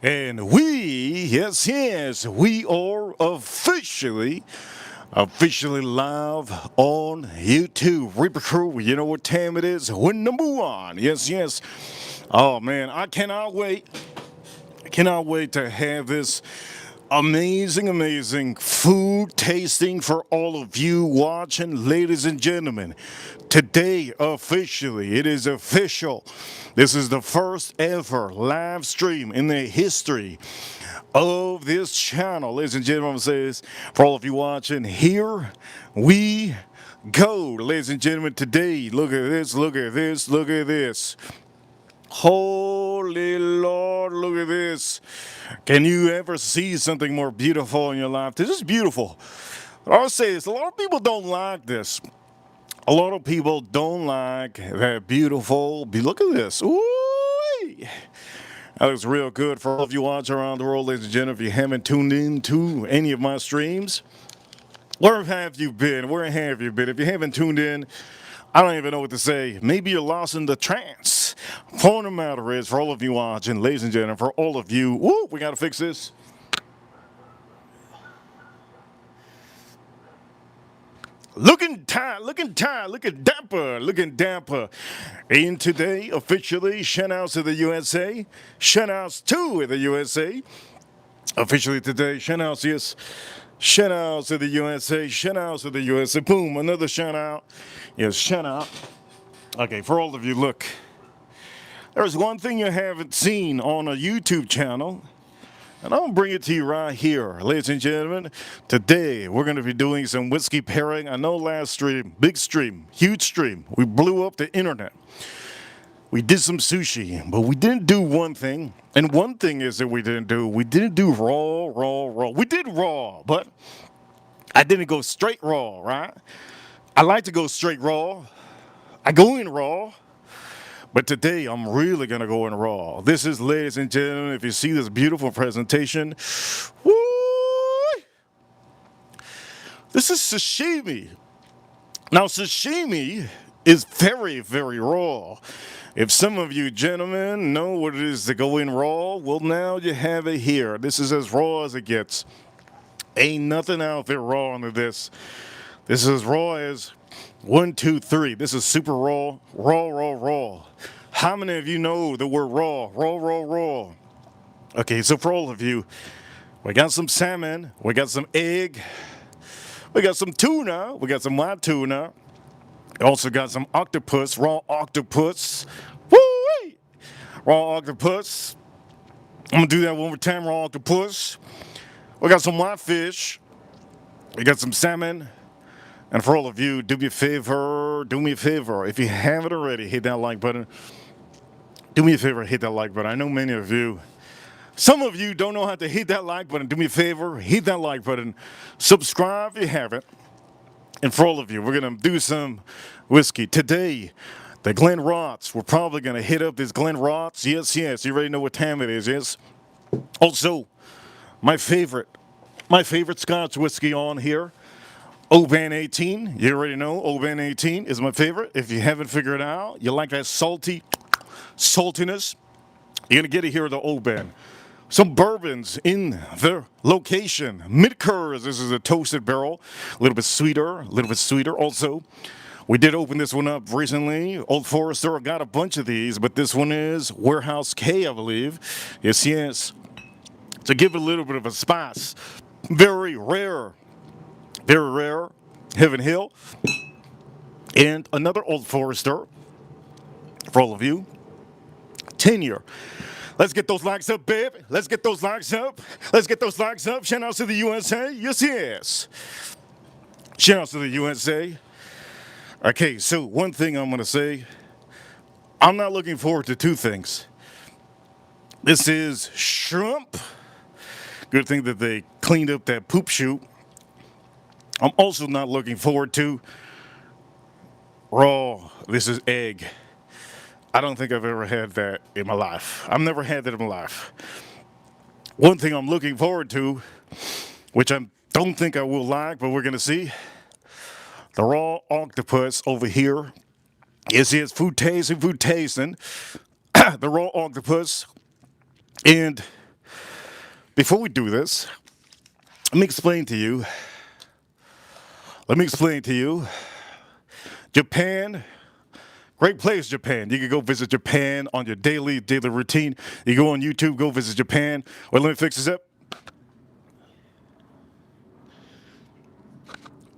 And we are officially live on YouTube. Reaper Crew, you know what time it is? We're number one. Yes. Oh man, I cannot wait. I cannot wait to have this amazing food tasting for all of you watching, ladies and gentlemen. Today, officially, it is official. This is the first ever live stream in the history of this channel. Ladies and gentlemen, says for all of you watching, here we go. Ladies and gentlemen, today, look at this. Holy Lord, look at this. Can you ever see something more beautiful in your life? This is beautiful. I'll say this, a lot of people don't like this. A lot of people don't like that beautiful. Look at this. Ooh, that looks real good for all of you watching around the world, ladies and gentlemen. If you haven't tuned in to any of my streams, where have you been? If you haven't tuned in, I don't even know what to say. Maybe you're lost in the trance. Point of the matter is, for all of you watching, ladies and gentlemen, for all of you, we got to fix this. Looking tired, looking dapper. And today, officially, shout-outs to the USA. Shout-outs to the USA. Officially today, shout-outs, yes. Shout-outs to the USA. Shout-outs to the USA. Boom, another shout-out. Yes, shout-out. Okay, for all of you, look. There's one thing you haven't seen on a YouTube channel, and I'm going to bring it to you right here. Ladies and gentlemen, today we're going to be doing some whiskey pairing. I know last stream, big stream, huge stream, we blew up the internet. We did some sushi, but we didn't do one thing. And one thing is that we didn't do raw. We did raw, but I didn't go straight raw, right? I like to go straight raw. I go in raw. But today, I'm really going to go in raw. This is, ladies and gentlemen, if you see this beautiful presentation, woo, this is sashimi. Now, sashimi is very raw. If some of you gentlemen know what it is to go in raw, well, now you have it here. This is as raw as it gets. Ain't nothing out there raw under this. This is as raw as 1, 2, 3. This is super raw. How many of you know the word raw? Raw. Okay, so for all of you, we got some salmon, we got some egg, we got some tuna, we got some white tuna, we also got some octopus, raw octopus. Woo! Raw octopus. I'm gonna do that one more time, raw octopus. We got some white fish, we got some salmon. And for all of you, do me a favor. If you haven't already, hit that like button. Do me a favor, hit that like button. I know many of you, some of you don't know how to hit that like button. Do me a favor, hit that like button. Subscribe if you haven't. And for all of you, we're going to do some whiskey. Today, the Glenrothes. We're probably going to hit up this Glenrothes. Yes. You already know what time it is, yes? Also, my favorite Scotch whiskey on here. Bourbon 18, you already know, Bourbon 18 is my favorite. If you haven't figured it out, you like that saltiness, you're going to get it here at the Bourbon. Some bourbons in the location. Mid-Curse, this is a toasted barrel, a little bit sweeter. Also, we did open this one up recently. Old Forester got a bunch of these, but this one is Warehouse K, I believe. Yes. To give it a little bit of a spice. Very rare, Heaven Hill, and another Old Forester for all of you. 10-year. Let's get those likes up, baby. Let's get those likes up. Shout out to the USA. Yes. Shout out to the USA. Okay, so one thing I'm going to say, I'm not looking forward to two things. This is shrimp. Good thing that they cleaned up that poop chute. I'm also not looking forward to raw. This is egg. I don't think I've ever had that in my life. I've never had that in my life. One thing I'm looking forward to, which I don't think I will like, but we're going to see, the raw octopus over here. Yes, food tasting. The raw octopus. And before we do this, let me explain to you. Let me explain to you. Japan, great place, Japan. You can go visit Japan on your daily routine. You go on YouTube, go visit Japan. Well, let me fix this up.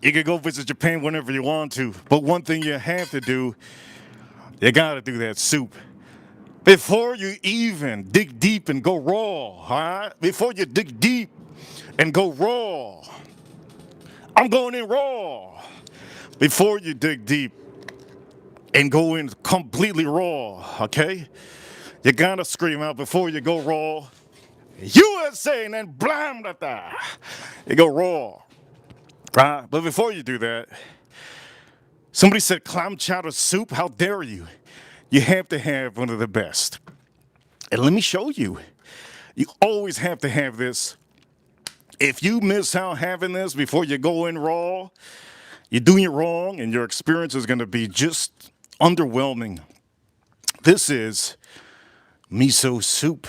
You can go visit Japan whenever you want to, but one thing you have to do, you gotta do that soup. Before you even dig deep and go raw, all right? Before you dig deep and go raw, I'm going in raw. Before you dig deep and go in completely raw, okay? You gotta scream out before you go raw, USA, and then blam, da da. You go raw. Right? But before you do that, somebody said clam chowder soup. How dare you? You have to have one of the best. And let me show you. You always have to have this. If you miss out having this before you go in raw, you're doing it wrong and your experience is going to be just underwhelming. This is miso soup.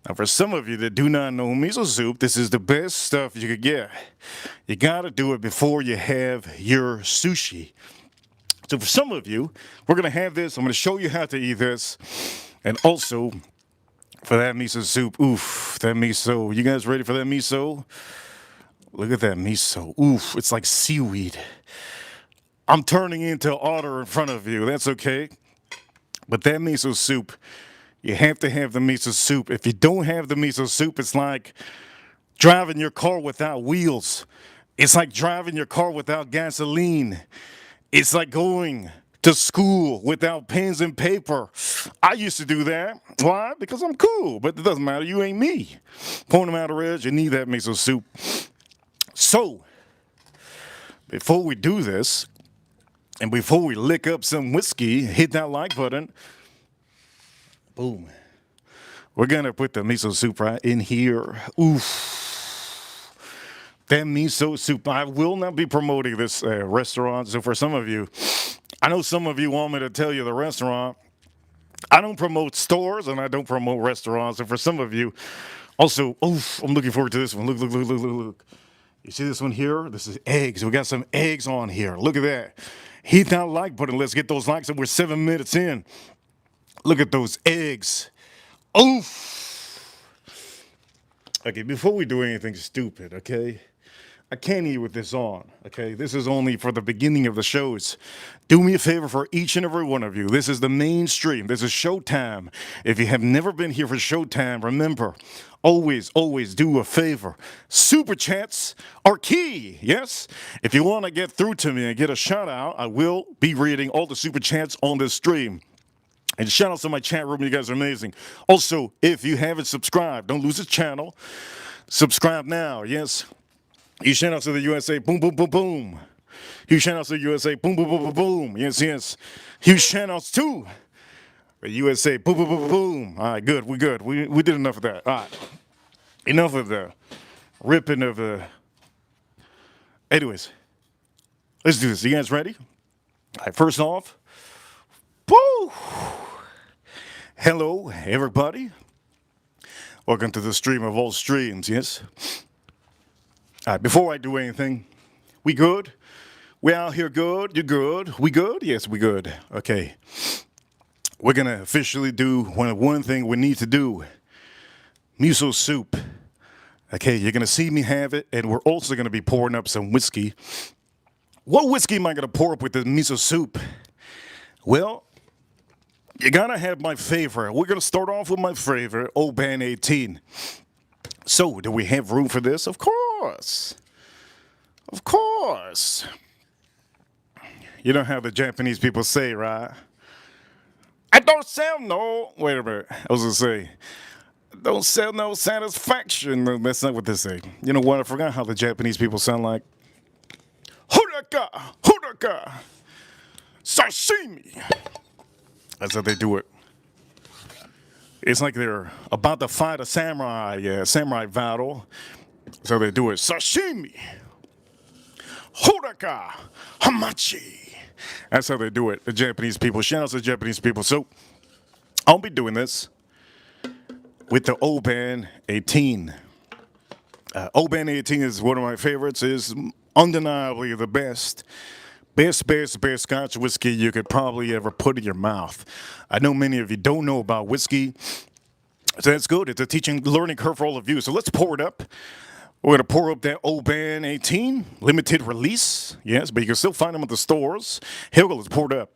Now, for some of you that do not know miso soup, this is the best stuff you could get. You got to do it before you have your sushi. So for some of you, we're going to have this. I'm going to show you how to eat this. And also, for that miso soup, oof, that miso. You guys ready for that miso? Look at that miso. Oof, it's like seaweed. I'm turning into an otter in front of you. That's okay. But that miso soup, you have to have the miso soup. If you don't have the miso soup, it's like driving your car without wheels. It's like driving your car without gasoline. It's like going to school without pens and paper. I used to do that. Why? Because I'm cool, but it doesn't matter. You ain't me. Point them out of red, you need that miso soup. So, before we do this, and before we lick up some whiskey, hit that like button. Boom. We're going to put the miso soup right in here. Oof. That miso soup. I will not be promoting this restaurant. So for some of you, I know some of you want me to tell you the restaurant. I don't promote stores and I don't promote restaurants. And for some of you, also, oof, I'm looking forward to this one. Look, look, look, look, look, look. You see this one here? This is eggs. We got some eggs on here. Look at that. Hit that like button. Let's get those likes. And we're 7 minutes in. Look at those eggs. Oof. Okay, before we do anything stupid, okay? I can't eat with this on, okay? This is only for the beginning of the shows. Do me a favor for each and every one of you. This is the main stream. This is showtime. If you have never been here for showtime, remember, always, always do a favor. Super chats are key, yes? If you want to get through to me and get a shout out, I will be reading all the super chats on this stream. And shout out to my chat room. You guys are amazing. Also, if you haven't subscribed, don't lose the channel. Subscribe now, yes? Huge shout out to the USA, boom, boom, boom, boom. Huge shout out to the USA, boom, boom, boom, boom, boom. Yes, yes. Huge shout outs to the USA, boom, boom, boom, boom. All right, good, we good. We did enough of that. All right, enough of the ripping of the. Anyways, let's do this. You guys ready? All right, first off, woo! Hello, everybody. Welcome to the stream of all streams, yes? All right, before I do anything, we good? We out here good? You good? We good? Yes, we good. Okay. We're going to officially do one thing we need to do. Miso soup. Okay, you're going to see me have it, and we're also going to be pouring up some whiskey. What whiskey am I going to pour up with the miso soup? Well, you got to have my favorite. We're going to start off with my favorite, Bourbon 18. So, do we have room for this? Of course. Of course. You know how the Japanese people say, right? I don't sell no. Wait a minute. I was going to say, don't sell no satisfaction. No, that's not what they say. You know what? I forgot how the Japanese people sound like. Huraka! Huraka! Sashimi! That's how they do it. It's like they're about to fight a samurai battle. So they do it. Sashimi! Huraka! Hamachi! That's how they do it, the Japanese people. Shout out to the Japanese people. So, I'll be doing this. with the Oban 18. Oban 18 is one of my favorites. Is undeniably the best Scotch whiskey you could probably ever put in your mouth. I know many of you don't know about whiskey, so that's good. It's a learning curve for all of you. So let's pour it up. We're going to pour up that Oban 18, limited release. Yes, but you can still find them at the stores. Here we go, let's pour it up.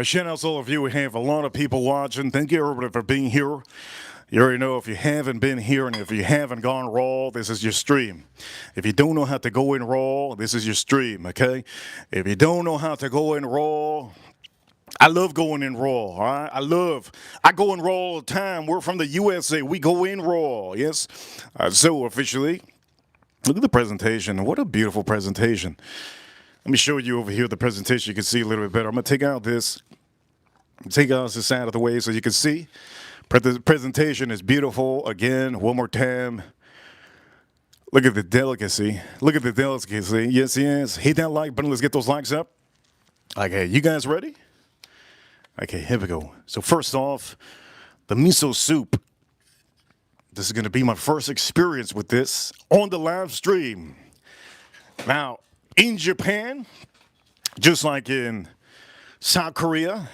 Shout out to all of you. We have a lot of people watching. Thank you, everybody, for being here. You already know if you haven't been here and if you haven't gone raw, this is your stream. If you don't know how to go in raw, this is your stream, okay? If you don't know how to go in raw, I love going in raw, all right? I go in raw all the time. We're from the USA. We go in raw, yes? So officially, look at the presentation. What a beautiful presentation. Let me show you over here the presentation. You can see a little bit better. I'm going to take out this out of the way so you can see. The presentation is beautiful. Again, one more time. Look at the delicacy. Look at the delicacy. Yes, yes. Hit that like button. Let's get those likes up. Okay, you guys ready? Okay, here we go. So first off, the miso soup. This is going to be my first experience with this on the live stream. Now, in Japan, just like in South Korea,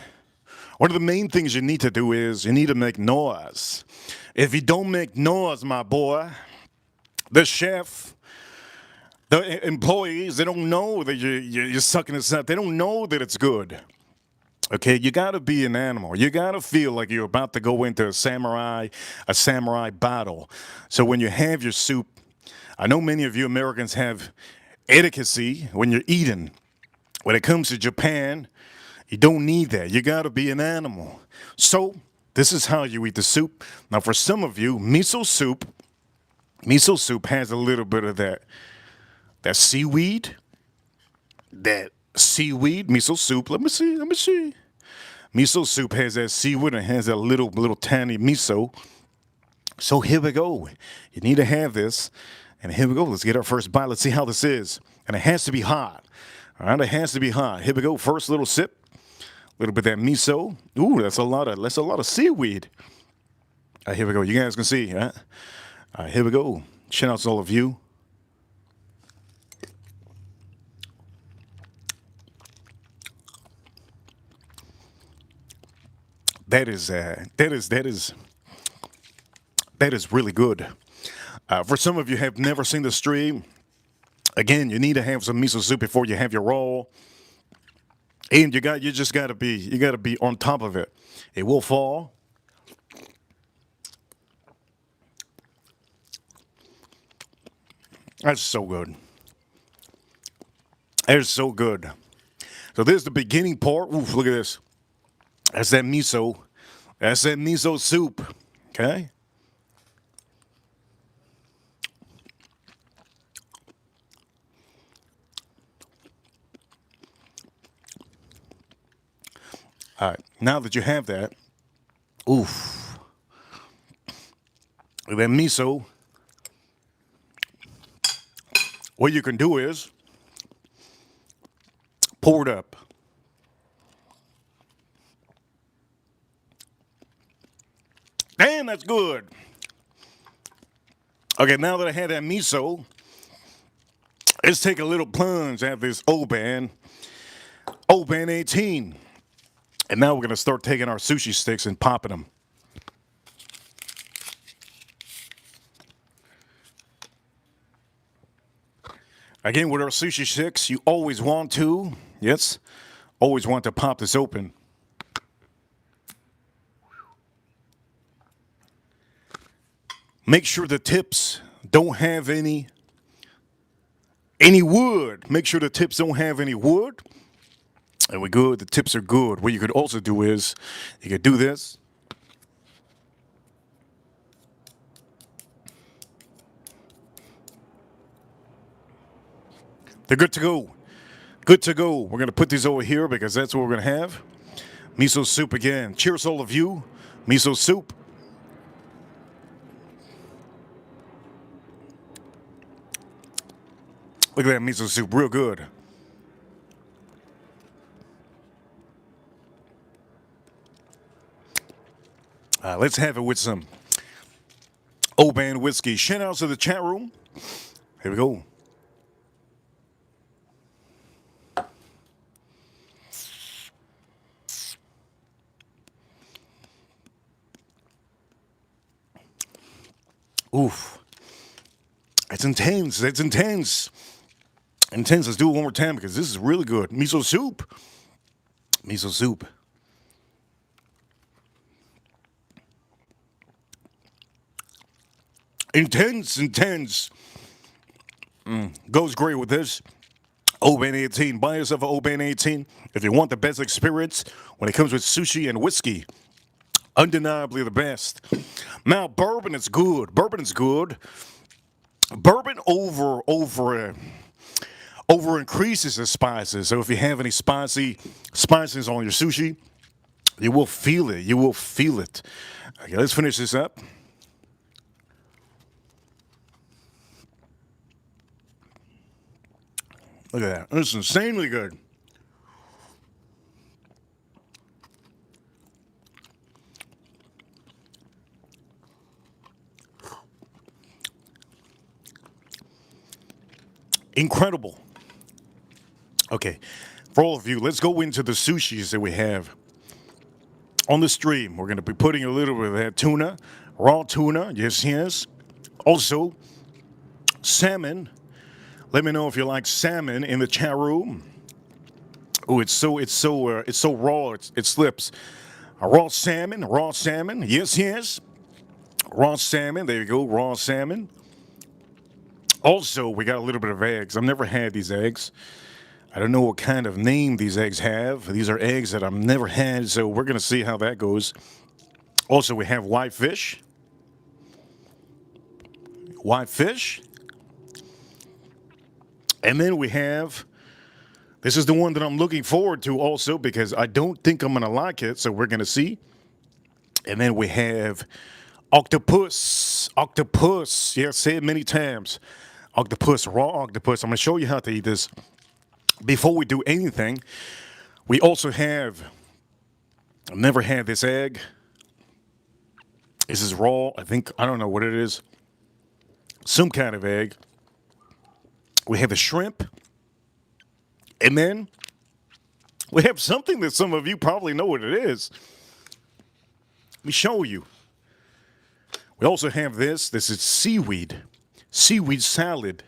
one of the main things you need to do is you need to make noise. If you don't make noise, my boy, the chef, the employees, they don't know that you're sucking this up. They don't know that it's good. Okay, you got to be an animal. You got to feel like you're about to go into a samurai battle. So when you have your soup, I know many of you Americans have etiquette when you're eating. When it comes to Japan, you don't need that. You got to be an animal. So this is how you eat the soup. Now, for some of you, miso soup has a little bit of that seaweed. That seaweed, miso soup. Let me see. Miso soup has that seaweed and has that little tiny miso. So here we go. You need to have this. And here we go. Let's get our first bite. Let's see how this is. And it has to be hot. All right, it has to be hot. Here we go. First little sip. A little bit of that miso. Ooh, that's a lot of seaweed. Here we go. You guys can see, huh? Here we go. Shout out to all of you. That is really good. For some of you have never seen the stream, again, you need to have some miso soup before you have your roll, and you just gotta be on top of it. It will fall. That's so good. That is so good. So this is the beginning part. Oof, look at this. That's that miso. That's that miso soup. Okay. All right, now that you have that, oof, that miso, what you can do is pour it up. Damn, that's good. Okay, now that I had that miso, let's take a little plunge at this Oban 18. And now we're going to start taking our sushi sticks and popping them. Again, with our sushi sticks, you always want to pop this open. Make sure the tips don't have any wood. Make sure the tips don't have any wood. And we're good. The tips are good. What you could also do is you could do this. They're good to go. Good to go. We're going to put these over here because that's what we're going to have. Miso soup again. Cheers, all of you. Miso soup. Look at that miso soup. Real good. Let's have it with some Bourbon whiskey. Shout out to the chat room. Here we go. Oof. It's intense. It's intense. Intense. Let's do it one more time because this is really good. Miso soup. Miso soup. Intense, intense. Goes great with this. Bourbon 18. Buy yourself an Bourbon 18 if you want the best experience when it comes with sushi and whiskey. Undeniably the best. Now, bourbon is good. Bourbon is good. Bourbon over increases the spices. So if you have any spices on your sushi, you will feel it. You will feel it. Okay, let's finish this up. Look at that. It's insanely good. Incredible. Okay, for all of you, let's go into the sushis that we have on the stream. We're going to be putting a little bit of that tuna, raw tuna. Yes, yes. Also, salmon. Let me know if you like salmon in the chat room. Oh, it's so raw. It slips. Raw salmon. Yes, yes. Raw salmon. There you go. Raw salmon. Also, we got a little bit of eggs. I've never had these eggs. I don't know what kind of name these eggs have. These are eggs that I've never had, so we're going to see how that goes. Also, we have white fish. White fish. And then we have, this is the one that I'm looking forward to also because I don't think I'm going to like it, so we're going to see. And then we have octopus. Octopus. Yeah, say it many times. Octopus, raw octopus. I'm going to show you how to eat this. Before we do anything, we also have, I've never had this egg. This is raw. I don't know what it is. Some kind of egg. We have the shrimp. And then we have something that some of you probably know what it is. Let me show you. We also have this. This is seaweed. Seaweed salad.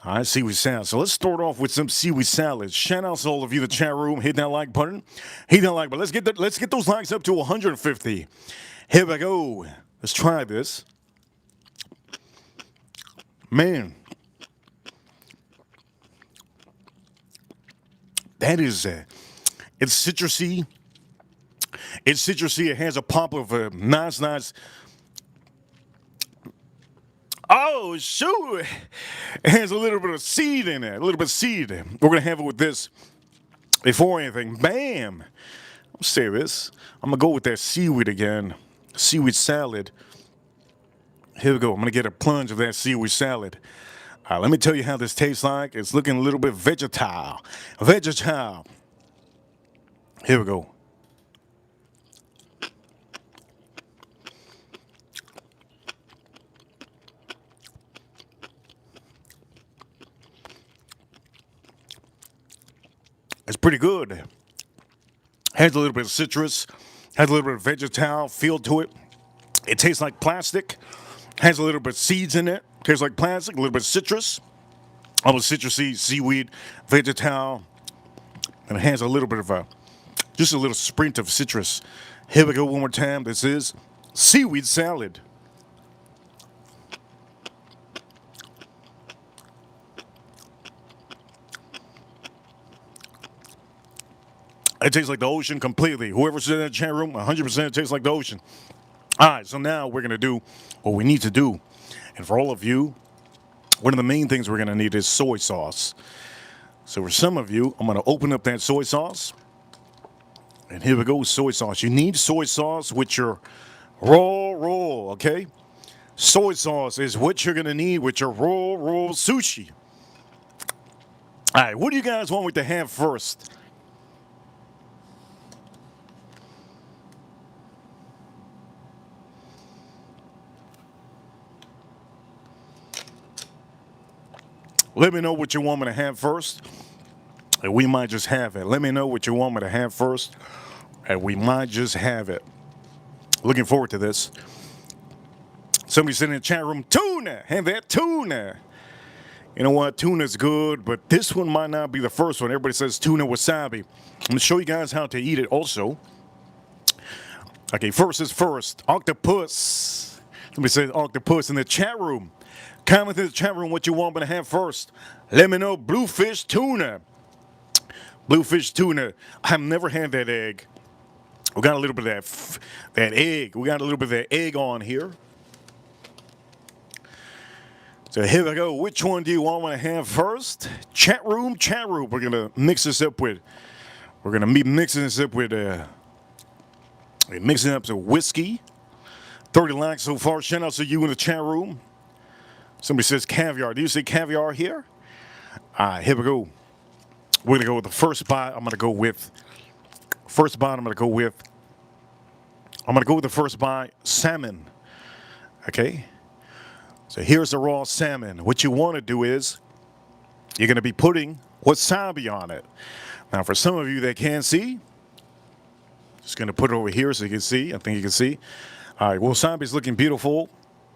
All right, seaweed salad. So let's start off with some seaweed salad. Shout out to all of you in the chat room. Hit that like button. Hit that like button. Let's get those likes up to 150. Here we go. Let's try this. Man. That is, it's citrusy. It's citrusy. It has a pop of nice. Oh, shoot. It has a little bit of seed in it. A little bit of seed. We're going to have it with this before anything. Bam. I'll say this. I'm going to go with that seaweed again. Seaweed salad. Here we go. I'm going to get a plunge of that seaweed salad. Let me tell you how this tastes like. It's looking a little bit vegetal. Vegetal. Here we go. It's pretty good. Has a little bit of citrus. Has a little bit of vegetal feel to it. It tastes like plastic. Has a little bit of seeds in it. Tastes like plastic. A little bit of citrus. Almost citrusy, seaweed, vegetal. And it has a little bit of just a little sprint of citrus. Here we go one more time. This is seaweed salad. It tastes like the ocean completely. Whoever's in that chat room, 100% it tastes like the ocean. All right, so now we're going to do what we need to do. And for all of you one of the main things we're going to need is soy sauce. So for some of you, I'm going to open up that soy sauce. And here we go, soy sauce. You need soy sauce with your raw roll, okay? Soy sauce is what you're going to need with your raw roll sushi. All right, what do you guys want me to have first? Let me know what you want me to have first, and we might just have it. Let me know what you want me to have first, and we might just have it. Looking forward to this. Somebody said in the chat room, tuna, have that tuna. You know what, tuna's good, but this one might not be the first one. Everybody says tuna wasabi. I'm going to show you guys how to eat it also. Okay, first is first, octopus. Somebody said octopus in the chat room. Comment in the chat room what you want me to have first. Let me know. Bluefish tuna. Bluefish tuna. I've never had that egg. We got a little bit of that egg. We got a little bit of that egg on here. So here we go. Which one do you want me to have first? Chat room, chat room. We're gonna mix this up with. We're gonna be mixing this up with. Mixing up some whiskey. 30 likes so far. Shout out to you in the chat room. Somebody says caviar. Do you see caviar here? All right, here we go. We're gonna go with the first bite. I'm gonna go with the first bite, salmon. Okay. So here's the raw salmon. What you want to do is you're gonna be putting wasabi on it. Now, for some of you that can't see, just gonna put it over here so you can see. I think you can see. All right, wasabi's looking beautiful.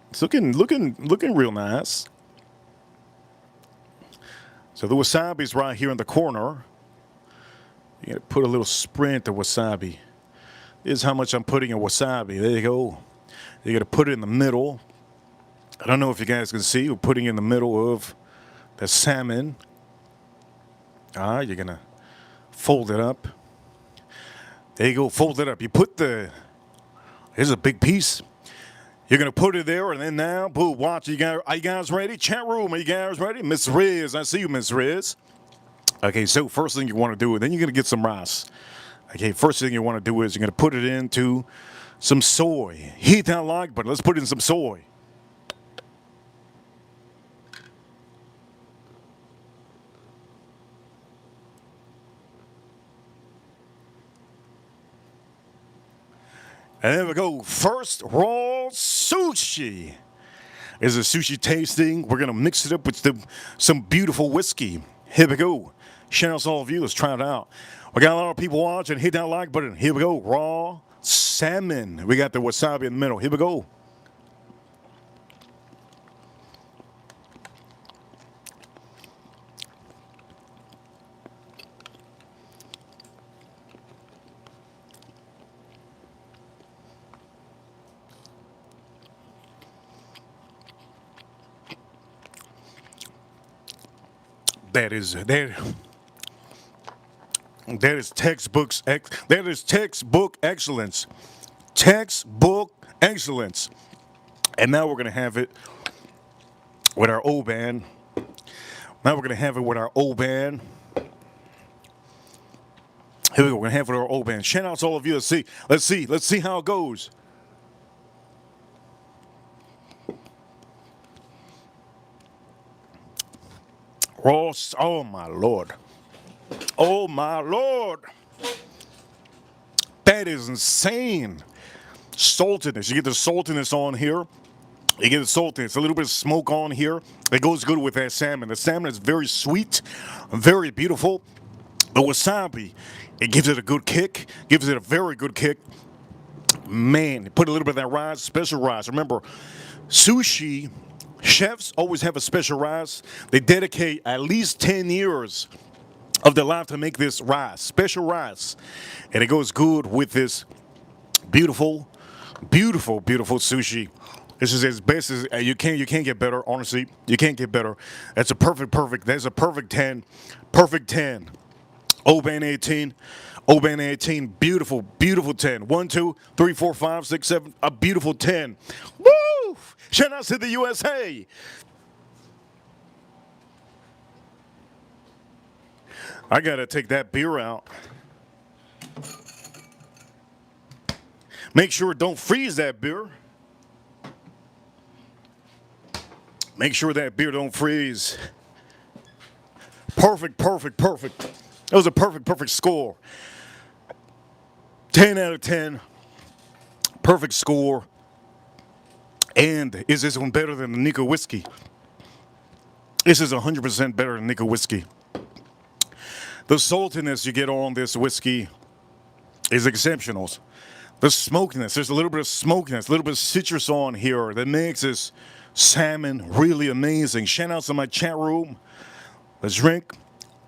It's looking real nice. So the wasabi's right here in the corner. You gotta put a little sprint of wasabi. This is how much I'm putting in wasabi. There you go. You gotta put it in the middle. I don't know if you guys can see. We're putting it in the middle of the salmon. All right, you're gonna fold it up. There you go. Fold it up. You put here's a big piece. You're going to put it there, and then now, boom, watch. Are you guys ready? Chat room, are you guys ready? Miss Riz, I see you, Miss Riz. Okay, so first thing you want to do, then you're going to get some rice. Okay, first thing you want to do is you're going to put it into some soy. Heat that like, but let's put in some soy. And there we go. First raw sushi. Is a sushi tasting. We're gonna mix it up with some beautiful whiskey. Here we go. Shout out to all of you. Let's try it out. We got a lot of people watching. Hit that like button. Here we go. Raw salmon. We got the wasabi in the middle. Here we go. That is textbooks. That is textbook excellence. Textbook excellence. And now we're gonna have it with our O-band. Now we're gonna have it with our O-band. Here we go. We're gonna have it with our O-band. Shout out to all of you. Let's see how it goes. Ross, oh my Lord. Oh my Lord. That is insane. Saltiness. You get the saltiness on here. You get the saltiness. A little bit of smoke on here. It goes good with that salmon. The salmon is very sweet, very beautiful. The wasabi, it gives it a good kick. Gives it a very good kick. Man, put a little bit of that rice, special rice. Remember, sushi chefs always have a special rice. They dedicate at least 10 years of their life to make this rice, special rice. And it goes good with this beautiful, beautiful, beautiful sushi. This is as best as you can't get better, honestly. You can't get better. That's a perfect. That's a perfect 10. Perfect 10. O-band 18. O-band 18. Beautiful, beautiful 10. 1, 2, 3, 4, 5, 6, 7. A beautiful 10. Woo! Shout out to the USA. I gotta take that beer out. Make sure don't freeze that beer. Make sure that beer don't freeze. Perfect, perfect, perfect. That was a perfect, perfect score. 10 out of 10. Perfect score. And is this one better than the Nico whiskey? This is 100% better than Nico whiskey. The saltiness you get on this whiskey is exceptional. The smokiness, there's a little bit of smokiness, a little bit of citrus on here that makes this salmon really amazing. Shout out to my chat room. Let's drink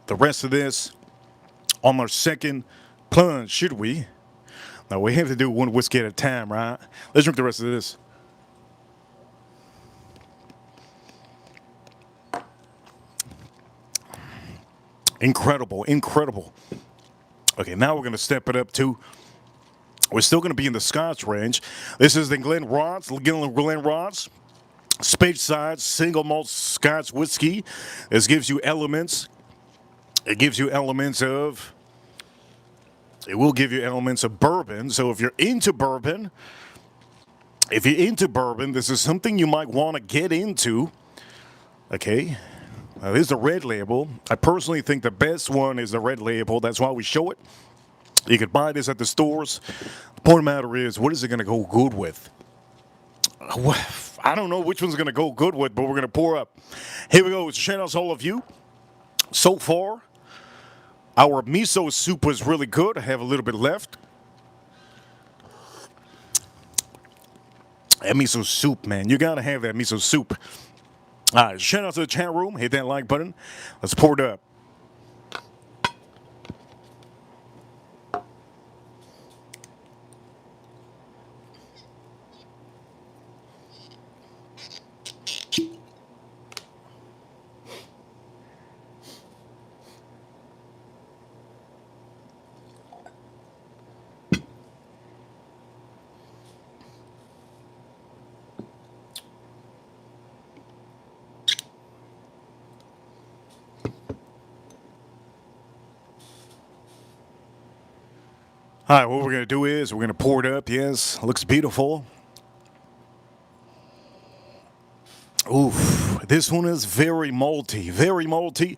the rest of this on our second plunge, should we? Now we have to do one whiskey at a time, right? Let's drink the rest of this. Incredible, incredible. Okay, now we're going to step it up to, we're still going to be in the Scotch range. This is the Glenrothes Speyside single malt Scotch whiskey. This gives you elements. It gives you elements of, it will give you elements of bourbon. So if you're into bourbon, this is something you might want to get into. Okay. Now, this is the red label. I personally think the best one is the red label. That's why we show it. You could buy this at the stores. The point of the matter is, what is it going to go good with? I don't know which one's going to go good with, but we're going to pour up. Here we go. Shout out to all of you. So far, our miso soup was really good. I have a little bit left. That miso soup, man. You got to have that miso soup. All right, shout out to the chat room. Hit that like button. Let's pour it up. All right, what we're going to do is we're going to pour it up. Yes, looks beautiful. Oof, this one is very malty,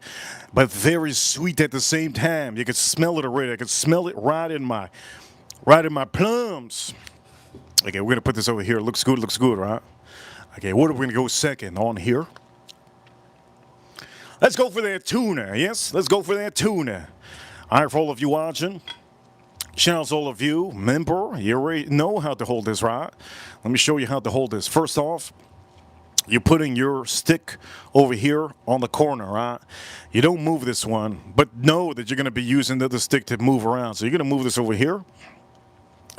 but very sweet at the same time. You can smell it already. I can smell it right in my plums. Okay, we're going to put this over here. Looks good, right? Okay, what are we going to go second on here? Let's go for that tuna, yes? Let's go for that tuna. All right, for all of you watching, shout out to all of you. Remember, you already know how to hold this, right? Let me show you how to hold this. First off, you're putting your stick over here on the corner, right? You don't move this one, but know that you're going to be using the other stick to move around. So you're going to move this over here.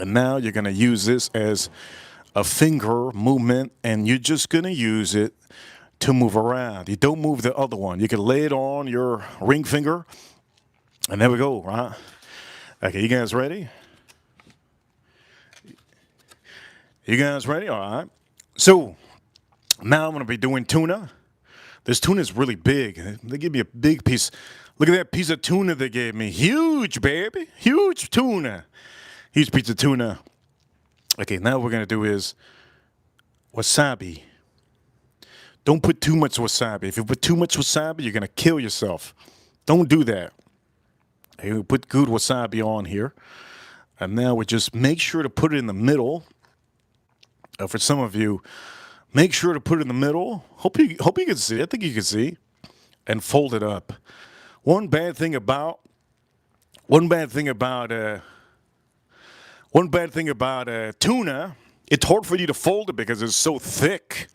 And now you're going to use this as a finger movement, and you're just going to use it to move around. You don't move the other one. You can lay it on your ring finger, and there we go, right? Okay, you guys ready? You guys ready? All right. So now I'm going to be doing tuna. This tuna is really big. They give me a big piece. Look at that piece of tuna they gave me. Huge, baby. Huge tuna. Huge piece of tuna. Okay, now what we're going to do is wasabi. Don't put too much wasabi. If you put too much wasabi, you're going to kill yourself. Don't do that. Okay, we put good wasabi on here. And now we just make sure to put it in the middle. For some of you, make sure to put it in the middle. Hope you can see. I think you can see. And fold it up. One bad thing about tuna, it's hard for you to fold it because it's so thick.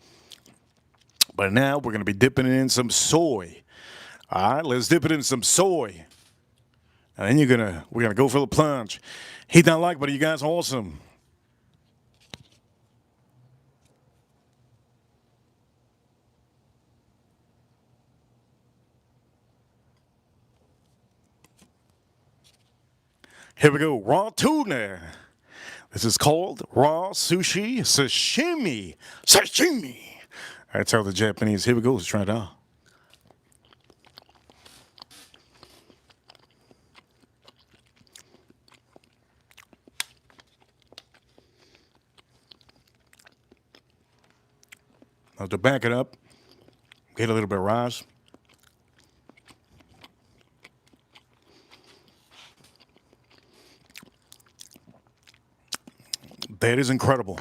But now we're going to be dipping it in some soy. All right, let's dip it in some soy. And then we're going to go for the plunge. Hit that like button, you guys are awesome. Here we go, raw tuna. This is called raw sushi, sashimi. Sashimi. That's how the Japanese, here we go, let's try it out. Now to back it up, get a little bit of rice. That is incredible.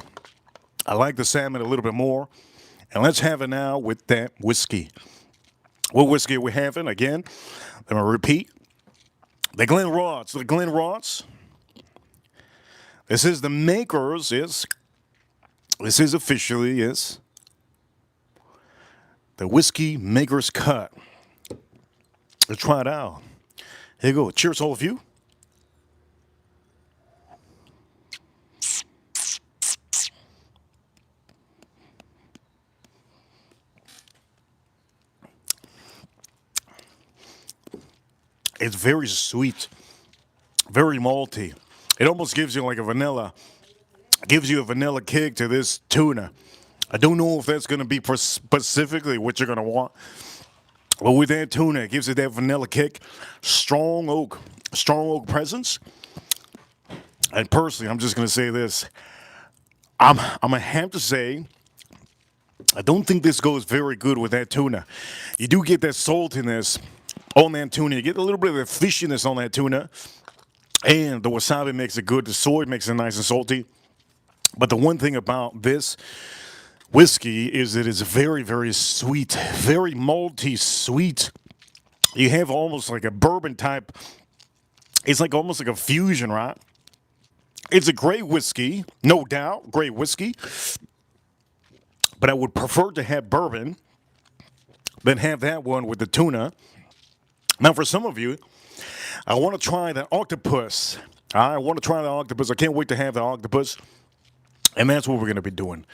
I like the salmon a little bit more. And let's have it now with that whiskey. What whiskey are we having? Again, let me repeat. The Glenrothes. The Glenrothes. This is the makers, yes. This is officially, yes. The Whiskey Maker's Cut. Let's try it out. Here you go. Cheers, all of you. It's very sweet, very malty. It almost gives you like a vanilla, gives you a vanilla kick to this tuna. I don't know if that's going to be for specifically what you're going to want, but with that tuna, it gives it that vanilla kick, strong oak presence. And personally, I'm just going to say this: I'm gonna have to say, I don't think this goes very good with that tuna. You do get that saltiness on that tuna. You get a little bit of the fishiness on that tuna. And the wasabi makes it good. The soy makes it nice and salty. But the one thing about this whiskey is that it's very, very sweet. Very malty sweet. You have almost like a bourbon type. It's like almost like a fusion, right? It's a great whiskey, no doubt. Great whiskey. But I would prefer to have bourbon than have that one with the tuna. Now, for some of you, I want to try the octopus. I want to try the octopus. I can't wait to have the octopus. And that's what we're going to be doing.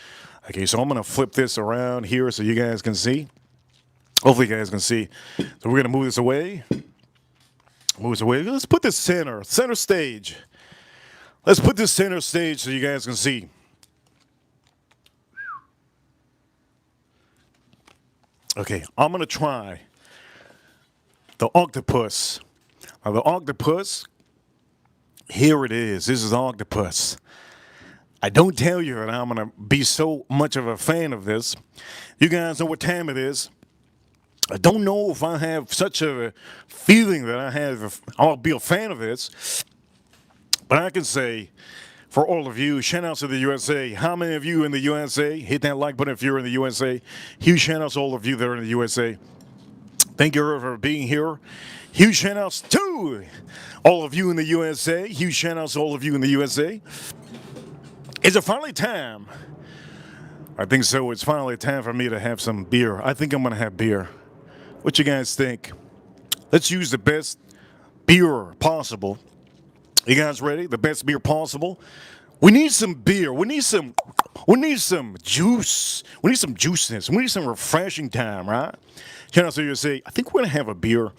Okay, so I'm going to flip this around here so you guys can see. Hopefully you guys can see. So we're going to move this away. Move this away. Let's put this center stage. Let's put this center stage so you guys can see. Okay, I'm going to try the octopus. Now, the octopus, here it is. This is the octopus. I don't tell you that I'm going to be so much of a fan of this. You guys know what time it is. I don't know if I have such a feeling that I'll be a fan of this. But I can say, for all of you, shout outs to the USA. How many of you in the USA? Hit that like button if you're in the USA. Huge shout outs to all of you that are in the USA. Thank you for being here. Huge shout outs to all of you in the USA. Huge shout outs to all of you in the USA. Is it finally time? I think so. It's finally time for me to have some beer. I think I'm going to have beer. What you guys think? Let's use the best beer possible. You guys ready? The best beer possible. We need some beer. We need some juice. We need some juiciness. We need some refreshing time, right? Shout out to you say, I think we're gonna have a beer.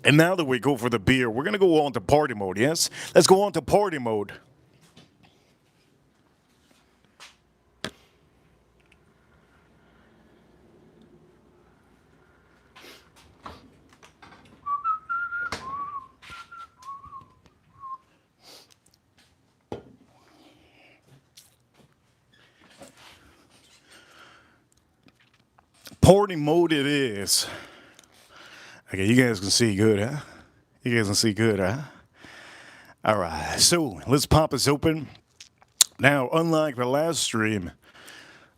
And now that we go for the beer, we're gonna go on to party mode, yes? Let's go on to party mode. Party mode it is. Okay, you guys can see good, huh? You guys can see good, huh? All right, so let's pop this open. Now, unlike the last stream,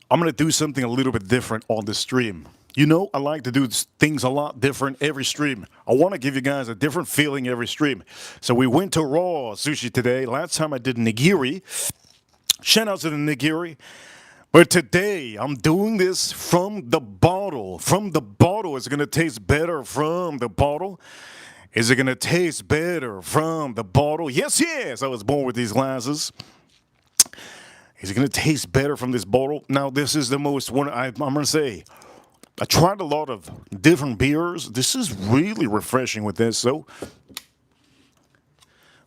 I'm going to do something a little bit different on this stream. You know, I like to do things a lot different every stream. I want to give you guys a different feeling every stream. So we went to raw sushi today. Last time I did nigiri. Shout out to the nigiri. But today, I'm doing this from the bottle. From the bottle. Is it going to taste better from the bottle? Is it going to taste better from the bottle? Yes, yes. I was born with these glasses. Is it going to taste better from this bottle? Now, this is the most one I'm going to say. I tried a lot of different beers. This is really refreshing with this. So,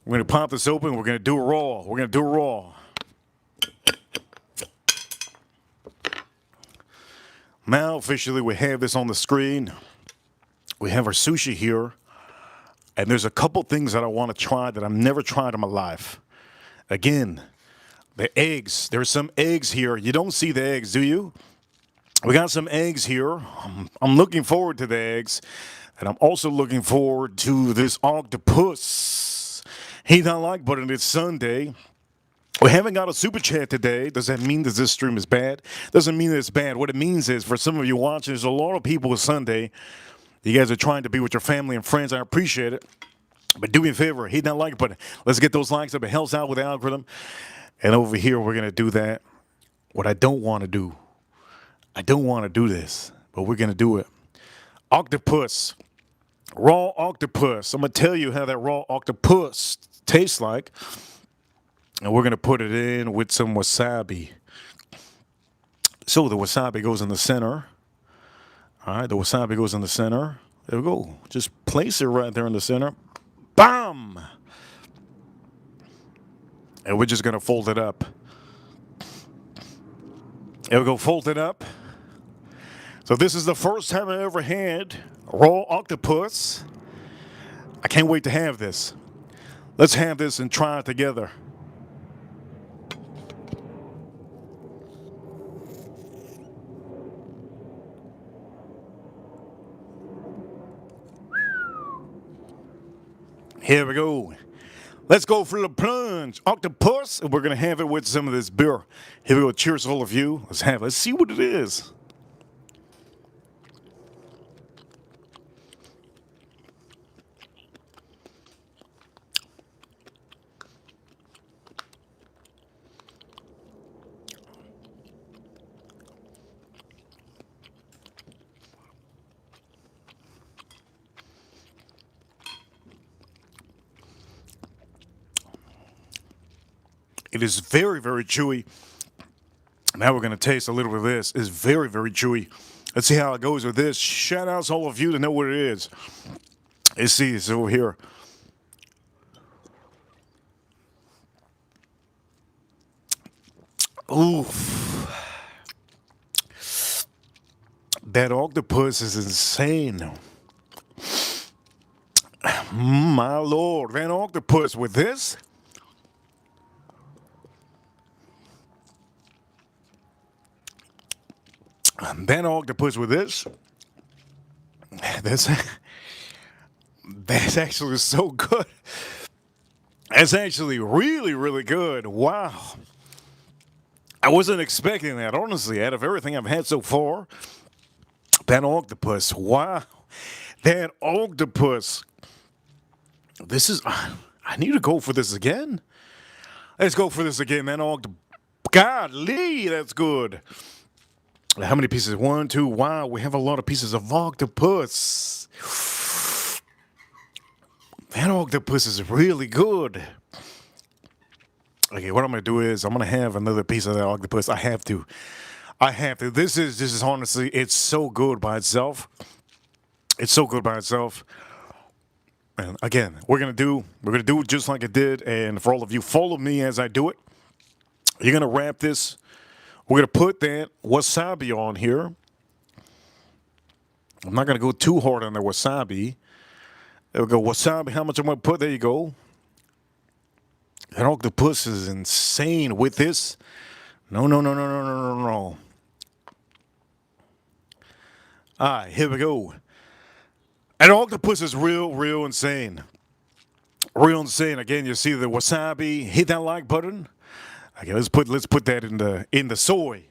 we're going to pop this open. We're going to do it raw. We're going to do it raw. Now, officially, we have this on the screen. We have our sushi here. And there's a couple things that I want to try that I've never tried in my life. Again, the eggs. There's some eggs here. You don't see the eggs, do you? We got some eggs here. I'm looking forward to the eggs. And I'm also looking forward to this octopus. He don't like, but it's Sunday. We haven't got a super chat today. Does that mean that this stream is bad? Doesn't mean that it's bad. What it means is, for some of you watching, there's a lot of people with Sunday. You guys are trying to be with your family and friends. I appreciate it. But do me a favor, hit that like button. Let's get those likes up. It helps out with the algorithm. And over here, we're going to do that. What I don't want to do. I don't want to do this, but we're going to do it. Octopus. Raw octopus. I'm going to tell you how that raw octopus tastes like. And we're going to put it in with some wasabi. So the wasabi goes in the center. All right, the wasabi goes in the center. There we go. Just place it right there in the center. Bam! And we're just going to fold it up. There we go, fold it up. So this is the first time I ever had raw octopus. I can't wait to have this. Let's have this and try it together. Here we go. Let's go for the plunge. Octopus, and we're going to have it with some of this beer. Here we go. Cheers, all of you. Let's have it. Let's see what it is. It is very, very chewy. Now we're going to taste a little bit of this. It's very, very chewy. Let's see how it goes with this. Shout outs to all of you to know what it is. Let's see, it's over here. Oof. That octopus is insane. My lord, that octopus with this? That octopus with this? That's actually so good. That's actually really, really good. Wow. I wasn't expecting that, honestly, out of everything I've had so far. That octopus, wow. That octopus. This is, I need to go for this again. Let's go for this again, man. Octopus. Golly, that's good. How many pieces? 1, 2, wow, we have a lot of pieces of octopus. That octopus is really good. Okay, what I'm going to do is I'm going to have another piece of that octopus. I have to. This is honestly, it's so good by itself. It's so good by itself. And again, we're going to do it just like I did. And for all of you, follow me as I do it. You're going to wrap this. We're going to put that wasabi on here. I'm not going to go too hard on the wasabi. There we go. Wasabi, how much I'm going to put? There you go. That octopus is insane with this. No. All right, here we go. And octopus is real insane. Real insane. Again, you see the wasabi. Hit that like button. Okay, let's put that in the soy.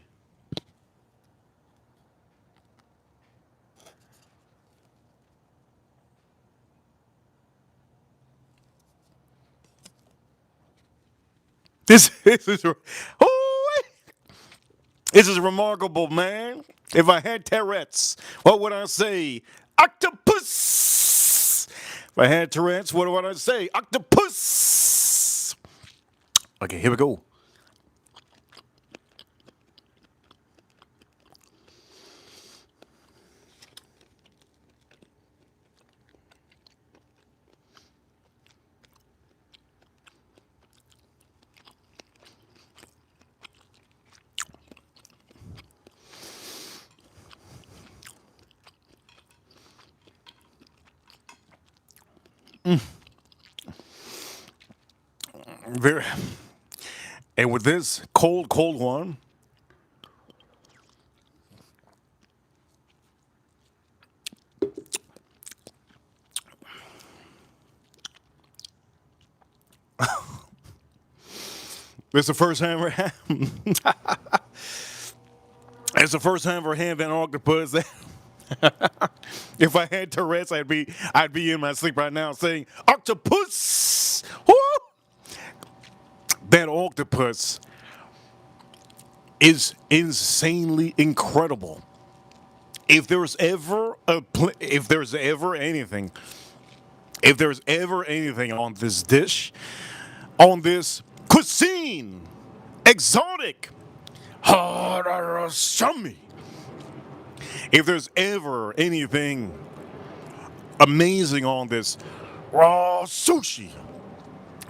This is remarkable, man. If I had Tourette's, what would I say? Octopus. If I had Tourette's, what would I say? Octopus. Okay, here we go. Very. And with this cold one, It's the first time ever. It's the first time ever having an octopus. If I had Tourette's, I'd be in my sleep right now saying octopus. Woo! That octopus is insanely incredible. If there's ever anything on this dish, on this cuisine, exotic, Sashimi. If there's ever anything amazing on this raw sushi,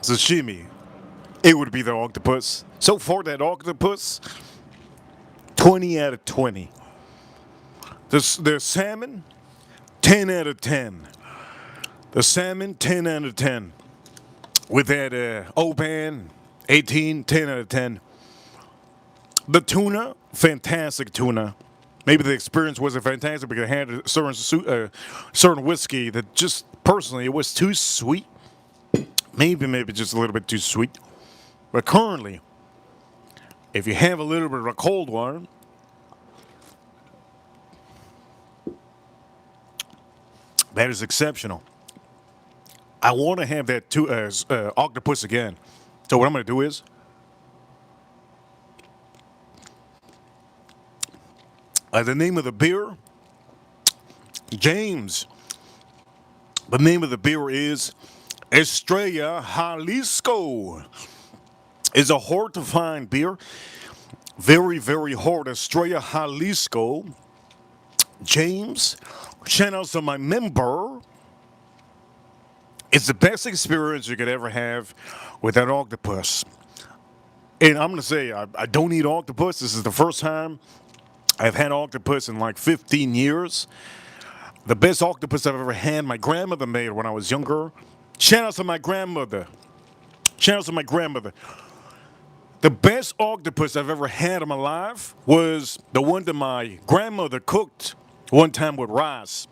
sashimi, it would be the octopus. So for that octopus, 20 out of 20. The salmon, 10 out of 10. The salmon, 10 out of 10. With that Oban, 18, 10 out of 10. The tuna, fantastic tuna. Maybe the experience wasn't fantastic because it had a certain whiskey that just personally it was too sweet. Maybe just a little bit too sweet. But currently, if you have a little bit of a cold one, that is exceptional. I want to have that octopus again. So what I'm going to do is the name of the beer, James. The name of the beer is Estrella Jalisco. It's a hard to find beer. Very, very hard. Estrella Jalisco. James, shout out to my member. It's the best experience you could ever have with that octopus. And I'm going to say, I don't eat octopus. This is the first time I've had octopus in like 15 years. The best octopus I've ever had, my grandmother made when I was younger. Shout out to my grandmother. Shout out to my grandmother. The best octopus I've ever had in my life was the one that my grandmother cooked one time with rice.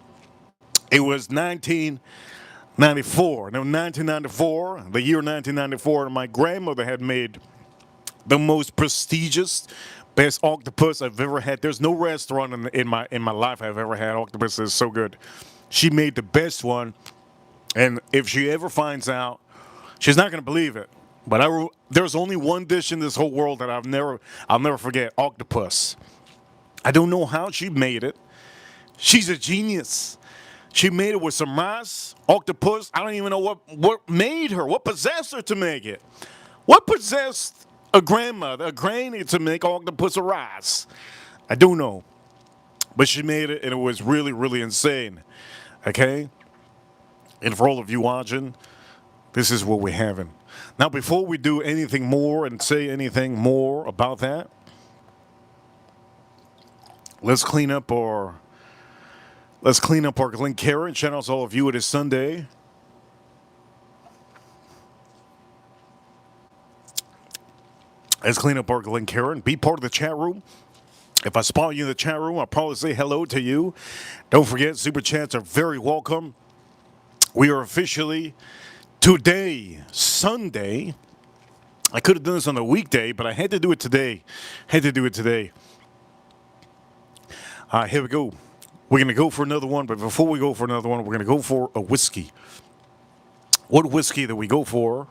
It was 1994. No, 1994, the year 1994, and my grandmother had made the most prestigious, best octopus I've ever had. There's no restaurant in my life I've ever had octopus that's so good. She made the best one, and if she ever finds out, she's not gonna believe it. But there's only one dish in this whole world that I'll never forget: octopus. I don't know how she made it. She's a genius. She made it with some rice, octopus. I don't even know what made her, what possessed her to make it. What possessed a grandmother, a granny to make octopus or rice? I don't know. But she made it, and it was really, really insane. Okay? And for all of you watching, this is what we're having. Now, before we do anything more and say anything more about that, let's clean up our Glencairn. Shout out to all of you. It is Sunday. Let's clean up our Glencairn. Be part of the chat room. If I spot you in the chat room, I'll probably say hello to you. Don't forget, super chats are very welcome. We are officially today, Sunday. I could have done this on a weekday, but I had to do it today. Here we go. We're going to go for another one, but before we go for another one, we're going to go for a whiskey. What whiskey that we go for?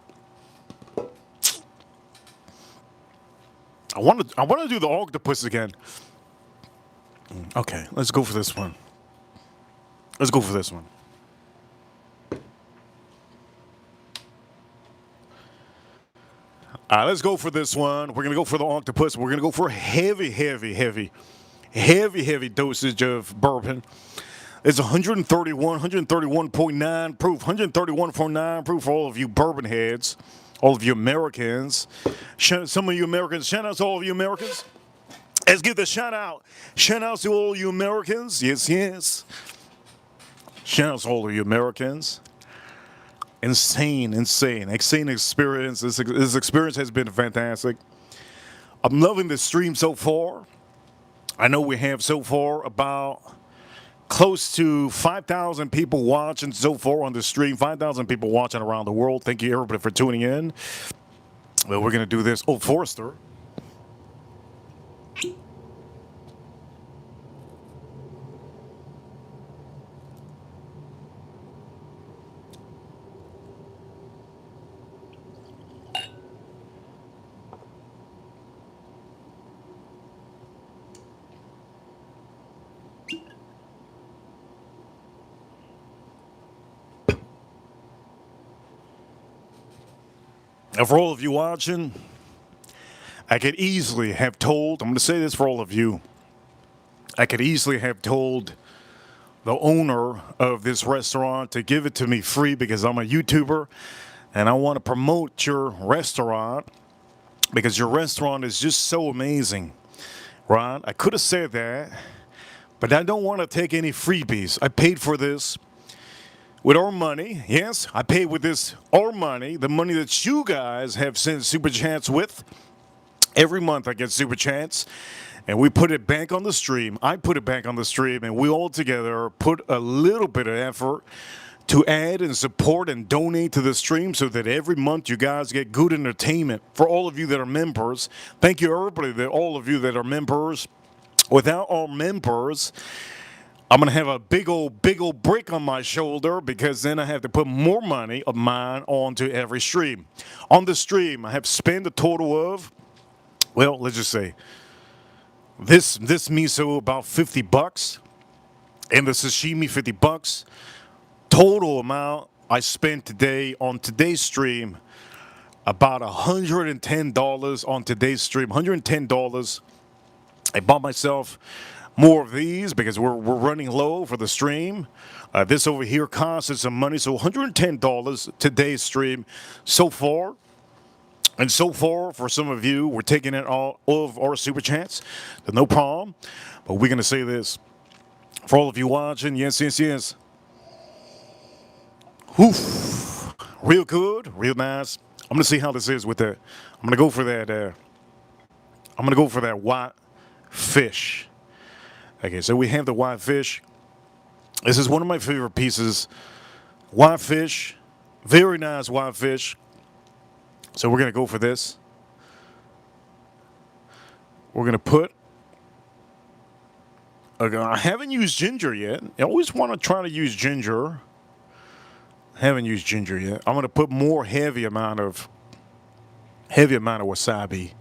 I want to do the octopus again. Okay, let's go for this one. Let's go for this one. We're going to go for the octopus. We're going to go for heavy dosage of bourbon. It's 131.9 proof. 131.9 proof for all of you bourbon heads, all of you Americans. Some of you Americans, shout out to all of you Americans. Let's give the shout out. Shout out to all you Americans. Yes. Shout out to all of you Americans. Insane experience. This experience has been fantastic. I'm loving the stream so far. I know we have so far about close to 5,000 people watching so far on the stream. 5,000 people watching around the world. Thank you, everybody, for tuning in. Well, we're going to do this Old Forester. Now, for all of you watching, I could easily have told, I'm going to say this for all of you, I could easily have told the owner of this restaurant to give it to me free because I'm a YouTuber and I want to promote your restaurant because your restaurant is just so amazing, right? I could have said that, but I don't want to take any freebies. I paid for this with our money. Yes, I paid with this our money, the money that you guys have sent Super Chats with. Every month I get Super Chats, and we put it back on the stream. I put it back on the stream, and we all together put a little bit of effort to add and support and donate to the stream so that every month you guys get good entertainment. For all of you that are members, thank you everybody, all of you that are members. Without our members, I'm going to have a big old brick on my shoulder because then I have to put more money of mine onto every stream. On the stream, I have spent a total of, well, let's just say, this miso about $50, and the sashimi $50. Total amount I spent today on today's stream, about $110 on today's stream. $110. I bought myself more of these because we're running low for the stream. This over here costs us some money, so $110 today's stream so far. And so far, for some of you, we're taking in all of our Super Chats. So no problem. But we're going to say this. For all of you watching, yes. Oof. Real good, real nice. I'm going to see how this is with that. I'm going to go for that. I'm going to go for that white fish. Okay, so we have the white fish. This is one of my favorite pieces. White fish. Very nice white fish. So we're going to go for this. We're going to put... I haven't used ginger yet. I always want to try to use ginger. Haven't used ginger yet. I'm going to put more heavy amount of wasabi.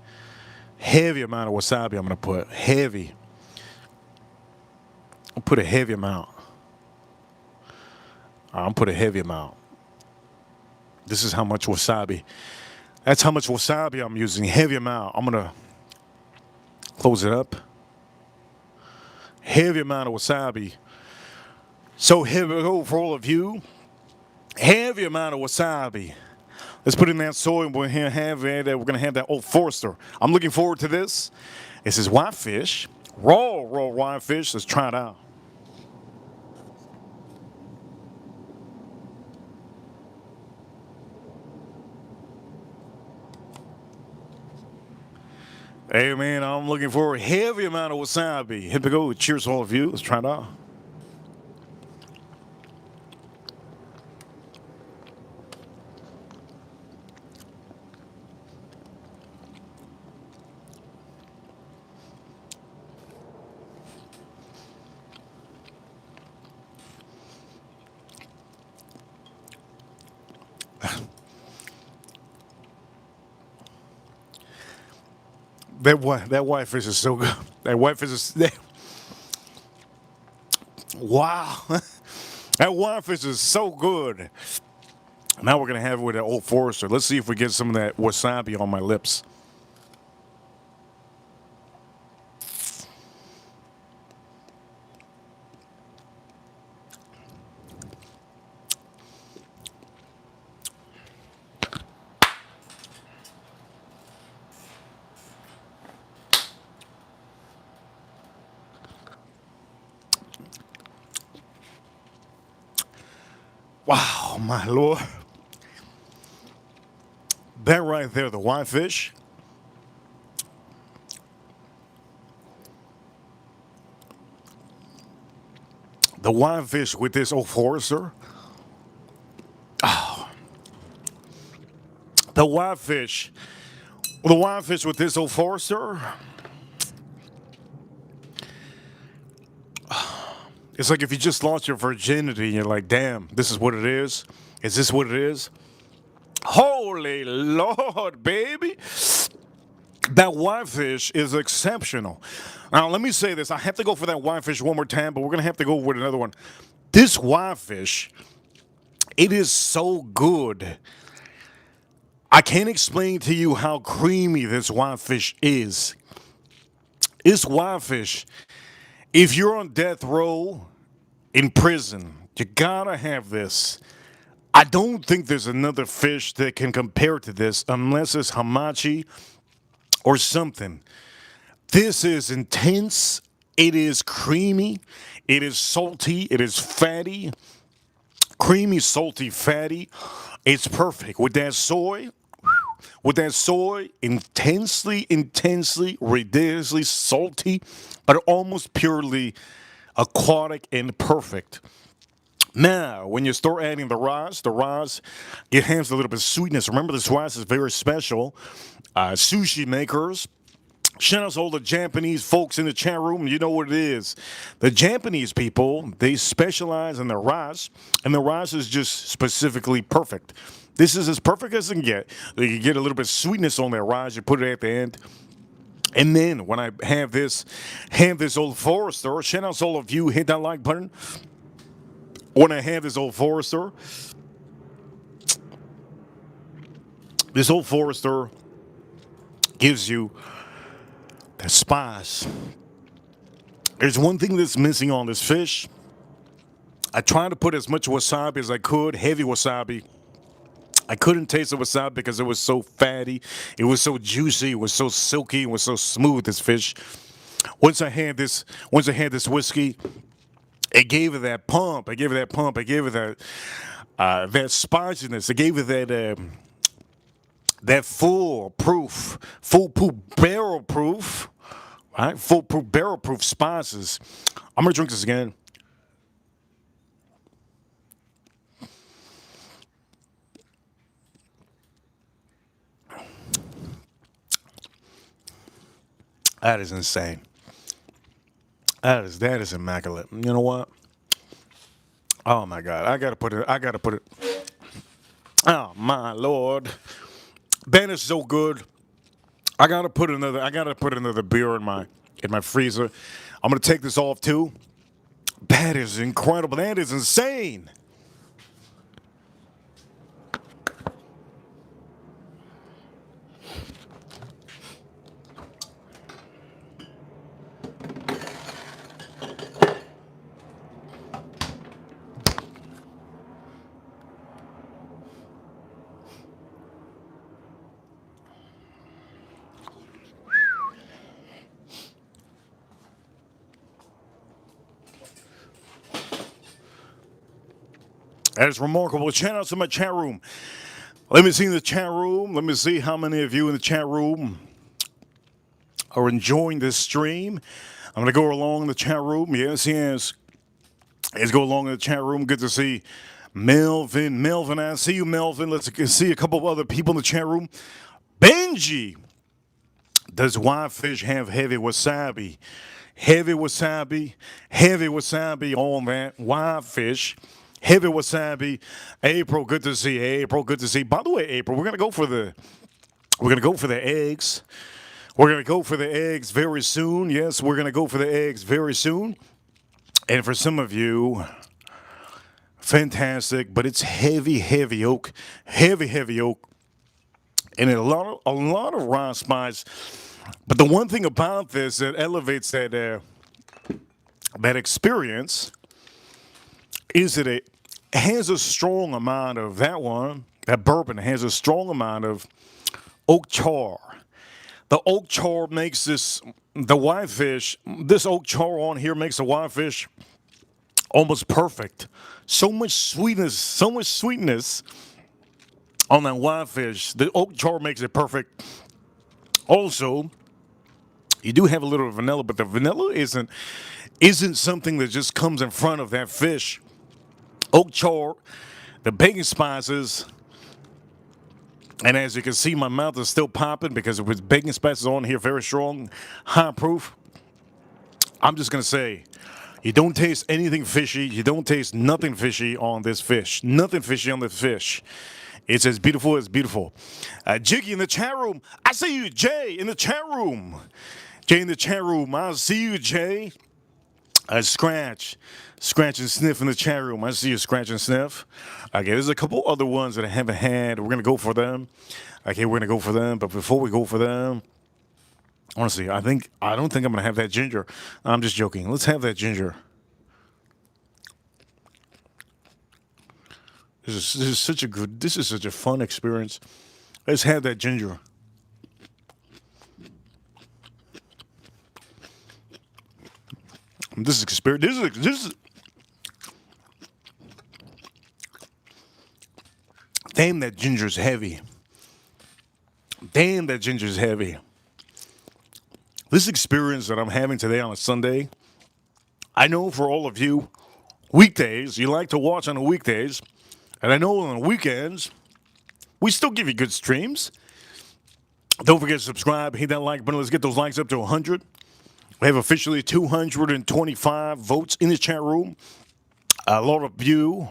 Heavy amount of wasabi I'm going to put. Heavy. I'll put a heavy amount. I'll put a heavy amount. This is how much wasabi. That's how much wasabi I'm using. Heavy amount. I'm going to close it up. Heavy amount of wasabi. So heavy for all of you. Heavy amount of wasabi. Let's put in that soy and we're going to have that Old Forester. I'm looking forward to this. This is white fish. Raw white fish. Let's try it out. Hey man, I'm looking for a heavy amount of wasabi. Here we go. Cheers to all of you. Let's try it out. That white fish is so good. That white fish is... Wow. That white fish is so good. Now we're going to have it with that Old Forester. Let's see if we get some of that wasabi on my lips. Wow, my Lord. That right there, the white fish. The white fish with this Old Forester. Oh. The white fish The whitefish with this old Forester, it's like if you just lost your virginity and you're like, damn, this is what it is. Is this what it is? Holy Lord, baby. That whitefish is exceptional. Now, let me say this. I have to go for that whitefish one more time, but we're going to have to go with another one. This whitefish, it is so good. I can't explain to you how creamy this whitefish is. This whitefish, if you're on death row in prison, you gotta have this. I don't think there's another fish that can compare to this unless it's hamachi or something. This is intense. It is creamy. It is salty. It is fatty. Creamy, salty, fatty. It's perfect. With that soy, intensely, ridiculously salty, but almost purely aquatic and perfect. Now, when you start adding the rice, it has a little bit of sweetness. Remember, this rice is very special. Sushi makers, shout out to all the Japanese folks in the chat room. You know what it is. The Japanese people, they specialize in the rice, and the rice is just specifically perfect. This is as perfect as it can get. You get a little bit of sweetness on that rice. You put it at the end. And then when I have this old Forester, shout out to all of you, hit that like button. When I have this old Forester gives you the spice. There's one thing that's missing on this fish. I tried to put as much wasabi as I could, heavy wasabi. I couldn't taste the wasabi because it was so fatty, it was so juicy, it was so silky, it was so smooth, this fish. Once I had this whiskey, it gave it that pump. It gave it that spiciness. It gave it that full proof, barrel proof, right? Full proof, barrel proof spices. I'm gonna drink this again. That is insane. That is immaculate. You know what? Oh my God! I gotta put it. Oh my Lord! That is so good. I gotta put another beer in my freezer. I'm gonna take this off too. That is incredible. That is insane. That is remarkable. Shout out to my chat room. Let me see in the chat room. Let me see how many of you in the chat room are enjoying this stream. I'm going to go along in the chat room. Yes. Let's go along in the chat room. Good to see Melvin. I see you, Melvin. Let's see a couple of other people in the chat room. Benji. Does whitefish have heavy wasabi? Heavy wasabi on that whitefish. Heavy wasabi. April, good to see. April, good to see. By the way, April, we're gonna go for the eggs. We're gonna go for the eggs very soon. Yes, we're gonna go for the eggs very soon. And for some of you, fantastic, but it's heavy oak, heavy oak, and a lot of raw spice. But the one thing about this that elevates that experience is that it has a strong amount of that bourbon has a strong amount of oak char. The oak char makes this oak char on here makes the whitefish almost perfect. So much sweetness on that whitefish. The oak char makes it perfect. Also, you do have a little vanilla, but the vanilla isn't something that just comes in front of that fish. Oak char, the baking spices, And as you can see, my mouth is still popping because it was bacon spices on here, very strong, high proof. I'm just going to say, you don't taste anything fishy. You don't taste nothing fishy on this fish. Nothing fishy on this fish. It's as beautiful as beautiful. Jiggy in the chat room. I see you, Jay, in the chat room. Jay in the chat room. I see you, Jay. Scratch and Sniff in the chat room. I see you, Scratch and Sniff. Okay, there's a couple other ones that I haven't had. We're going to go for them. Okay, we're going to go for them. But before we go for them, honestly, I don't think I'm going to have that ginger. I'm just joking. Let's have that ginger. This is such a fun experience. Let's have that ginger. This is damn, that ginger's heavy. Damn, that ginger's heavy. This experience that I'm having today on a Sunday, I know for all of you, weekdays, you like to watch on the weekdays, and I know on the weekends, we still give you good streams. Don't forget to subscribe, hit that like button. Let's get those likes up to 100. We have officially 225 votes in the chat room. A lot of you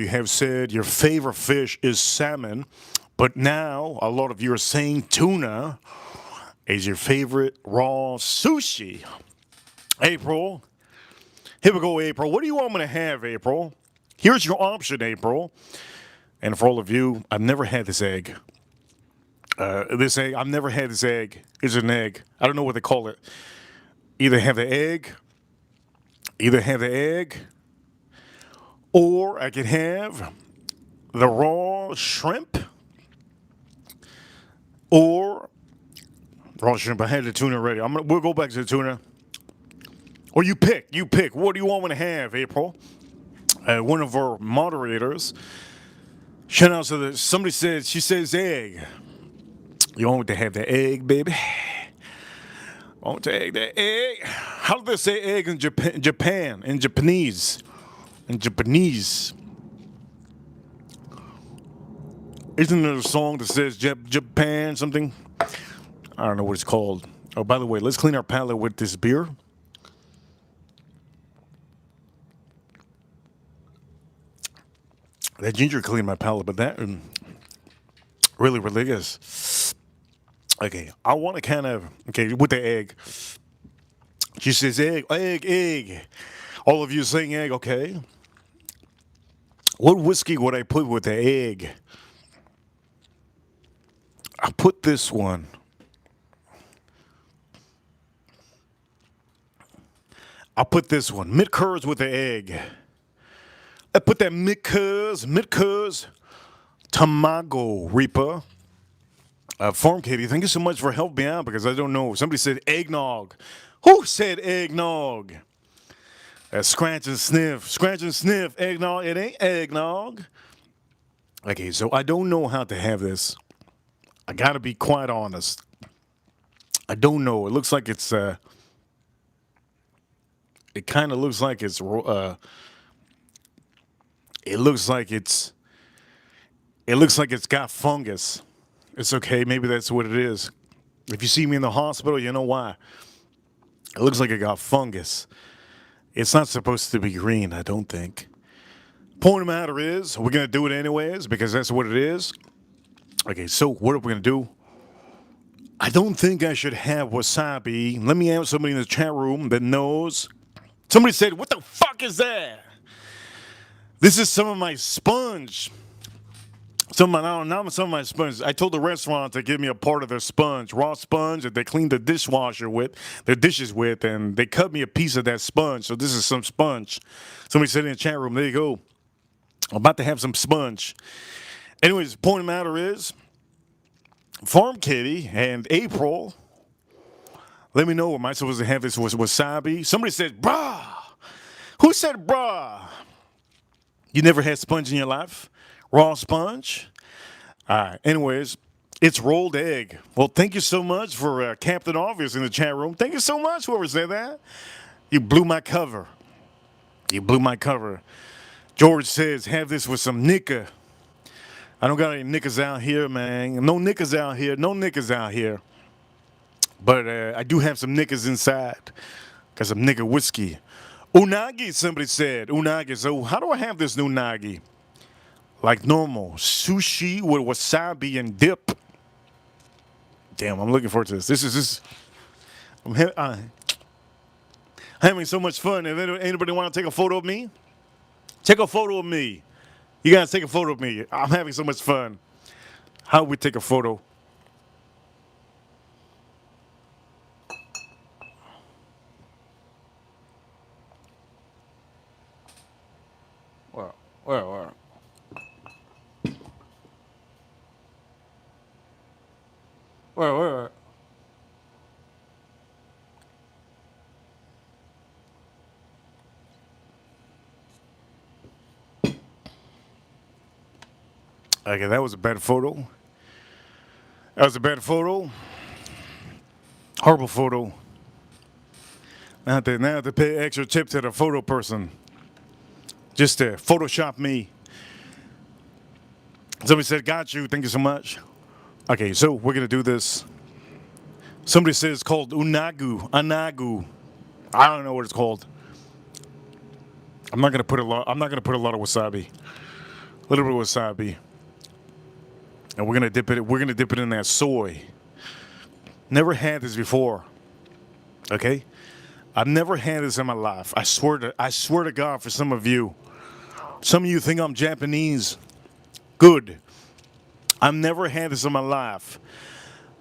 have said your favorite fish is salmon, but now a lot of you are saying tuna is your favorite raw sushi. April, here we go, April. What do you want me to have, April? Here's your option, April. And for all of you, I've never had this egg. I've never had this egg. It's an egg. I don't know what they call it. Either have the egg, or I could have the raw shrimp, or raw shrimp. I had the tuna already. We'll go back to the tuna. Or you pick. What do you want me to have, April? One of our moderators. Shout out to somebody said, she says egg. You want to have the egg, baby? Want to egg that egg? How do they say egg in Japan? In Japanese. Isn't there a song that says Japan something? I don't know what it's called. Oh, by the way, let's clean our palate with this beer. That ginger cleaned my palate, but that really is. Okay, I want to kind of, with the egg. She says egg. All of you saying egg, okay. What whiskey would I put with the egg? I put this one. Mid-curds with the egg. I put that mid-curds, Tamago Reaper. Farm Katie, thank you so much for helping me out because I don't know. Somebody said eggnog. Who said eggnog? Scratch and sniff, eggnog. It ain't eggnog. Okay, so I don't know how to have this. I gotta be quite honest. I don't know. It looks like it's. It kind of looks like it's. It looks like it's got fungus. It's okay. Maybe that's what it is. If you see me in the hospital, you know why. It looks like it got fungus. It's not supposed to be green, I don't think. Point of the matter is, we're going to do it anyways because that's what it is. Okay, so what are we going to do? I don't think I should have wasabi. Let me have somebody in the chat room that knows. Somebody said, what the fuck is that? This is some of my sponge. Some of my sponge. I told the restaurant to give me a part of their sponge, raw sponge that they cleaned the dishwasher with, their dishes with, and they cut me a piece of that sponge. So this is some sponge. Somebody said in the chat room, there you go. I'm about to have some sponge. Anyways, the point of the matter is, Farm Kitty and April, let me know, am I supposed to have this wasabi? Somebody said, brah. Who said brah? You never had sponge in your life? Raw sponge? All right. Anyways, it's rolled egg. Well, thank you so much for Captain Obvious in the chat room. Thank you so much, whoever said that. You blew my cover. George says, have this with some nika. I don't got any knickers out here, man. No knickers out here. No knickers out here. But I do have some knickers inside. Got some nigger whiskey. Unagi, somebody said. Unagi. So how do I have this unagi? Like normal. Sushi with wasabi and dip. Damn, I'm looking forward to this. This. I'm having so much fun. If anybody want to take a photo of me, take a photo of me. You guys take a photo of me. I'm having so much fun. How we take a photo? Where? Where? Okay, that was a bad photo. That was a bad photo. Horrible photo. Now I have to pay extra tip to the photo person. Just to Photoshop me. Somebody said, got you. Thank you so much. Okay, so we're going to do this. Somebody said it's called unagu. Anagu. I don't know what it's called. I'm not going to put a lot of wasabi. A little bit of wasabi. And we're going to dip it in that soy. Never had this before. Okay? I've never had this in my life. I swear to God, for some of you think I'm Japanese. Good. I've never had this in my life.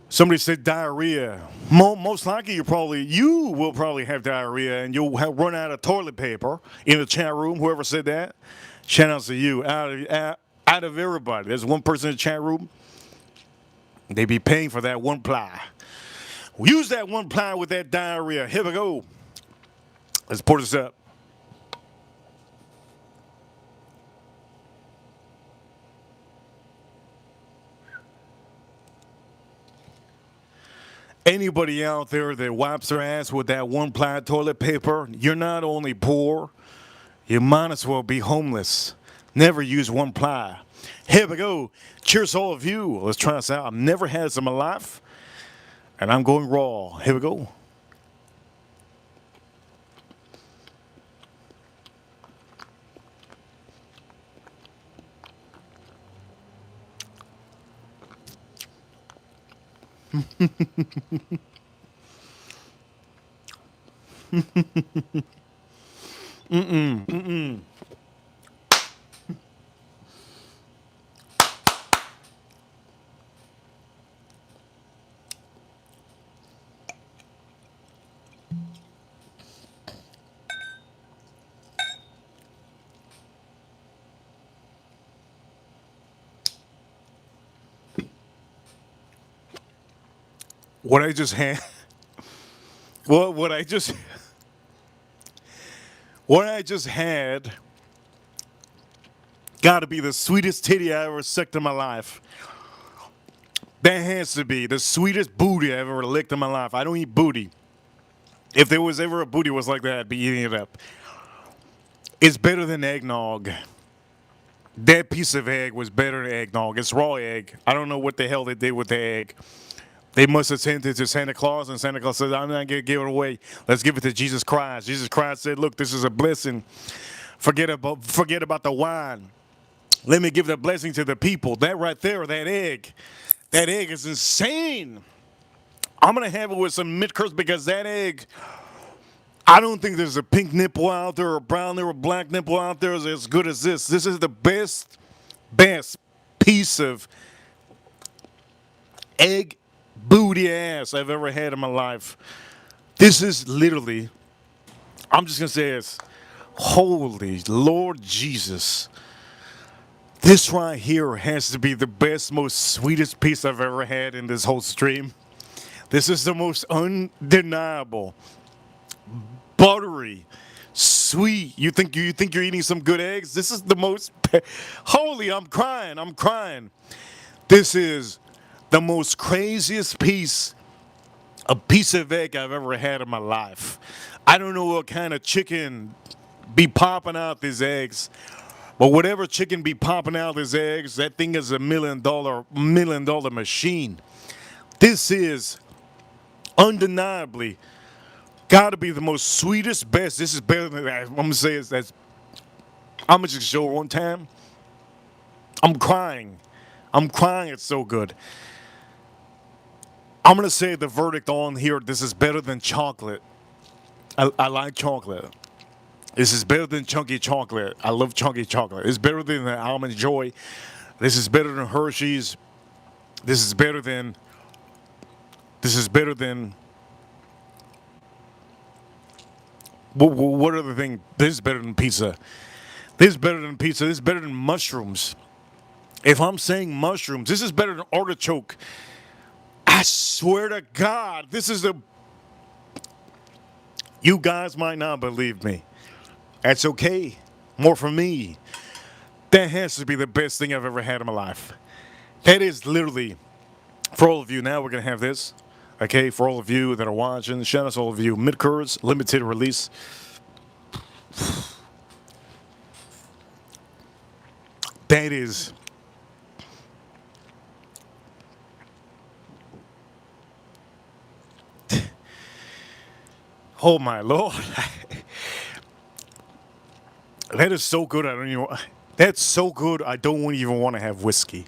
Somebody said diarrhea. Most likely you will probably have diarrhea and you'll run out of toilet paper in the chat room. Whoever said that, shout out to you. Out of everybody, there's one person in the chat room. They be paying for that one ply. Use that one ply with that diarrhea. Here we go. Let's pour this up. Anybody out there that wipes their ass with that one-ply toilet paper, you're not only poor, you might as well be homeless. Never use one ply. Here we go. Cheers to all of you. Let's try this out. I've never had this in my life, and I'm going raw. Here we go. What I just had. What I just had got to be the sweetest titty I ever sucked in my life. That has to be the sweetest booty I've ever licked in my life. I don't eat booty. If there was ever a booty was like that, I'd be eating it up. It's better than eggnog. That piece of egg was better than eggnog. It's raw egg. I don't know what the hell they did with the egg. They must have sent it to Santa Claus, and Santa Claus said, I'm not going to give it away. Let's give it to Jesus Christ. Jesus Christ said, look, this is a blessing. Forget about the wine. Let me give the blessing to the people. That right there, that egg is insane. I'm going to have it with some mint curds because that egg, I don't think there's a pink nipple out there or a brown nipple or black nipple out there as good as this. This is the best piece of egg booty ass I've ever had in my life. This is literally, I'm just going to say this, holy Lord Jesus. This right here has to be the best, most sweetest piece I've ever had in this whole stream. This is the most undeniable, buttery, sweet. You think you're eating some good eggs? This is the most, holy, I'm crying. This is the most craziest piece of egg I've ever had in my life. I don't know what kind of chicken be popping out these eggs, But whatever chicken be popping out his eggs, that thing is a $1 million machine. This is undeniably got to be the most sweetest, best. This is better than that. I'm gonna say is that's. I'm gonna just show it one time. I'm crying. I'm crying. It's so good. I'm gonna say the verdict on here. This is better than chocolate. I like chocolate. This is better than chunky chocolate. I love chunky chocolate. It's better than the Almond Joy. This is better than Hershey's. This is better than. This is better than. What other thing? This is better than pizza. This is better than pizza. This is better than mushrooms. If I'm saying mushrooms, this is better than artichoke. I swear to God, this is the. You guys might not believe me. That's okay. More for me. That has to be the best thing I've ever had in my life. That is literally, for all of you, now we're going to have this. Okay, for all of you that are watching, shout out to all of you. Mid-Curds, limited release. That is. Oh my Lord. That is so good. I don't even. That's so good. I don't even want to have whiskey.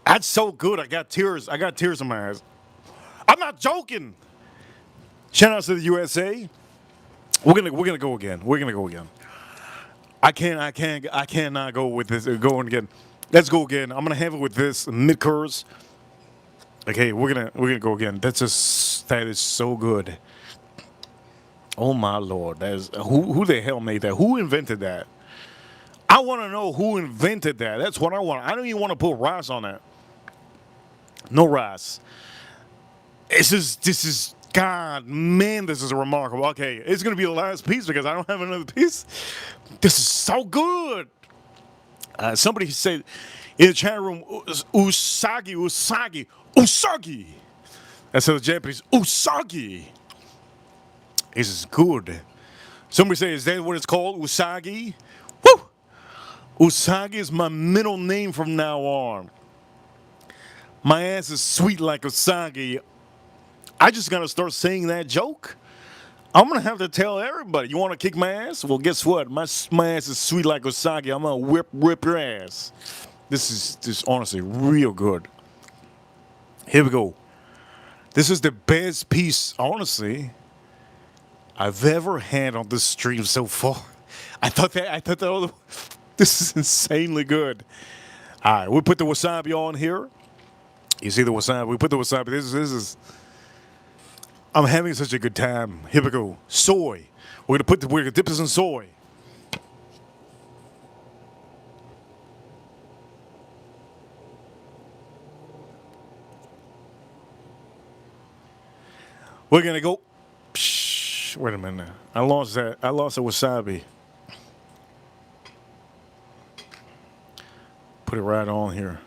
That's so good. I got tears. I got tears in my eyes. I'm not joking. Shout out to the USA. We're gonna go again. We're gonna go again. I cannot go with this. Going again. Let's go again. I'm gonna have it with this Mid-Curds. Okay, we're gonna go again. That is so good. Oh my Lord, that is who the hell made that? Who invented that? I want to know who invented that. That's what I want. I don't even want to put rice on that. No rice. This is God, man, this is remarkable. Okay, it's gonna be the last piece because I don't have another piece. This is so good. Somebody said in the chat room, usagi. That's the Japanese, usagi. This is good. Somebody say, is that what it's called? Usagi? Woo! Usagi is my middle name from now on. My ass is sweet like Usagi. I just gotta start saying that joke. I'm gonna have to tell everybody. You wanna kick my ass? Well, guess what? My ass is sweet like Usagi. I'm gonna whip your ass. This is just honestly real good. Here we go. This is the best piece, honestly, I've ever had on this stream so far. I thought that this is insanely good. All right, we put the wasabi on here. You see the wasabi? We put the wasabi. This is. I'm having such a good time. Here we go. Soy. We're gonna dip this in soy. We're gonna go. Psh, wait a minute. I lost that. I lost the wasabi. Put it right on here.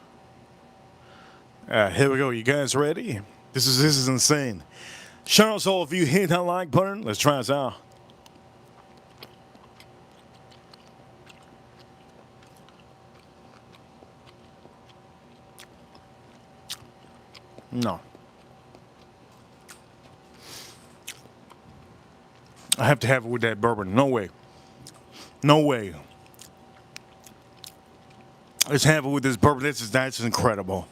Here we go. You guys ready? This is insane. Shout out to all of you. Hit that like button. Let's try this out. No. I have to have it with that bourbon. No way. No way. Let's have it with this bourbon. That's incredible.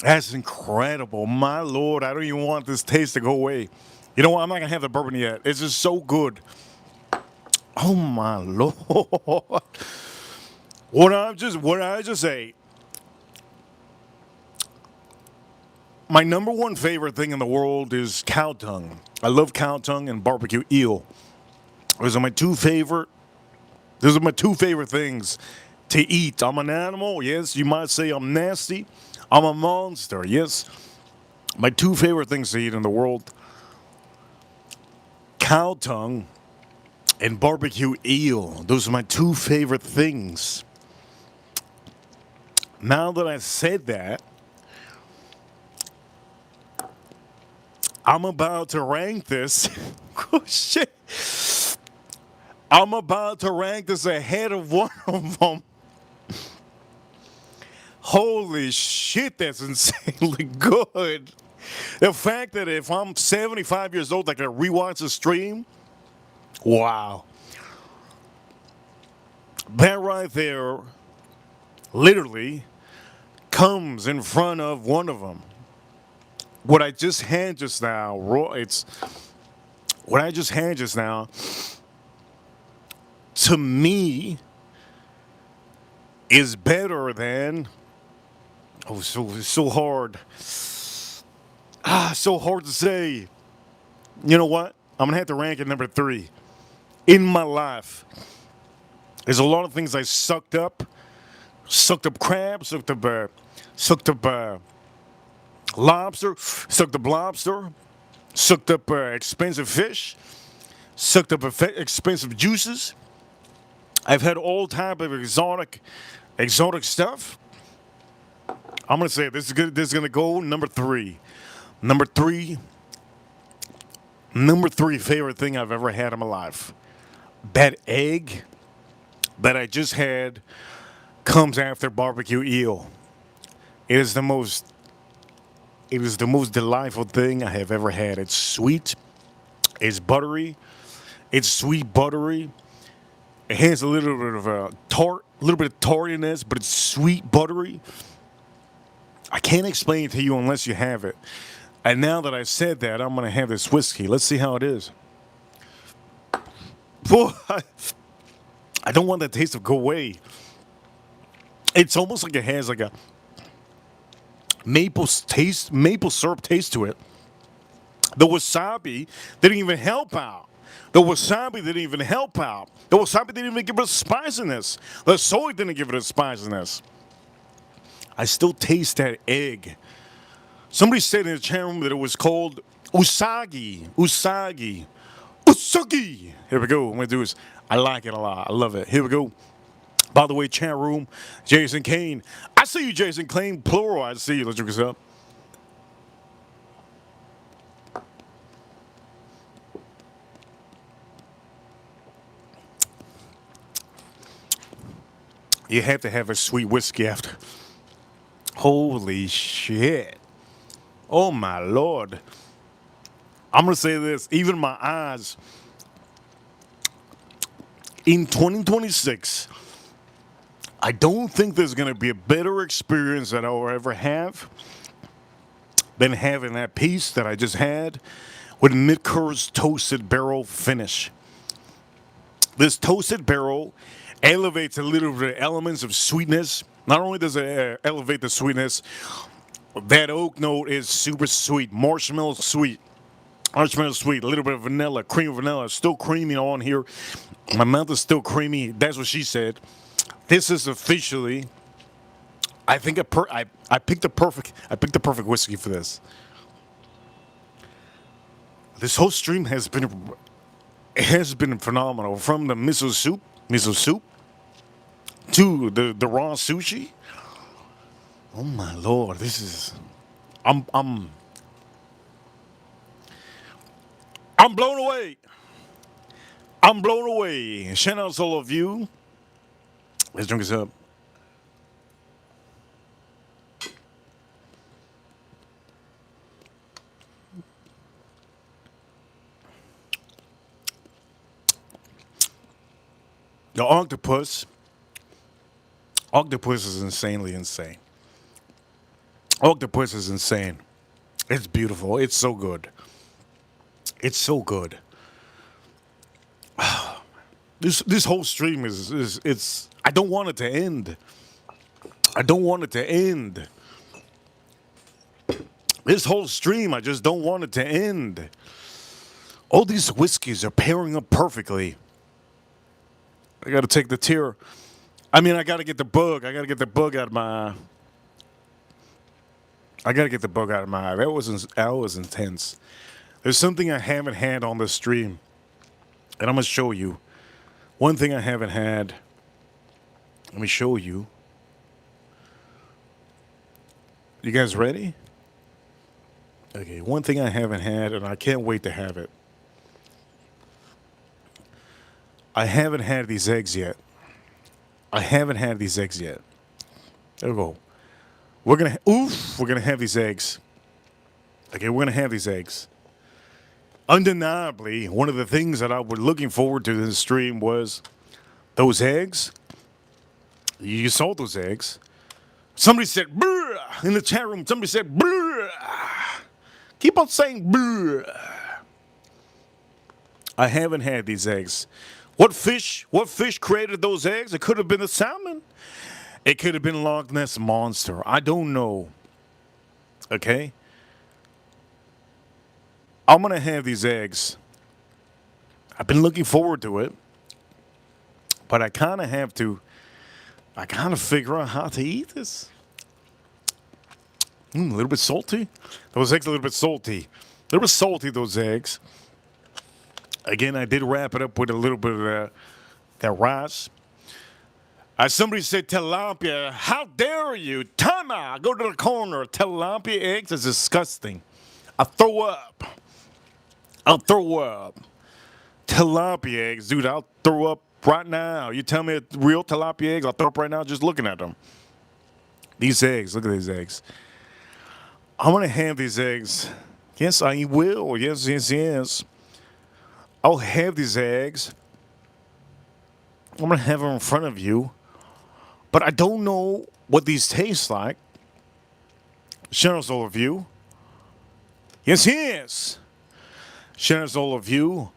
That's incredible. My Lord, I don't even want this taste to go away. You know what? I'm not going to have the bourbon yet. It's just so good. Oh, my Lord. What I just say? My number one favorite thing in the world is cow tongue. I love cow tongue and barbecue eel. Those are my two favorite things to eat. I'm an animal. Yes, you might say I'm nasty. I'm a monster. Yes. My two favorite things to eat in the world. Cow tongue and barbecue eel. Those are my two favorite things. Now that I said that, I'm about to rank this. Oh, shit. I'm about to rank this ahead of one of them. Holy shit, that's insanely good. The fact that if I'm 75 years old, I can rewatch the stream, wow. That right there literally comes in front of one of them. What I just had just now, it's what I just had just now, to me, is better than. Oh, it's so hard. So hard to say. You know what? I'm gonna have to rank it number 3 in my life. There's a lot of things I sucked up crab, sucked up lobster, sucked up expensive fish, sucked up expensive juices. I've had all type of exotic stuff. I'm gonna say this is good. This is gonna go number 3. Number three, number 3 favorite thing I've ever had in my life. That egg that I just had comes after barbecue eel. It is the most delightful thing I have ever had. It's sweet, it's buttery, it's sweet buttery. It has a little bit of a little bit of tartiness, but it's sweet buttery. I can't explain it to you unless you have it. And now that I've said that, I'm gonna have this whiskey. Let's see how it is. Boy, I don't want that taste to go away. It's almost like it has like a maple syrup taste to it. The wasabi didn't even help out. The wasabi didn't even help out. The wasabi didn't even give it a spiciness. The soy didn't give it a spiciness. I still taste that egg. Somebody said in the chat room that it was called usagi. Usagi. Usagi. Here we go. What I'm going to do is, I like it a lot. I love it. Here we go. By the way, chat room, Jason Kane. I see you, Jason Kane. Plural, I see you. Let's look this up. You have to have a sweet whiskey after. Holy shit. Oh my Lord. I'm going to say this. Even my eyes. In 2026, I don't think there's going to be a better experience that I'll ever have than having that piece that I just had with Midker's toasted barrel finish. This toasted barrel elevates a little bit of elements of sweetness. Not only does it elevate the sweetness, that oak note is super sweet, marshmallow sweet. Marshmallow sweet, a little bit of vanilla, cream of vanilla, still creamy on here. My mouth is still creamy. That's what she said. This is officially, I think I picked the perfect whiskey for this. This whole stream has been phenomenal. From the miso soup, to the raw sushi. Oh my Lord, this is I'm blown away. I'm blown away. Shout out to all of you. Let's drink this up. The octopus is insanely insane. Octopus is insane. It's beautiful. It's so good. It's so good. This whole stream is it's. I don't want it to end. I don't want it to end. This whole stream, I just don't want it to end. All these whiskeys are pairing up perfectly. I got to take the tear. I mean, I got to get the bug. I got to get the bug out of my. I got to get the bug out of my eye. That was intense. There's something I haven't had on the stream, and I'm gonna show you. One thing I haven't had. Let me show you. You guys ready? Okay, one thing I haven't had, and I can't wait to have it. I haven't had these eggs yet. I haven't had these eggs yet. There we go. We're gonna have these eggs. Okay, we're gonna have these eggs. Undeniably, one of the things that I was looking forward to in the stream was those eggs. You saw those eggs. Somebody said "Bleh," in the chat room. Somebody said "Bleh." Keep on saying "Bleh." I haven't had these eggs. What fish? What fish created those eggs? It could have been the salmon. It could have been Loch Ness Monster. I don't know. Okay. I'm gonna have these eggs. I've been looking forward to it, but I kind of have to. I kind of figure out how to eat this. A little bit salty. Those eggs a little bit salty. A little bit salty. Those eggs. Again, I did wrap it up with a little bit of that rice. Somebody said tilapia. How dare you? Tama, go to the corner. Tilapia eggs is disgusting. I throw up. I'll throw up. Tilapia eggs, dude, I'll throw up right now. You tell me it's real tilapia eggs, I'll throw up right now just looking at them. These eggs, look at these eggs. I'm going to have these eggs. Yes, I will. Yes, yes, yes. I'll have these eggs. I'm going to have them in front of you. But I don't know what these taste like. Shout out to all of you. Yes, yes. Shout out to all of you.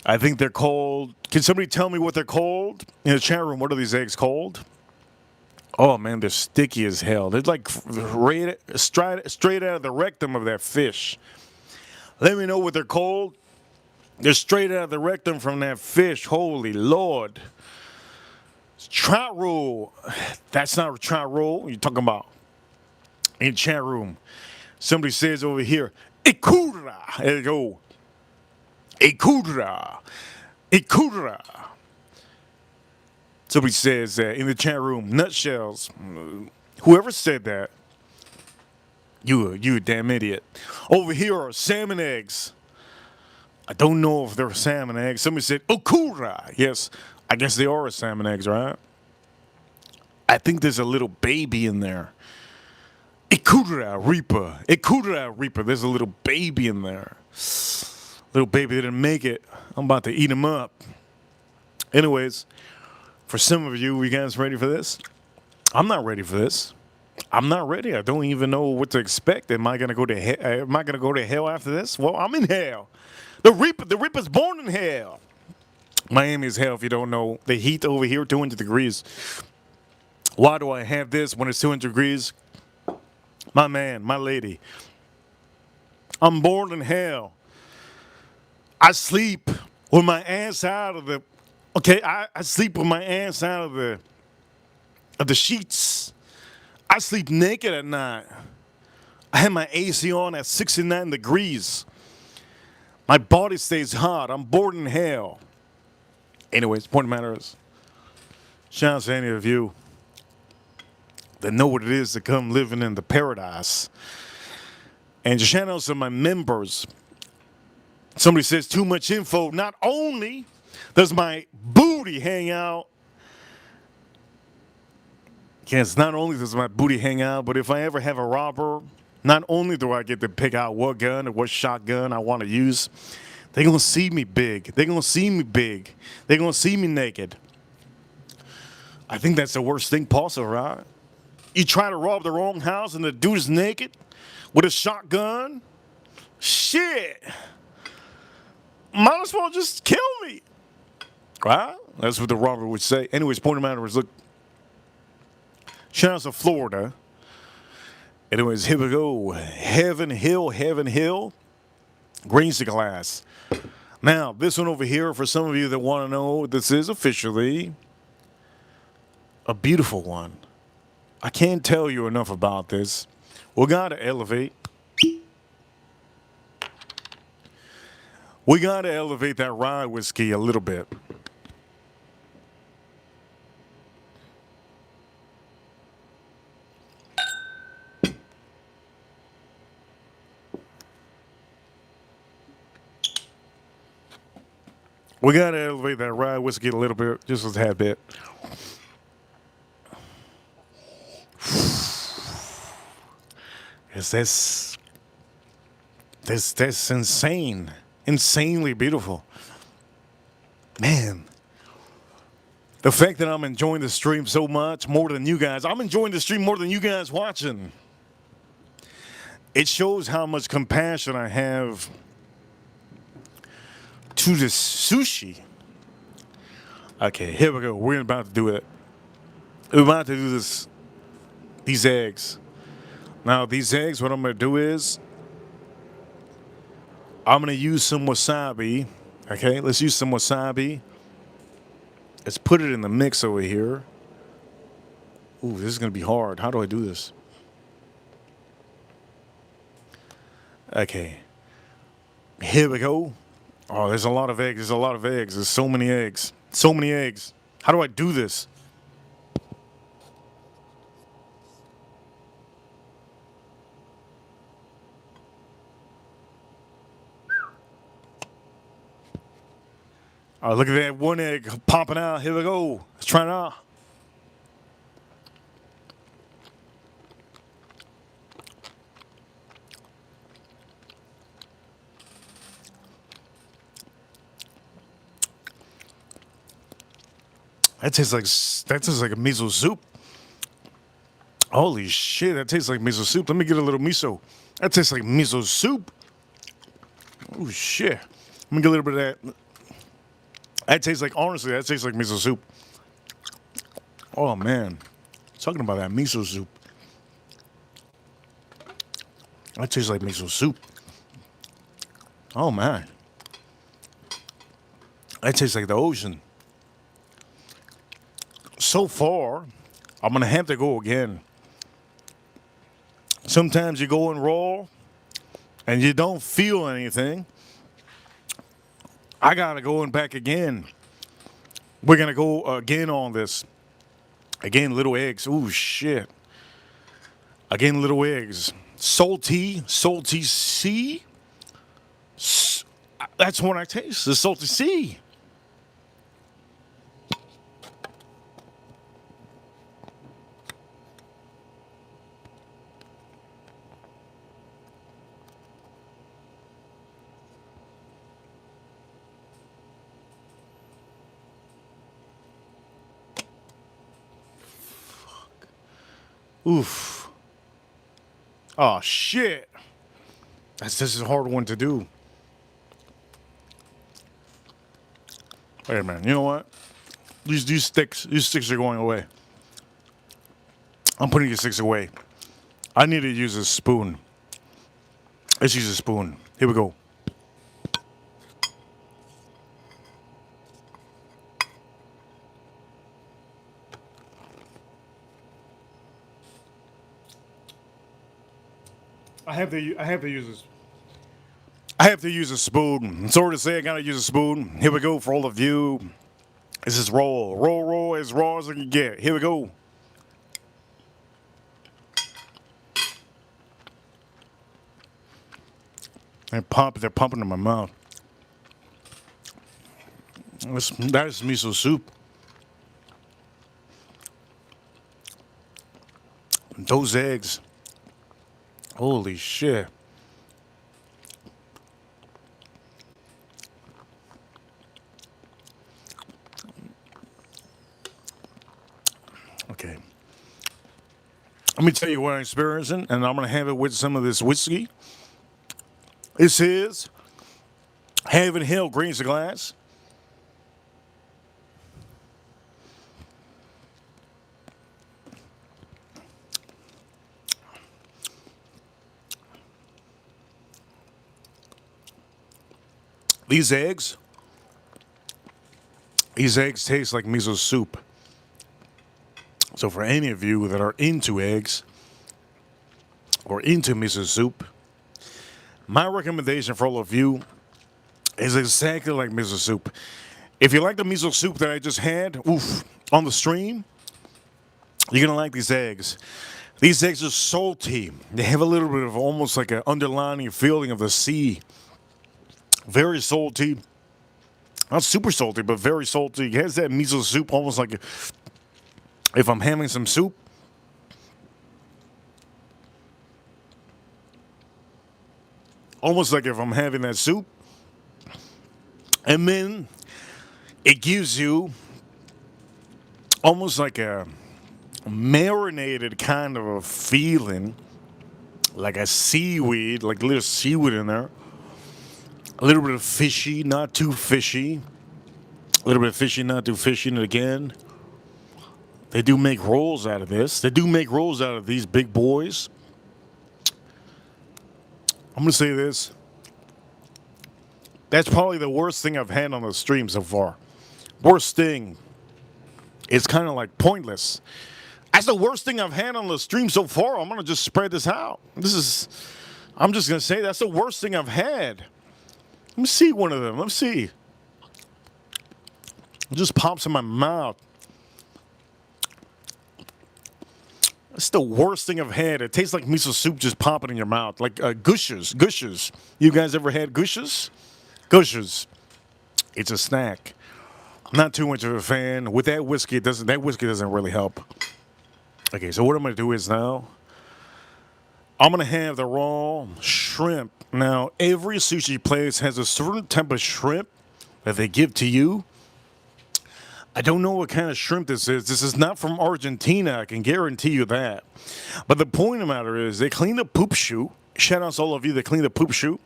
I think they're called. Can somebody tell me what they're called in the chat room? What are these eggs called? Oh man, they're sticky as hell. They're like straight out of the rectum of that fish. Let me know what they're called. They're straight out of the rectum from that fish. Holy Lord. It's trout roll. That's not a trout roll you're talking about. In the chat room. Somebody says over here, Ikura. There you go. Ikura. Ikura. Somebody says in the chat room, nutshells. Whoever said that, you a damn idiot. Over here are salmon eggs. I don't know if they're salmon eggs. Somebody said okura. Yes, I guess they are salmon eggs, right? I think there's a little baby in there. Ikura Reaper. Ikura Reaper. There's a little baby in there. Little baby didn't make it. I'm about to eat him up. Anyways, for some of you guys ready for this? I'm not ready for this. I'm not ready. I don't even know what to expect. Am I gonna go to hell? Am I gonna go to hell after this? Well, I'm in hell. The Reaper's born in hell. Miami is hell. If you don't know, the heat over here 200 degrees. Why do I have this when it's 200 degrees? My man, my lady. I'm born in hell. I sleep with my ass out of the. Okay, I sleep with my ass out of the sheets. I sleep naked at night. I have my AC on at 69 degrees. My body stays hot. I'm born in hell. Anyways, point of matter is, shout out to any of you that know what it is to come living in the paradise. And shout out to my members. Somebody says too much info. Not only does my booty hang out. Yes, not only does my booty hang out, but if I ever have a robber, not only do I get to pick out what gun or what shotgun I want to use, they're going to see me big. They're going to see me big. They're going to see me naked. I think that's the worst thing possible, right? You try to rob the wrong house and the dude's naked with a shotgun? Shit. Might as well just kill me. Right? That's what the robber would say. Anyways, point of matter is, look, shout out to Florida. Anyways, here we go. Heaven Hill. Greens to glass. Now, this one over here, for some of you that want to know, this is officially a beautiful one. I can't tell you enough about this. We got to elevate. We got to elevate that rye whiskey a little bit. We gotta elevate that rye whiskey a little bit, just a tad bit. Is that's insane, insanely beautiful, man. The fact that I'm enjoying the stream so much more than you guys, I'm enjoying the stream more than you guys watching. It shows how much compassion I have to this sushi. Okay, here we go. We're about to do it. We're about to do this. These eggs. Now, these eggs, what I'm going to do is I'm going to use some wasabi. Okay, let's use some wasabi. Let's put it in the mix over here. Ooh, this is going to be hard. How do I do this? Okay. Here we go. Oh, there's a lot of eggs. There's a lot of eggs. There's so many eggs. So many eggs. How do I do this? Oh, look at that one egg popping out. Here we go. Let's try it out. That tastes like a miso soup. Holy shit, that tastes like miso soup. Let me get a little miso. That tastes like miso soup. Oh shit. Let me get a little bit of that. That tastes like, honestly, that tastes like miso soup. Oh man. Talking about that miso soup. That tastes like miso soup. Oh man. That tastes like the ocean. So far, I'm gonna have to go again. Sometimes you go in raw and you don't feel anything. I gotta go in back again. We're gonna go again on this. Again, little eggs. Ooh, shit. Again, little eggs. Salty sea. That's what I taste. The salty sea. Oof. Oh shit. This is a hard one to do. Wait a minute. You know what? These sticks are going away. I'm putting these sticks away. I need to use a spoon. Let's use a spoon. Here we go. I have to use this. I have to use a spoon. Sorry to say, I gotta use a spoon. Here we go for all of you. This is raw as I can get. Here we go. They're pumping in my mouth. That is miso soup. Those eggs. Holy shit. Okay. Let me tell you what I'm experiencing, and I'm going to have it with some of this whiskey. This is Haven Hill Greens a glass. These eggs taste like miso soup. So for any of you that are into eggs or into miso soup, my recommendation for all of you is exactly like miso soup. If you like the miso soup that I just had, on the stream, you're gonna like these eggs. These eggs are salty. They have a little bit of almost like an underlying feeling of the sea. Very salty. Not super salty, but very salty. It has that miso soup, almost like if I'm having some soup. Almost like if I'm having that soup. And then it gives you almost like a marinated kind of a feeling, like a seaweed, like a little seaweed in there. A little bit of fishy, not too fishy. A little bit of fishy, not too fishy. And again, they do make rolls out of this. They do make rolls out of these big boys. I'm going to say this. That's probably the worst thing I've had on the stream so far. Worst thing. It's kind of like pointless. That's the worst thing I've had on the stream so far. I'm going to just spread this out. I'm just going to say that's the worst thing I've had. Let me see one of them. Let me see. It just pops in my mouth. It's the worst thing I've had. It tastes like miso soup just popping in your mouth. Like gushes. Gushes. You guys ever had gushes? Gushes. It's a snack. I'm not too much of a fan. With that whiskey, that whiskey doesn't really help. Okay, so what I'm going to do is now, I'm going to have the raw shrimp. Now, every sushi place has a certain type of shrimp that they give to you. I don't know what kind of shrimp this is. This is not from Argentina. I can guarantee you that. But the point of the matter is they clean the poop chute. Shout out to all of you that clean the poop chute.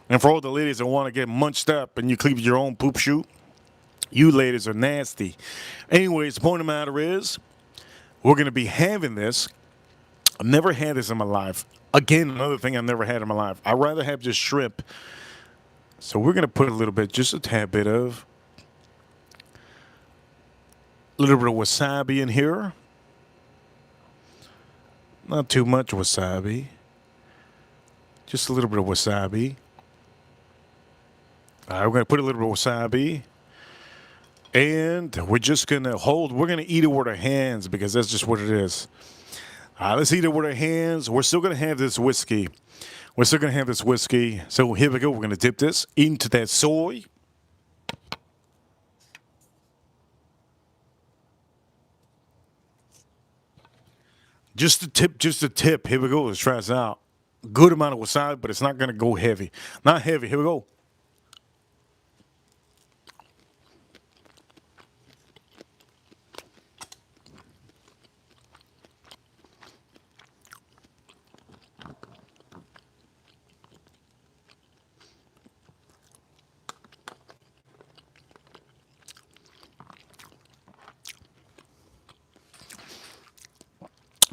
And for all the ladies that want to get munched up and you clean your own poop chute, you ladies are nasty. Anyways, the point of the matter is we're going to be having this. I've never had this in my life. Again, another thing I've never had in my life. I'd rather have just shrimp. So we're going to put a little bit, just a tad bit of, a little bit of wasabi in here. Not too much wasabi. Just a little bit of wasabi. All right, we're going to put a little bit of wasabi. And we're just going to we're going to eat it with our hands because that's just what it is. Let's eat it with our hands. We're still going to have this whiskey. So here we go. We're going to dip this into that soy. Just a tip. Here we go. Let's try this out. Good amount of wasabi, but it's not going to go heavy. Not heavy. Here we go.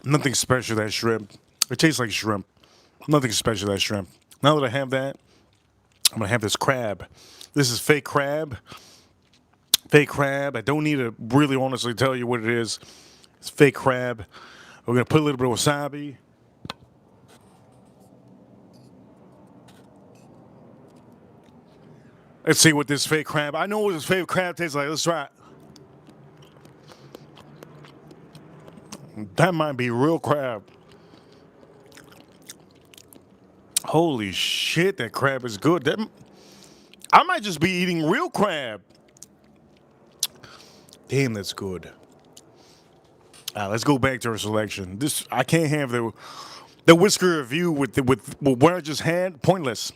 Nothing special, that shrimp. It tastes like shrimp. Nothing special, that shrimp. Now that I have that, I'm going to have this crab. This is fake crab. Fake crab. I don't need to really honestly tell you what it is. It's fake crab. We're going to put a little bit of wasabi. Let's see what this fake crab. I know what this fake crab tastes like. Let's try it. That might be real crab. Holy shit, that crab is good. I might just be eating real crab. Damn, that's good. Let's go back to our selection. I can't have the whisker review with what I just had. Pointless.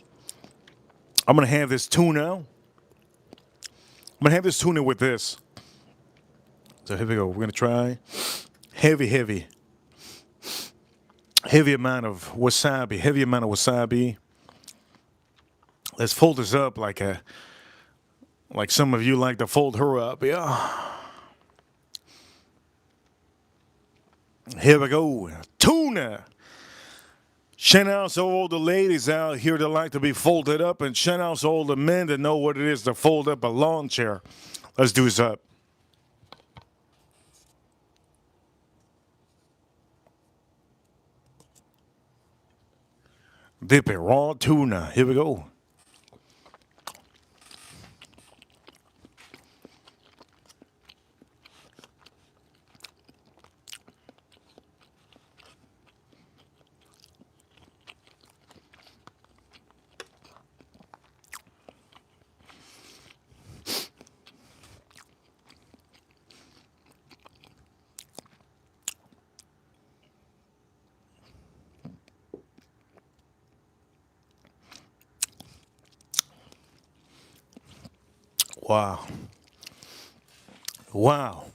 I'm gonna have this tuna. I'm gonna have this tuna with this. So here we go. We're gonna try heavy amount of wasabi. Let's fold this up like some of you like to fold her up. Yeah. Here we go. Tuna. Shout out to all the ladies out here that like to be folded up, and shout out to all the men that know what it is to fold up a lawn chair. Let's do this up. Dip it, raw tuna. Here we go. Wow. Wow.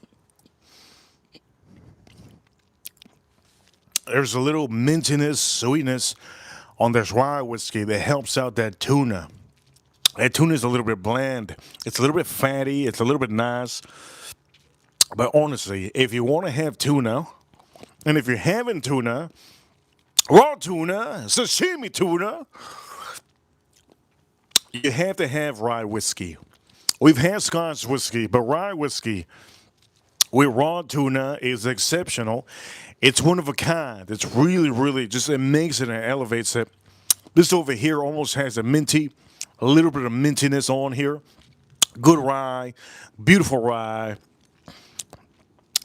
There's a little mintiness, sweetness on this rye whiskey that helps out that tuna. That tuna is a little bit bland. It's a little bit fatty. It's a little bit nice. But honestly, if you want to have tuna, and if you're having tuna, raw tuna, sashimi tuna, you have to have rye whiskey. We've had Scotch whiskey, but rye whiskey with raw tuna is exceptional. It's one of a kind. It's really, really just it makes it and elevates it. This over here almost has a little bit of mintiness on here. Good rye, beautiful rye.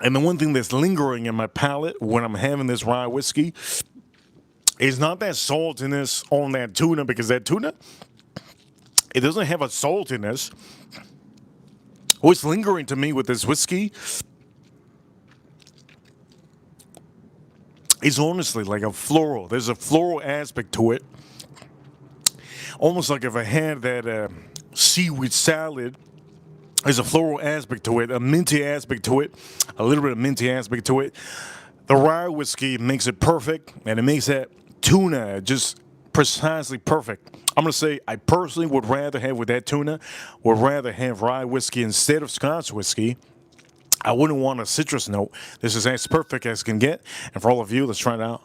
And the one thing that's lingering in my palate when I'm having this rye whiskey is not that saltiness on that tuna, because that tuna, it doesn't have a saltiness. What's lingering to me with this whiskey is honestly like a floral. There's a floral aspect to it. Almost like if I had that seaweed salad, there's a floral aspect to it, a minty aspect to it, a little bit of minty aspect to it. The rye whiskey makes it perfect, and it makes that tuna just precisely perfect. I'm going to say I personally would rather have with that tuna, would rather have rye whiskey instead of Scotch whiskey. I wouldn't want a citrus note. This is as perfect as can get. And for all of you, let's try it out.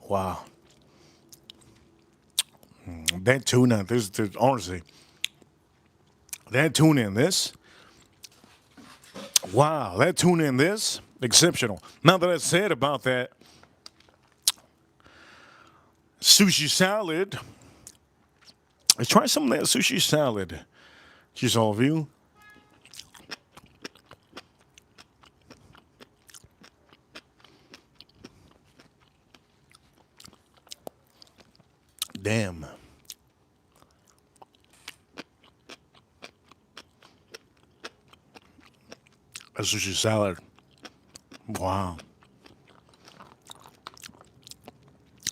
Wow. That tuna, honestly, that tuna in this, wow, that tuna in this, exceptional. Now that I said about that sushi salad, let's try some of that sushi salad. Cheers, all of you. Damn. A sushi salad. Wow.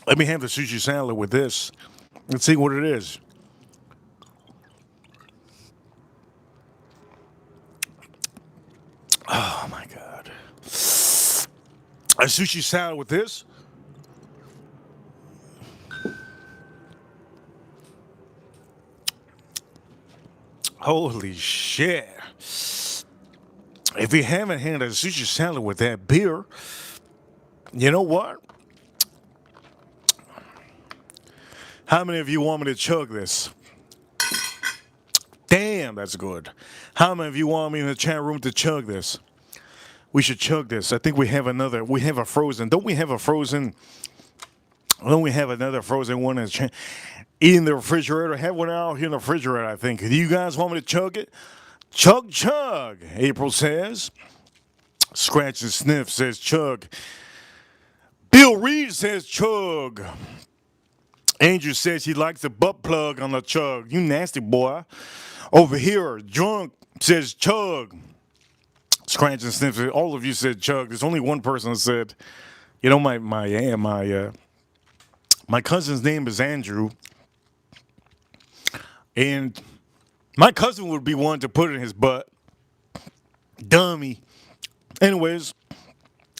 Let me have the sushi salad with this. Let's see what it is. Oh my God. A sushi salad with this? Holy shit. If you haven't had a sushi salad with that beer, you know what? How many of you want me to chug this? Damn, that's good. How many of you want me in the chat room to chug this? We should chug this. I think we have another. We have a frozen. Don't we have a frozen? Don't we have another frozen one in the refrigerator? I have one out here in the refrigerator, I think. Do you guys want me to chug it? Chug, chug, April says. Scratch and Sniff says chug. Bill Reed says chug. Andrew says he likes the butt plug on the chug. You nasty boy. Over here, Drunk says chug. Scratch and Sniff says, all of you said chug. There's only one person that said, you know, my cousin's name is Andrew. And my cousin would be one to put it in his butt. Dummy. Anyways,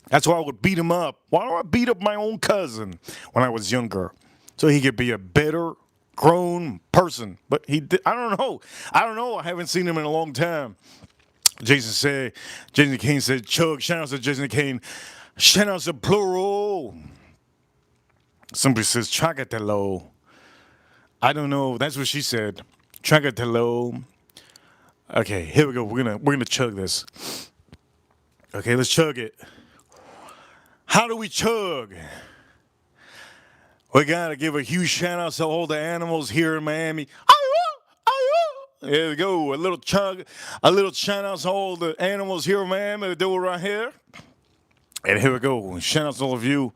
that's why I would beat him up. Why do I beat up my own cousin when I was younger? So he could be a better grown person. But I don't know. I haven't seen him in a long time. Jason Kane said chug. Shout out to Jason Kane. Shout out to plural. Somebody says chocolatelo. I don't know. That's what she said. Chocolatelo. Okay, here we go. We're gonna chug this. Okay, let's chug it. How do we chug? We gotta give a huge shout out to all the animals here in Miami. There we go. A little chug, a little shout out to all the animals here in Miami. They do it right here. And here we go. Shout out to all of you.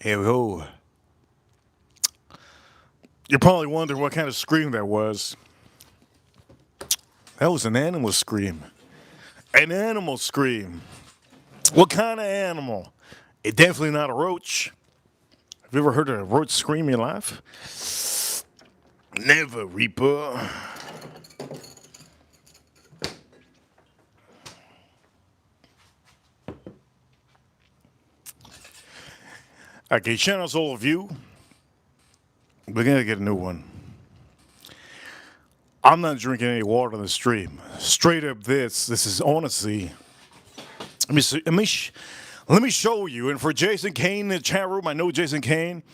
Here we go. You're probably wondering what kind of scream that was. That was an animal scream. An animal scream. What kind of animal? It definitely not a roach. Have you ever heard a roach scream in your life? Never, Reaper. Okay, shout out to all of you. We're gonna get a new one. I'm not drinking any water in the stream. Straight up, this is honestly. Let me see. Let me show you. And for Jason Kane in the chat room, I know Jason Kane.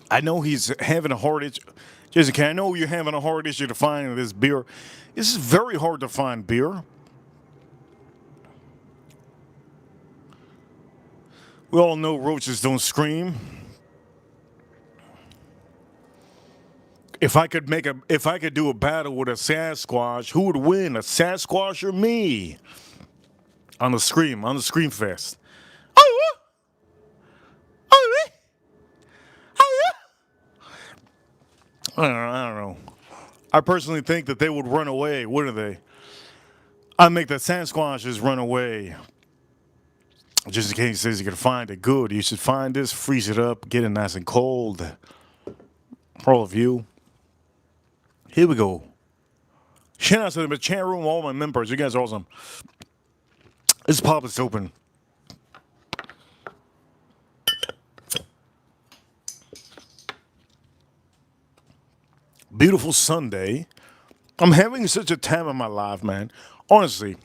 I know he's having a hard issue. Jason Kane, I know you're having a hard issue to find this beer. This is very hard to find beer. We all know roaches don't scream. If I could do a battle with a Sasquatch, who would win, a Sasquatch or me? On the Scream Fest. I don't know. I personally think that they would run away, wouldn't they? I make the Sasquatches run away. Just in case he says you can find it, good. You should find this, freeze it up, get it nice and cold. For all of you. Here we go. Shout out to the chat room, all my members. You guys are awesome. Let's pop this open. Beautiful Sunday. I'm having such a time in my life, man. Honestly,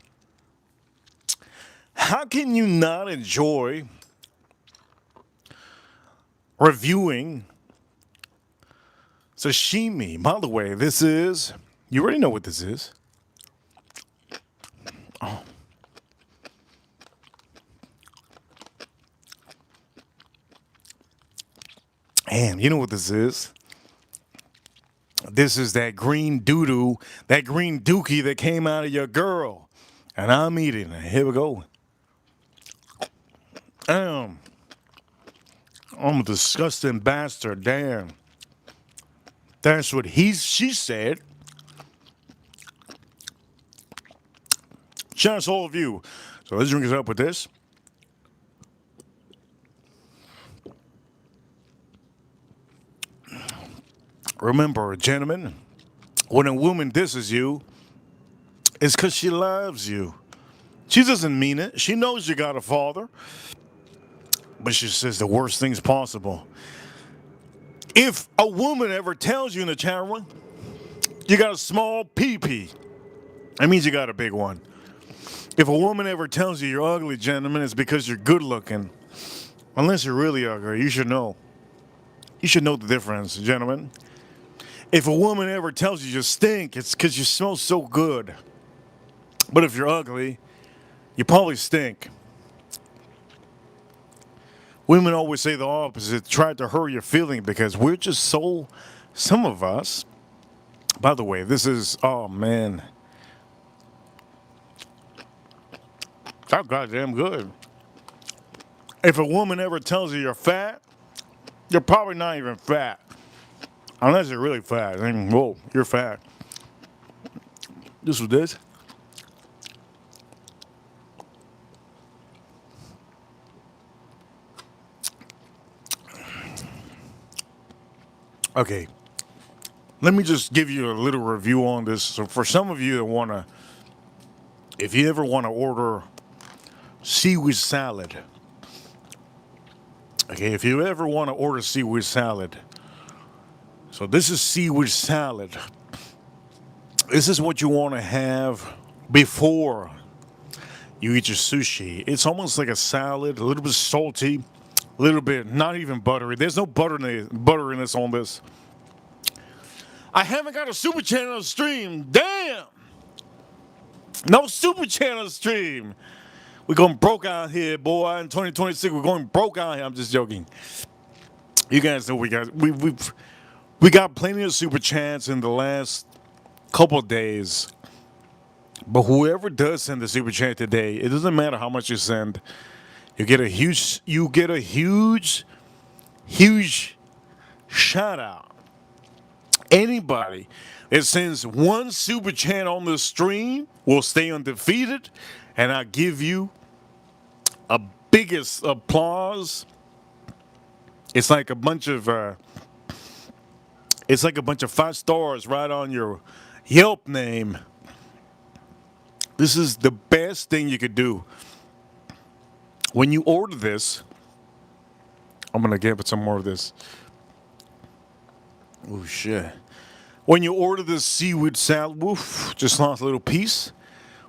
how can you not enjoy reviewing sashimi? By the way, this is, you already know what this is. Oh. Damn, you know what this is? This is that green doo-doo, that green dookie that came out of your girl. And I'm eating it. Here we go. I'm a disgusting bastard. Damn. That's what she said. Shout out to all of you. So let's drink it up with this. Remember, gentlemen, when a woman disses you, it's because she loves you. She doesn't mean it. She knows you got a father. But she says the worst things possible. If a woman ever tells you in the chat room, you got a small pee-pee, that means you got a big one. If a woman ever tells you you're ugly, gentlemen, it's because you're good looking. Unless you're really ugly, you should know. You should know the difference, gentlemen. If a woman ever tells you you stink, it's because you smell so good. But if you're ugly, you probably stink. Women always say the opposite, try to hurt your feeling because we're just so, some of us, by the way, this is, oh man. That's goddamn good. If a woman ever tells you you're fat, you're probably not even fat. Unless you're really fat. I mean, whoa, you're fat. This was this. Okay. Let me just give you a little review on this. So for some of you that want to, if you ever want to order seaweed salad. Okay, if you ever want to order seaweed salad. So this is seaweed salad. This is what you want to have before you eat your sushi. It's almost like a salad, a little bit salty, a little bit not even buttery. There's no butteriness on this. I haven't got a super channel stream. Damn! No super channel stream. We're going broke out here, boy. In 2026, we're going broke out here. I'm just joking. You guys know we got plenty of super chats in the last couple of days. But whoever does send the super chat today, it doesn't matter how much you send. You get a huge shout out. Anybody that sends one super chat on the stream will stay undefeated, and I'll give you a biggest applause. It's like a bunch of 5 stars right on your Yelp name. This is the best thing you could do. When you order this, I'm gonna give it some more of this. Oh shit. When you order this seaweed salad, woof, just lost a little piece.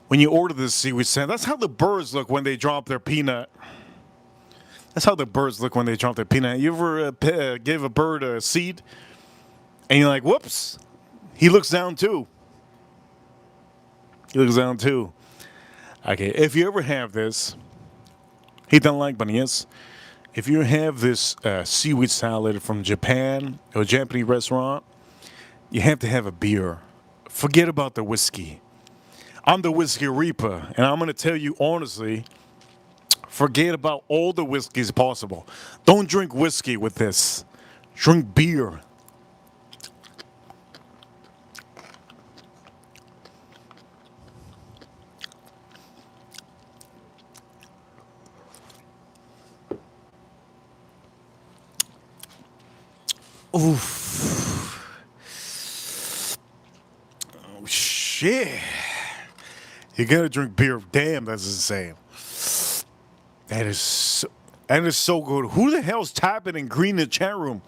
When you order this seaweed salad, that's how the birds look when they drop their peanut. That's how the birds look when they drop their peanut. You ever give a bird a seed and you're like, whoops, he looks down too. He looks down too. Okay, if you ever have this, hit that like button, yes. If you have this seaweed salad from Japan or a Japanese restaurant, you have to have a beer. Forget about the whiskey. I'm the whiskey reaper, and I'm going to tell you honestly, forget about all the whiskeys possible. Don't drink whiskey with this. Drink beer. Oof. Oh, shit. You gotta drink beer. Damn, that's insane. That is so good. Who the hell's typing in green in the chat room?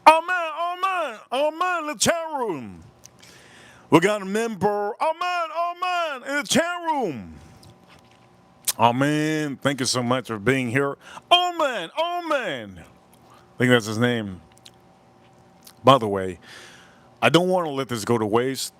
Oh man, in the chat room. We got a member, oh man, in the chat room. Oh man, thank you so much for being here. Oh man. I think that's his name. By the way, I don't want to let this go to waste.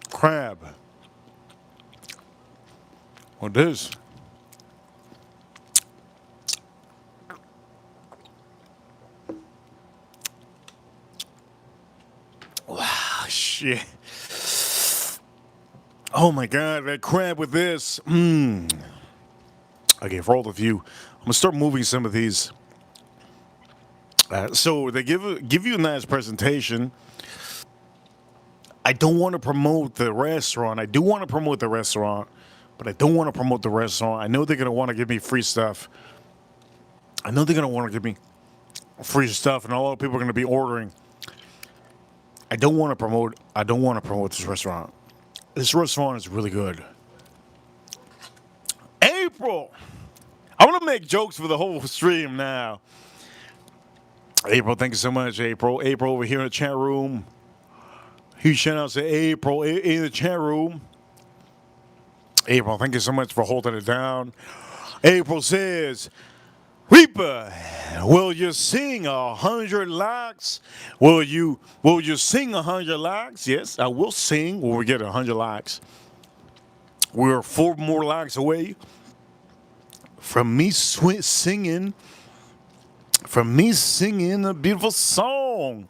Crab. What is? Wow, shit. Oh my god, that crab with this. Okay, for all of you, I'm gonna start moving some of these. So they give you a nice presentation. I don't want to promote the restaurant. I do want to promote the restaurant, but I don't want to promote the restaurant. I know they're going to want to give me free stuff. I know they're going to want to give me free stuff, and a lot of people are going to be ordering. I don't want to promote this restaurant. This restaurant is really good. April! I want to make jokes for the whole stream now. April, thank you so much, April. April over here in the chat room. Huge shout out to April in the chat room. April, thank you so much for holding it down. April says, Reaper, will you sing 100 likes? Will you sing 100 likes? Yes, I will sing when we get 100 likes. We're 4 more likes away from me singing a beautiful song.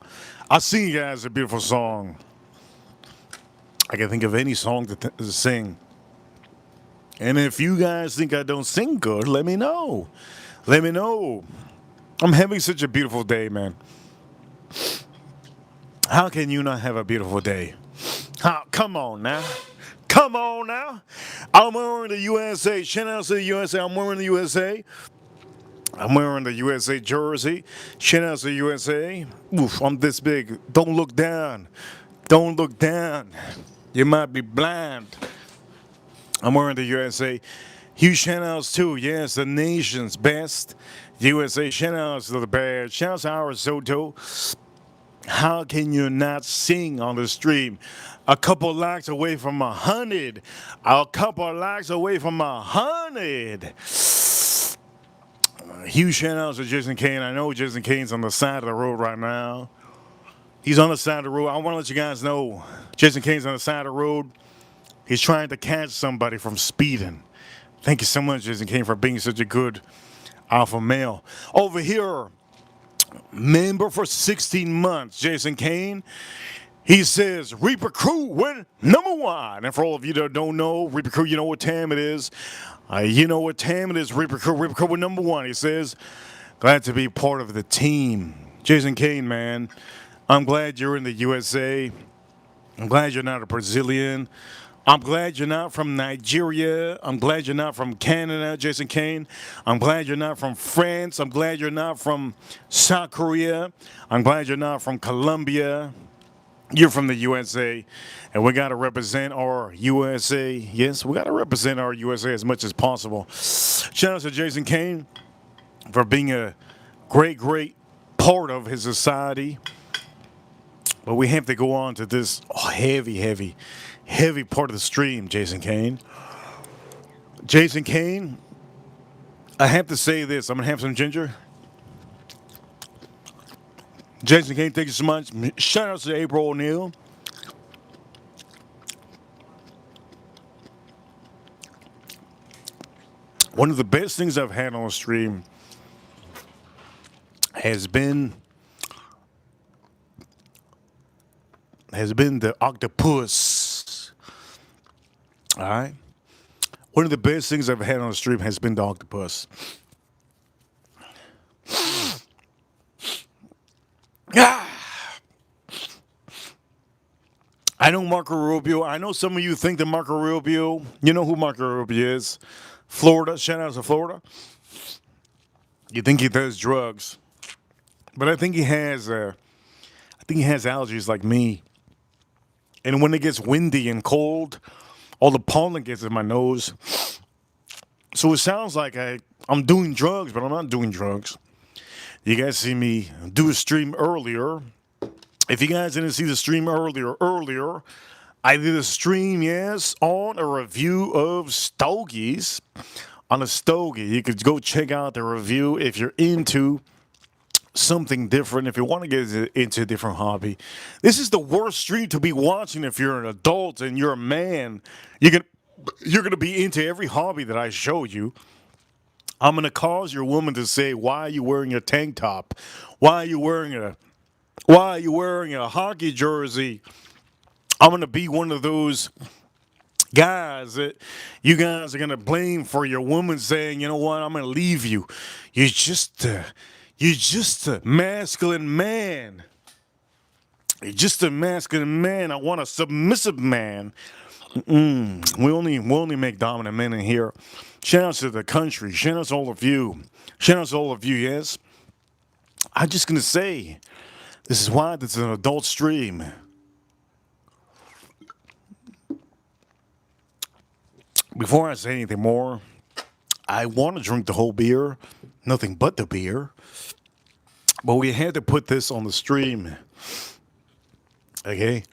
I'll sing you guys a beautiful song. I can think of any song to sing. And if you guys think I don't sing good, let me know. Let me know. I'm having such a beautiful day, man. How can you not have a beautiful day? Come on now. Come on now. I'm wearing the USA. Shout out to the USA. I'm wearing the USA. I'm wearing the USA jersey. Shout out to the USA. Oof, I'm this big. Don't look down. Don't look down. You might be blind. I'm wearing the USA. Huge shout outs too. Yes, the nation's best. USA shout outs to the Bears. Shout outs to our Soto. How can you not sing on the stream? A couple likes away from 100. A couple likes away from 100. Huge shout outs to Jason Kane. I know Jason Kane's on the side of the road right now. He's on the side of the road. I want to let you guys know Jason Kane's on the side of the road. He's trying to catch somebody from speeding. Thank you so much, Jason Kane, for being such a good Alpha male. Over here, member for 16 months, Jason Kane. He says, Reaper Crew win #1. And for all of you that don't know, Reaper Crew, you know what time it is. You know what time it is, Reaper Crew. Reaper Crew win #1. He says, glad to be part of the team. Jason Kane, man, I'm glad you're in the USA. I'm glad you're not a Brazilian. I'm glad you're not from Nigeria. I'm glad you're not from Canada, Jason Kane. I'm glad you're not from France. I'm glad you're not from South Korea. I'm glad you're not from Colombia. You're from the USA, and we got to represent our USA. Yes, we got to represent our USA as much as possible. Shout out to Jason Kane for being a great, great part of his society. But we have to go on to this heavy part of the stream, Jason Kane. Jason Kane, I have to say this. I'm going to have some ginger. Jason Kane, thank you so much. Shout out to April O'Neil. One of the best things I've had on the stream has been the octopus. All right. One of the best things I've had on the stream has been the octopus. I know Marco Rubio. I know some of you think that Marco Rubio, you know who Marco Rubio is. Florida, shout out to Florida. You think he does drugs. But I think he has allergies like me. And when it gets windy and cold, all the pollen gets in my nose. So it sounds like I'm doing drugs, but I'm not doing drugs. You guys see me do a stream earlier. If you guys didn't see the stream earlier, I did a stream, yes, on a review of stogies. On a stogie, you could go check out the review if you're into something different, if you want to get into a different hobby. This is the worst stream to be watching if you're an adult and you're a man. You're gonna be into every hobby that I show you. I'm gonna cause your woman to say, "Why are you wearing a tank top? Why are you wearing a hockey jersey?" I'm gonna be one of those guys that you guys are gonna blame for your woman saying, "You know what? I'm gonna leave you. You're just a masculine man. You're just a masculine man. I want a submissive man." We only make dominant men in here. Shout out to the country. Shout out to all of you. Shout out to all of you, yes? I'm just going to say, this is why this is an adult stream. Before I say anything more, I want to drink the whole beer. Nothing but the beer. But we had to put this on the stream. Okay?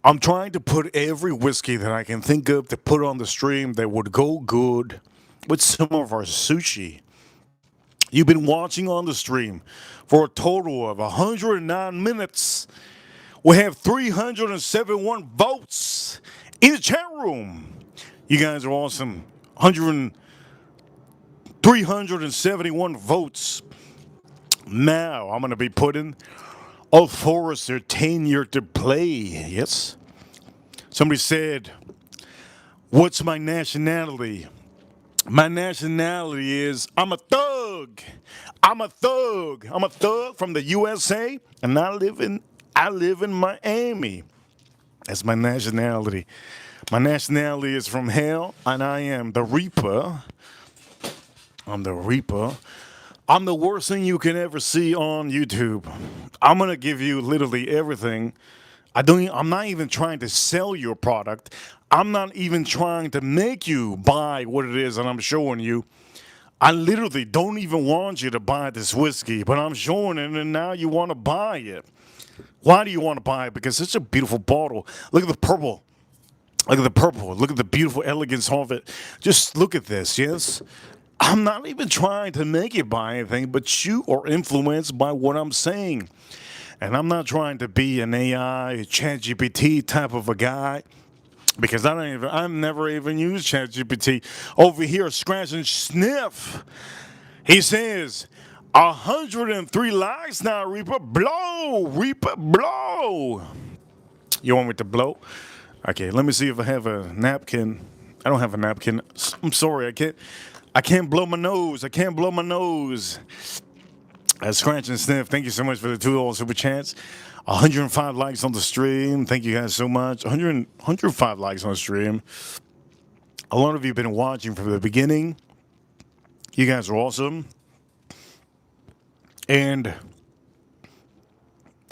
I'm trying to put every whiskey that I can think of to put on the stream that would go good with some of our sushi. You've been watching on the stream for a total of 109 minutes. We have 371 votes in the chat room. You guys are awesome. 371 votes. Now I'm going to be putting Old Forester tenure to play. Yes. Somebody said, "What's my nationality?" My nationality is I'm a thug. I'm a thug. I'm a thug from the USA, and I live in Miami. That's my nationality. My nationality is from hell, and I am the Reaper. I'm the Reaper. I'm the worst thing you can ever see on YouTube. I'm gonna give you literally everything. I'm not even trying to sell your product. I'm not even trying to make you buy what it is that I'm showing you. I literally don't even want you to buy this whiskey, but I'm showing it, and now you want to buy it. Why do you want to buy it? Because it's a beautiful bottle. Look at the purple. Look at the purple. Look at the beautiful elegance of it. Just look at this, yes? I'm not even trying to make you buy anything, but you are influenced by what I'm saying. And I'm not trying to be an AI, ChatGPT type of a guy, because I've never even used ChatGPT. Over here, scratch and sniff. He says, 103 likes now, Reaper. Blow, Reaper, blow. You want me to blow? Okay, let me see if I have a napkin. I don't have a napkin. I'm sorry, I can't. I can't blow my nose. I can't blow my nose. Scratch and Sniff, thank you so much for the $2 super chats. 105 likes on the stream. Thank you guys so much. 105 likes on the stream. A lot of you have been watching from the beginning. You guys are awesome. And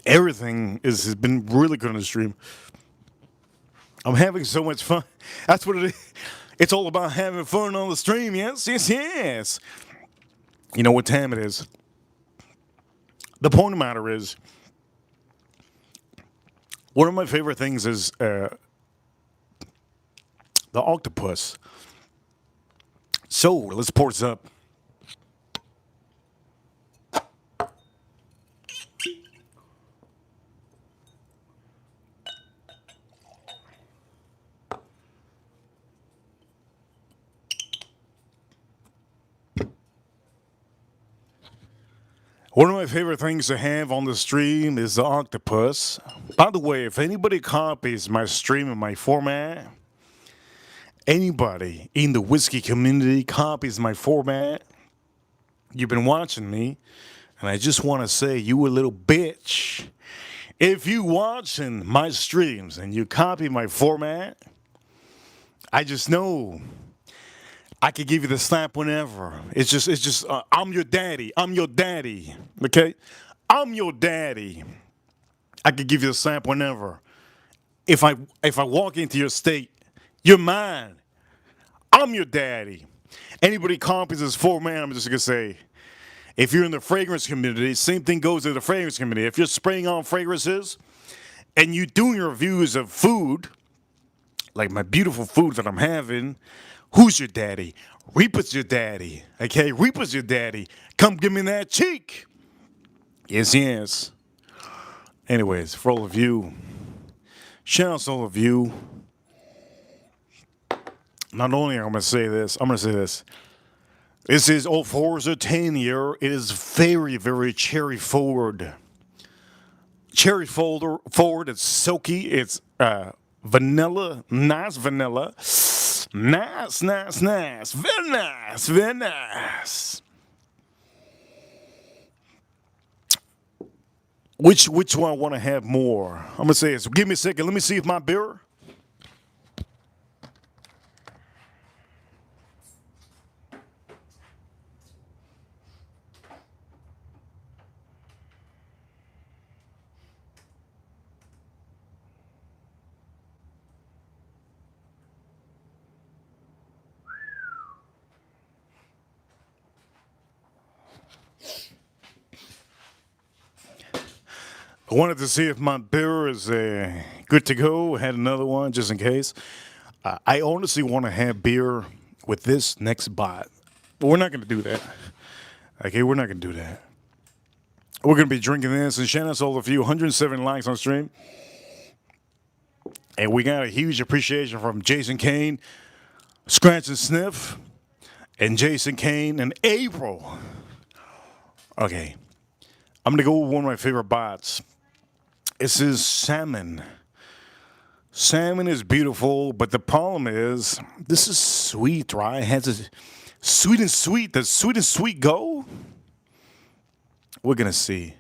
everything has been really good on the stream. I'm having so much fun. That's what it is. It's all about having fun on the stream. Yes, yes, yes. You know what time it is. The point of the matter is, one of my favorite things is the octopus. So let's pour this up. One of my favorite things to have on the stream is the octopus. By the way, if anybody copies my stream and my format, anybody in the whiskey community copies my format, you've been watching me, and I just want to say, you a little bitch. If you watching my streams and you copy my format, I just know I could give you the slap whenever. It's just. I'm your daddy. I'm your daddy. Okay, I'm your daddy. I could give you the slap whenever. If I walk into your state, you're mine. I'm your daddy. Anybody copies this format, I'm just gonna say, if you're in the fragrance community, same thing goes to the fragrance community. If you're spraying on fragrances and you doing your reviews of food, like my beautiful food that I'm having. Who's your daddy? Reaper's your daddy. Okay, Reaper's your daddy. Come give me that cheek. Yes, yes. Anyways, for all of you, shout out to all of you. Not only am I going to say this, I'm going to say this. This is Old Forza 10 year. It is very, very cherry forward. Cherry forward. It's silky. It's vanilla. Nice vanilla. Nice, nice, nice. Very nice, very nice. Which one I want to have more? I'm going to say this. Give me a second. Let me see if my beer. I wanted to see if my beer is good to go. I had another one just in case. I honestly want to have beer with this next bot. But we're not going to do that. Okay, we're not going to do that. We're going to be drinking this. And shout out to all of you. 107 likes on stream. And we got a huge appreciation from Jason Kane, Scratch and Sniff, and Jason Kane and April. Okay. I'm going to go with one of my favorite bots. This is salmon. Salmon is beautiful, but the problem is this is sweet, right? It has a sweet and sweet. Does sweet and sweet go? We're going to see.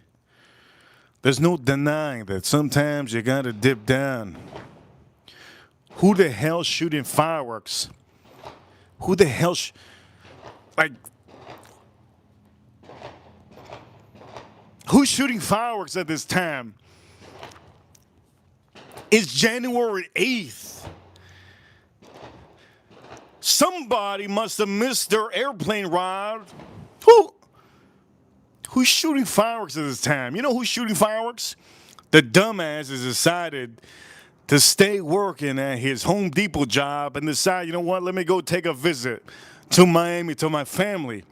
There's no denying that sometimes you got to dip down. Who the hell shooting fireworks? Who the hell who's shooting fireworks at this time? It's January 8th. Somebody must have missed their airplane ride. Who's shooting fireworks at this time? You know who's shooting fireworks? The dumbass has decided to stay working at his Home Depot job and decide, you know what, let me go take a visit to Miami to my family.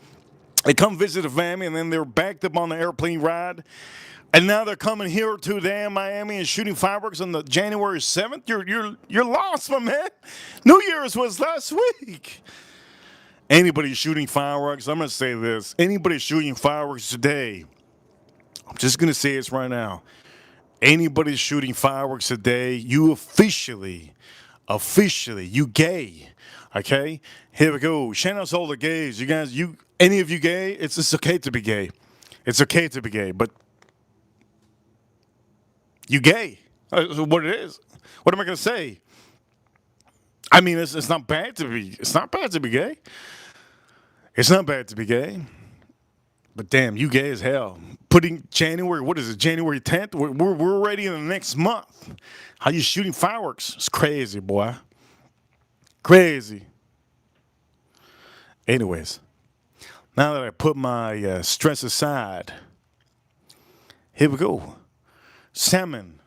They come visit the family and then they're backed up on the airplane ride. And now they're coming here to damn Miami and shooting fireworks on the January 7th. You're lost, my man. New Year's was last week. Anybody shooting fireworks, I'm going to say this. Anybody shooting fireworks today, I'm just going to say this right now. Anybody shooting fireworks today, you officially, you gay. Okay? Here we go. Shout out to all the gays. You guys, any of you gay, it's okay to be gay. It's okay to be gay, but you gay. What it is. What am I going to say? I mean, it's not bad to be. It's not bad to be gay. It's not bad to be gay. But damn, you gay as hell. Putting January, what is it, January 10th? We're already in the next month. How you shooting fireworks? It's crazy, boy. Crazy. Anyways, now that I put my stress aside, here we go. Salmon.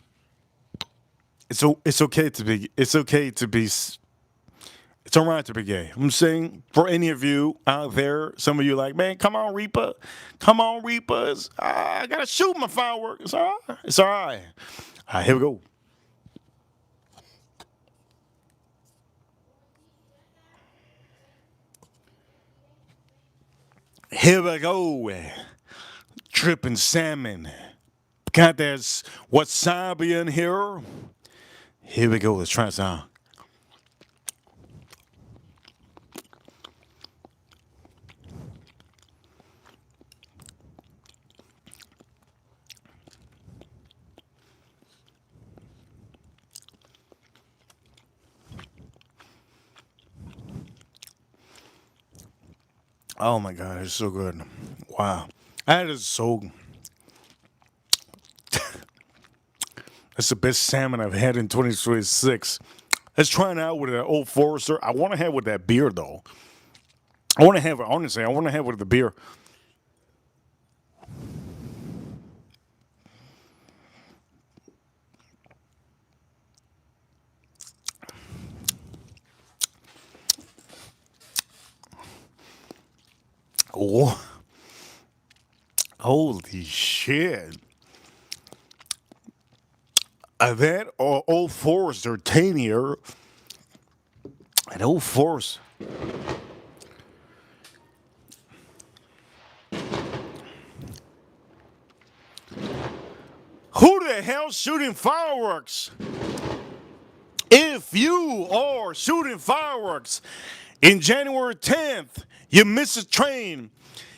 It's okay to be. It's okay to be. It's all right to be gay. I'm saying for any of you out there, some of you like, man, come on, Reaper. Come on, Reapers. I got to shoot my fireworks. It's all right. It's all right. All right, here we go. Here we go. Tripping salmon. Got that wasabi in here. Here we go. Let's try this out. Oh my God, it's so good. Wow. That is so. That's the best salmon I've had in 2026. Let's try it out with an Old Forester. I want to have with that beer, though. I want to have, honestly, I want to have with the beer. Oh, holy shit. That Old Forester Tanier, an Old Forester. Who the hell's shooting fireworks? If you are shooting fireworks in January 10th, you missed a train.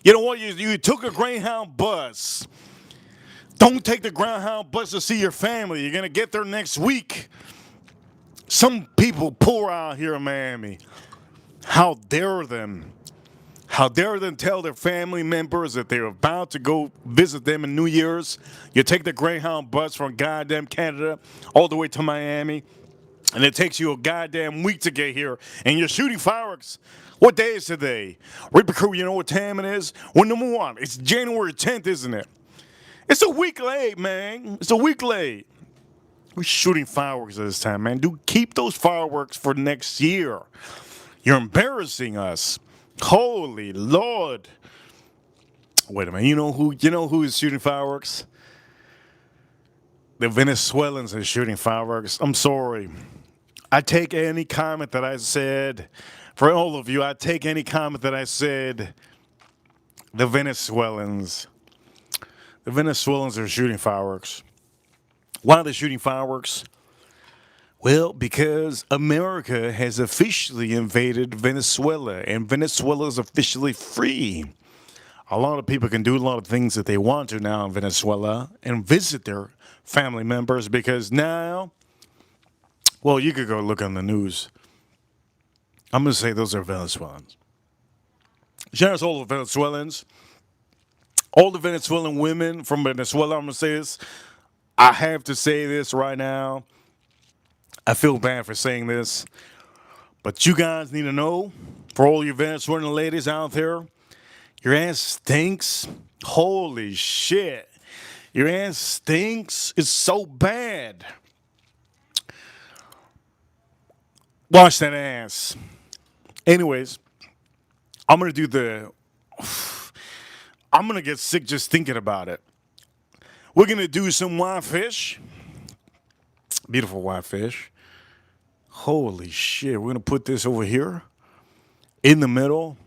You know what? You took a Greyhound bus. Don't take the Greyhound bus to see your family. You're going to get there next week. Some people poor out here in Miami. How dare them? How dare them tell their family members that they're about to go visit them in New Year's? You take the Greyhound bus from goddamn Canada all the way to Miami, and it takes you a goddamn week to get here, and you're shooting fireworks. What day is today? Reaper Crew, you know what time it is? Well, number one, it's January 10th, isn't it? It's a week late, man. It's a week late. We're shooting fireworks at this time, man. Do keep those fireworks for next year. You're embarrassing us. Holy Lord. Wait a minute. You know who is shooting fireworks? The Venezuelans are shooting fireworks. I'm sorry. I take any comment that I said. For all of you, I take any comment that I said. The Venezuelans. The Venezuelans are shooting fireworks. Why are they shooting fireworks? Well, because America has officially invaded Venezuela, and Venezuela is officially free. A lot of people can do a lot of things that they want to now in Venezuela and visit their family members because now, well, you could go look on the news. I'm going to say those are Venezuelans. Shout out to all the Venezuelans. All the Venezuelan women from Venezuela, I'm going to say this. I have to say this right now. I feel bad for saying this. But you guys need to know, for all you Venezuelan ladies out there, your ass stinks. Holy shit. Your ass stinks. It's so bad. Wash that ass. Anyways, I'm going to do I'm going to get sick just thinking about it. We're going to do some whitefish. Beautiful whitefish. Holy shit. We're going to put this over here in the middle.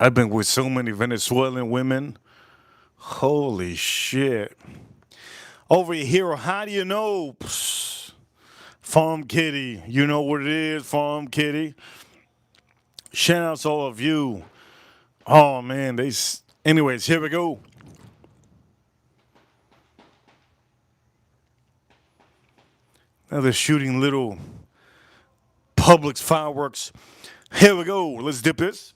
I've been with so many Venezuelan women. Holy shit. Over here, how do you know? Psst, Farm Kitty. You know what it is, Farm Kitty. Shout outs to all of you. Oh man, anyways, here we go. Now they're shooting little Publix fireworks. Here we go. Let's dip this.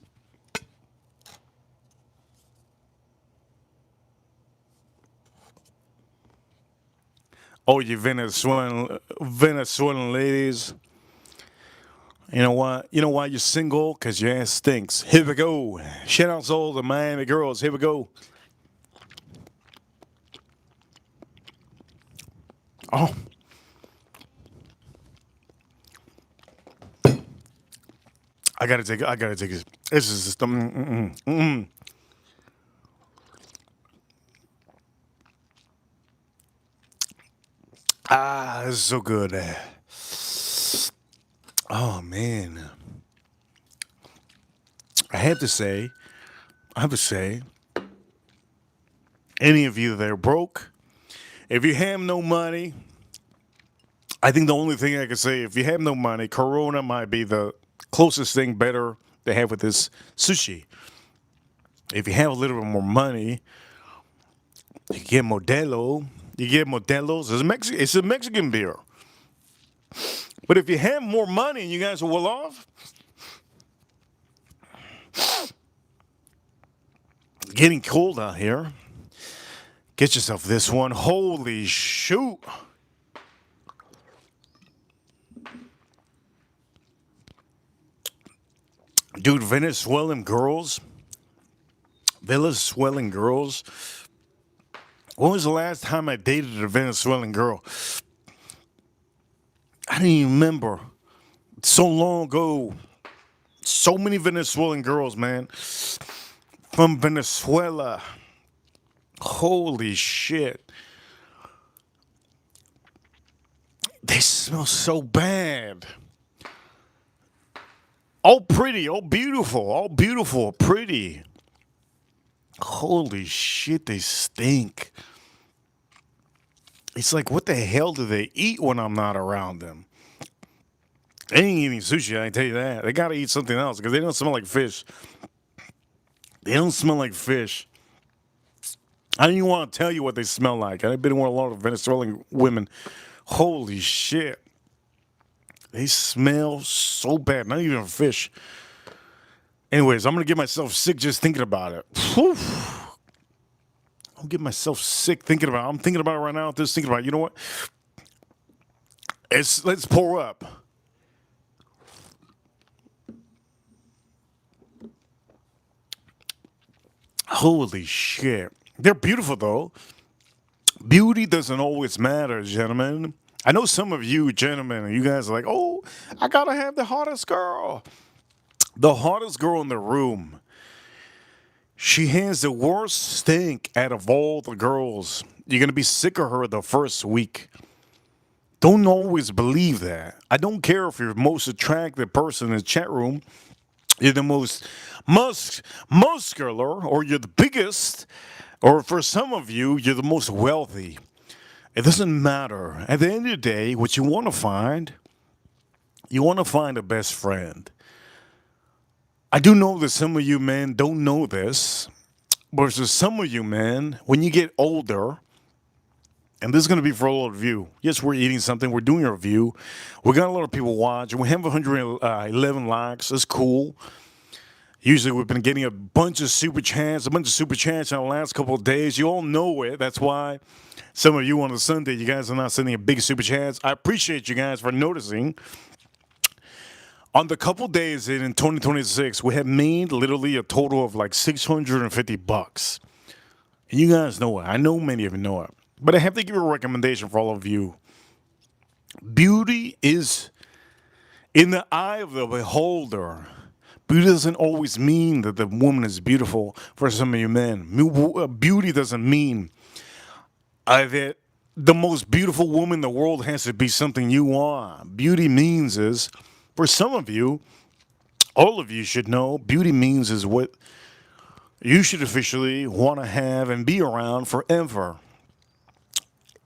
Oh, you Venezuelan ladies. You know what? You know why you're single? Because your ass stinks. Here we go. Shout out to all the Miami girls. Here we go. Oh, I gotta take this. This is just this is so good. Oh man. I have to say, I have to say, any of you that are broke, if you have no money, I think the only thing I can say, if you have no money, Corona might be the closest thing better to have with this sushi. If you have a little bit more money, you get Modelo. You get Modelo's. It's a Mexican beer. But if you have more money and you guys are well off, getting cold out here. Get yourself this one. Holy shoot. Dude, Venezuelan girls. When was the last time I dated a Venezuelan girl? I didn't even remember. So long ago. So many Venezuelan girls, man. From Venezuela. Holy shit. They smell so bad. All pretty, all beautiful, pretty. Holy shit, they stink. It's like, what the hell do they eat when I'm not around them? They ain't eating sushi, I can tell you that. They gotta eat something else because they don't smell like fish. They don't smell like fish. I don't even want to tell you what they smell like. I've been with a lot of Venezuelan women. Holy shit. They smell so bad. Not even fish. Anyways, I'm going to get myself sick just thinking about it. Whew. I'll get myself sick thinking about it. I'm thinking about it right now. Just thinking about it. You know what? Let's pour up. Holy shit. They're beautiful, though. Beauty doesn't always matter, gentlemen. I know some of you gentlemen, you guys are like, oh, I gotta have the hottest girl. The hottest girl in the room. She has the worst stink out of all the girls. You're gonna be sick of her the first week. Don't always believe that. I don't care if you're the most attractive person in the chat room, you're the most muscular, or you're the biggest, or for some of you, you're the most wealthy. It doesn't matter. At the end of the day, what you want to find a best friend. I do know that some of you men don't know this, but there's some of you men, when you get older, and this is going to be for all of you. Yes, we're eating something. We're doing a review. We got a lot of people watching. We have 111 likes. That's cool. Usually we've been getting a bunch of super chats in the last couple of days. You all know it. That's why some of you on a Sunday, you guys are not sending a big super chats. I appreciate you guys for noticing. On the couple days in 2026, we have made literally a total of like $650. And you guys know it. I know many of you know it. But I have to give a recommendation for all of you. Beauty is in the eye of the beholder. Beauty doesn't always mean that the woman is beautiful for some of you men. Beauty doesn't mean that the most beautiful woman in the world has to be something you want. Beauty means is, for some of you, all of you should know beauty means is what you should officially want to have and be around forever.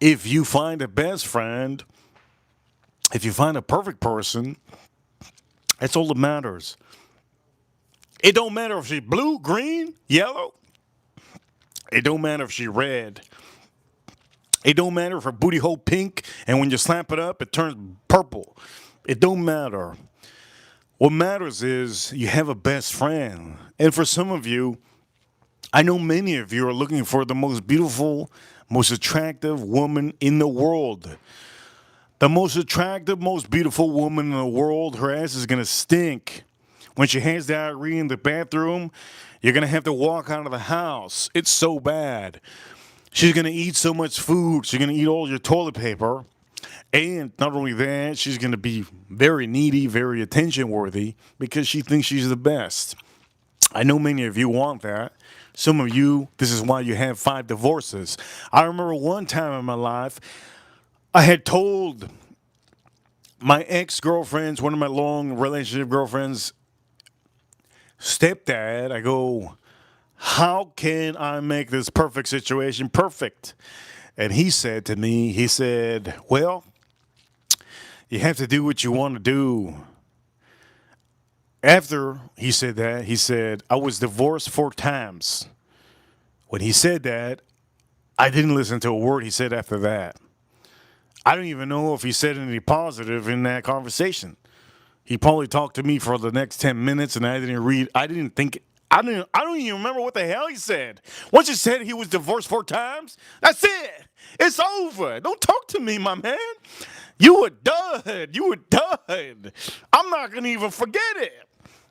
If you find a best friend, if you find a perfect person, that's all that matters. It don't matter if she's blue, green, yellow. It don't matter if she's red. It don't matter if her booty hole pink and when you slap it up, it turns purple. It don't matter. What matters is you have a best friend. And for some of you, I know many of you are looking for the most beautiful, most attractive woman in the world. The most attractive, most beautiful woman in the world, her ass is going to stink. When she has diarrhea in the bathroom, you're going to have to walk out of the house. It's so bad. She's going to eat so much food. She's going to eat all your toilet paper. And not only that, she's going to be very needy, very attention worthy because she thinks she's the best. I know many of you want that. Some of you, this is why you have 5 divorces. I remember one time in my life, I had told my ex-girlfriends, one of my long relationship girlfriends, stepdad, I go, how can I make this perfect situation perfect? And he said to me, he said, well, you have to do what you want to do. After he said that, he said, I was divorced 4 times. When he said that, I didn't listen to a word he said after that. I don't even know if he said any positive in that conversation. He probably talked to me for the next 10 minutes and I don't even remember what the hell he said. Once he said he was divorced 4 times, that's it. It's over. Don't talk to me, my man. You were done. You were done. I'm not going to even forget it.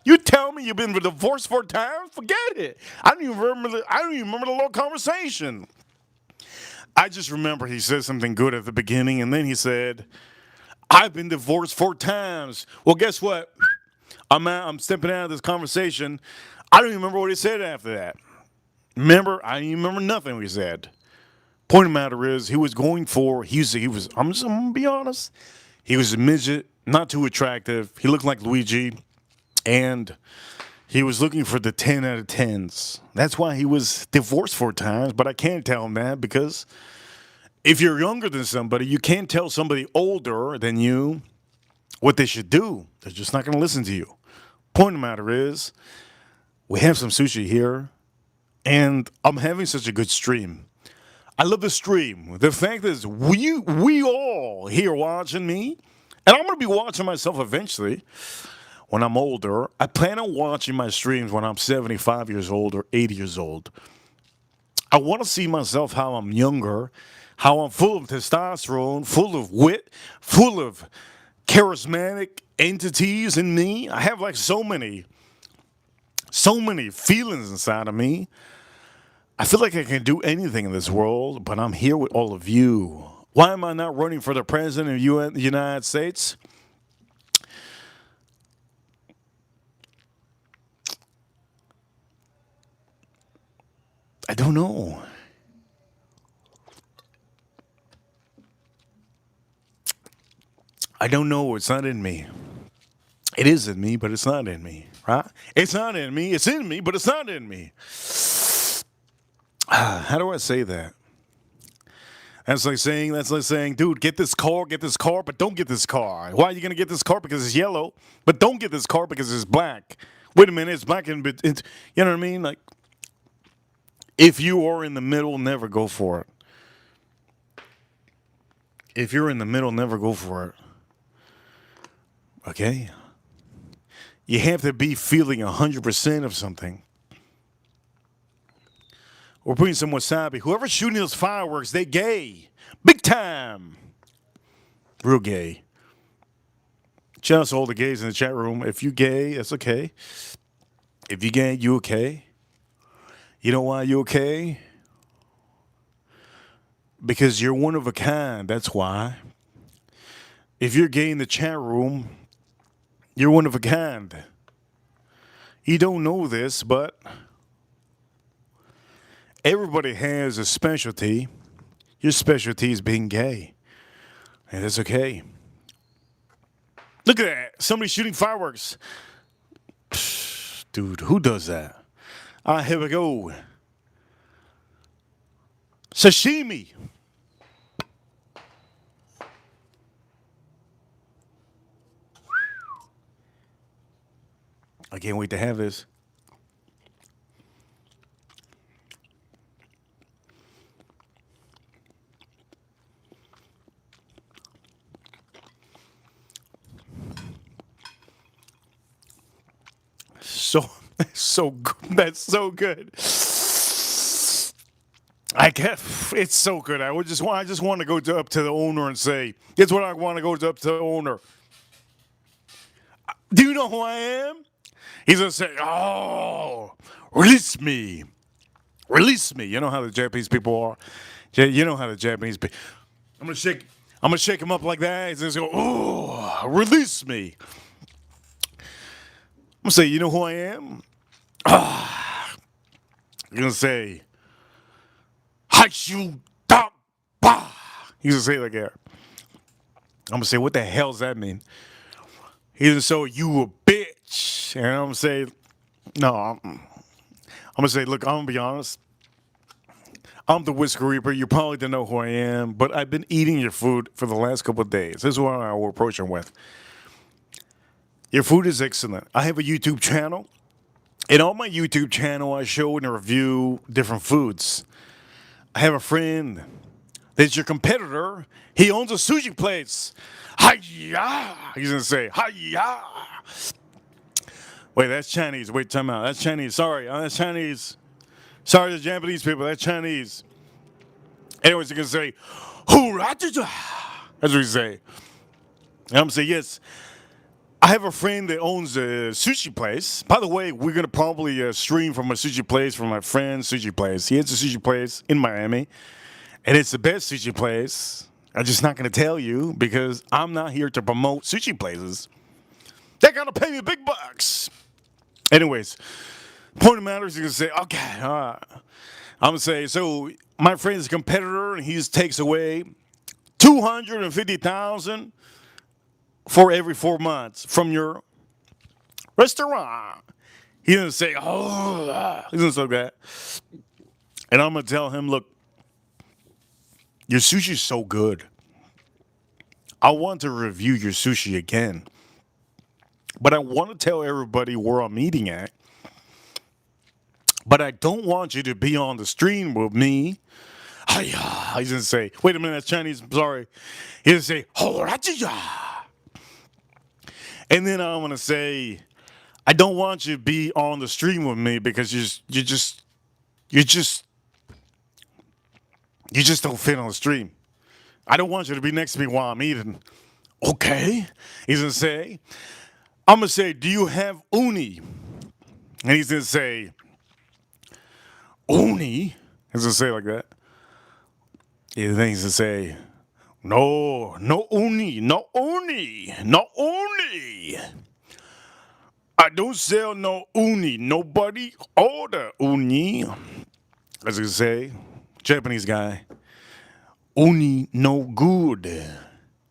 You tell me you've been divorced 4 times? Forget it. I don't even remember the little conversation. I just remember he said something good at the beginning, and then he said, I've been divorced 4 times. Well, guess what? I'm stepping out of this conversation. I don't even remember what he said after that. I don't even remember nothing he said. Point of the matter is, he was going for, I'm going to be honest, he was a midget, not too attractive. He looked like Luigi, and he was looking for the 10 out of 10s. That's why he was divorced 4 times, but I can't tell him that because if you're younger than somebody, you can't tell somebody older than you what they should do. They're just not going to listen to you. Point of the matter is, we have some sushi here, and I'm having such a good stream. I love the stream. The fact is, we all here watching me, and I'm going to be watching myself eventually when I'm older. I plan on watching my streams when I'm 75 years old or 80 years old. I want to see myself how I'm younger, how I'm full of testosterone, full of wit, full of charismatic entities in me. I have like so many feelings inside of me. I feel like I can do anything in this world, but I'm here with all of you. Why am I not running for the president of the United States? I don't know. I don't know. It's not in me. It is in me, but it's not in me, right? It's not in me. It's in me, but it's not in me. How do I say that? That's like saying, dude, get this car, but don't get this car. Why are you gonna get this car? Because it's yellow, but don't get this car because it's black. Wait a minute, it's black and you know what I mean? Like, if you are in the middle, never go for it. If you're in the middle, never go for it. Okay? You have to be feeling 100% of something. We're putting some wasabi. Whoever's shooting those fireworks, they gay. Big time. Real gay. Shout out to all the gays in the chat room. If you gay, that's okay. If you gay, you okay. You know why you okay? Because you're one of a kind. That's why. If you're gay in the chat room, you're one of a kind. You don't know this, but everybody has a specialty. Your specialty is being gay. And that's okay. Look at that. Somebody shooting fireworks. Dude, who does that? Here we go. Sashimi. I can't wait to have this. So, so good. That's so good. I get it's so good. I just want to go up to the owner and say, "It's what I want to go up to the owner. Do you know who I am?" He's gonna say, "Oh, release me, release me." You know how the Japanese people are. You know how the Japanese people. I'm gonna shake. I'm gonna shake him up like that. He's gonna go, "Oh, release me." I'm gonna say, "You know who I am?" You're gonna say, "Haishu da ba." He's gonna say it like that. I'm gonna say, "What the hell does that mean?" He's gonna say, "You a bitch," and I'm gonna say, "No." I'm gonna say, "Look, I'm gonna be honest. I'm the Whisker Reaper. You probably don't know who I am, but I've been eating your food for the last couple of days. This is what I will approach him with. Your food is excellent. I have a YouTube channel. And on my YouTube channel, I show and review different foods. I have a friend that's your competitor. He owns a sushi place. Hi-ya! He's going to say, hi-ya! Wait, that's Chinese. Wait, time out. That's Chinese. Sorry, that's Chinese. Sorry, the Japanese people. That's Chinese. Anyways, you're going to say, hoo-ra-cha-cha. That's what you say. And I'm going to say, yes. I have a friend that owns a sushi place. By the way, we're going to probably stream from a sushi place from my friend's sushi place. He has a sushi place in Miami, and it's the best sushi place. I'm just not going to tell you because I'm not here to promote sushi places. They're going to pay me big bucks. Anyways, point of matter is you're going to say, okay, I'm going to say, so my friend's a competitor, and he takes away $250,000 for every 4 months from your restaurant. He didn't say, oh, he didn't say that. And I'm going to tell him, look, your sushi's so good. I want to review your sushi again. But I want to tell everybody where I'm eating at. But I don't want you to be on the stream with me. He didn't say, wait a minute, that's Chinese, I'm sorry. He didn't say, horachiya. And then I'm going to say, I don't want you to be on the stream with me because you just don't fit on the stream. I don't want you to be next to me while I'm eating. Okay. He's going to say, I'm going to say, do you have uni? And he's going to say, uni? He's going to say it like that. And then he's going to say, no uni, no uni, no uni. I don't sell no uni. Nobody order uni. As you say, Japanese guy. Uni no good.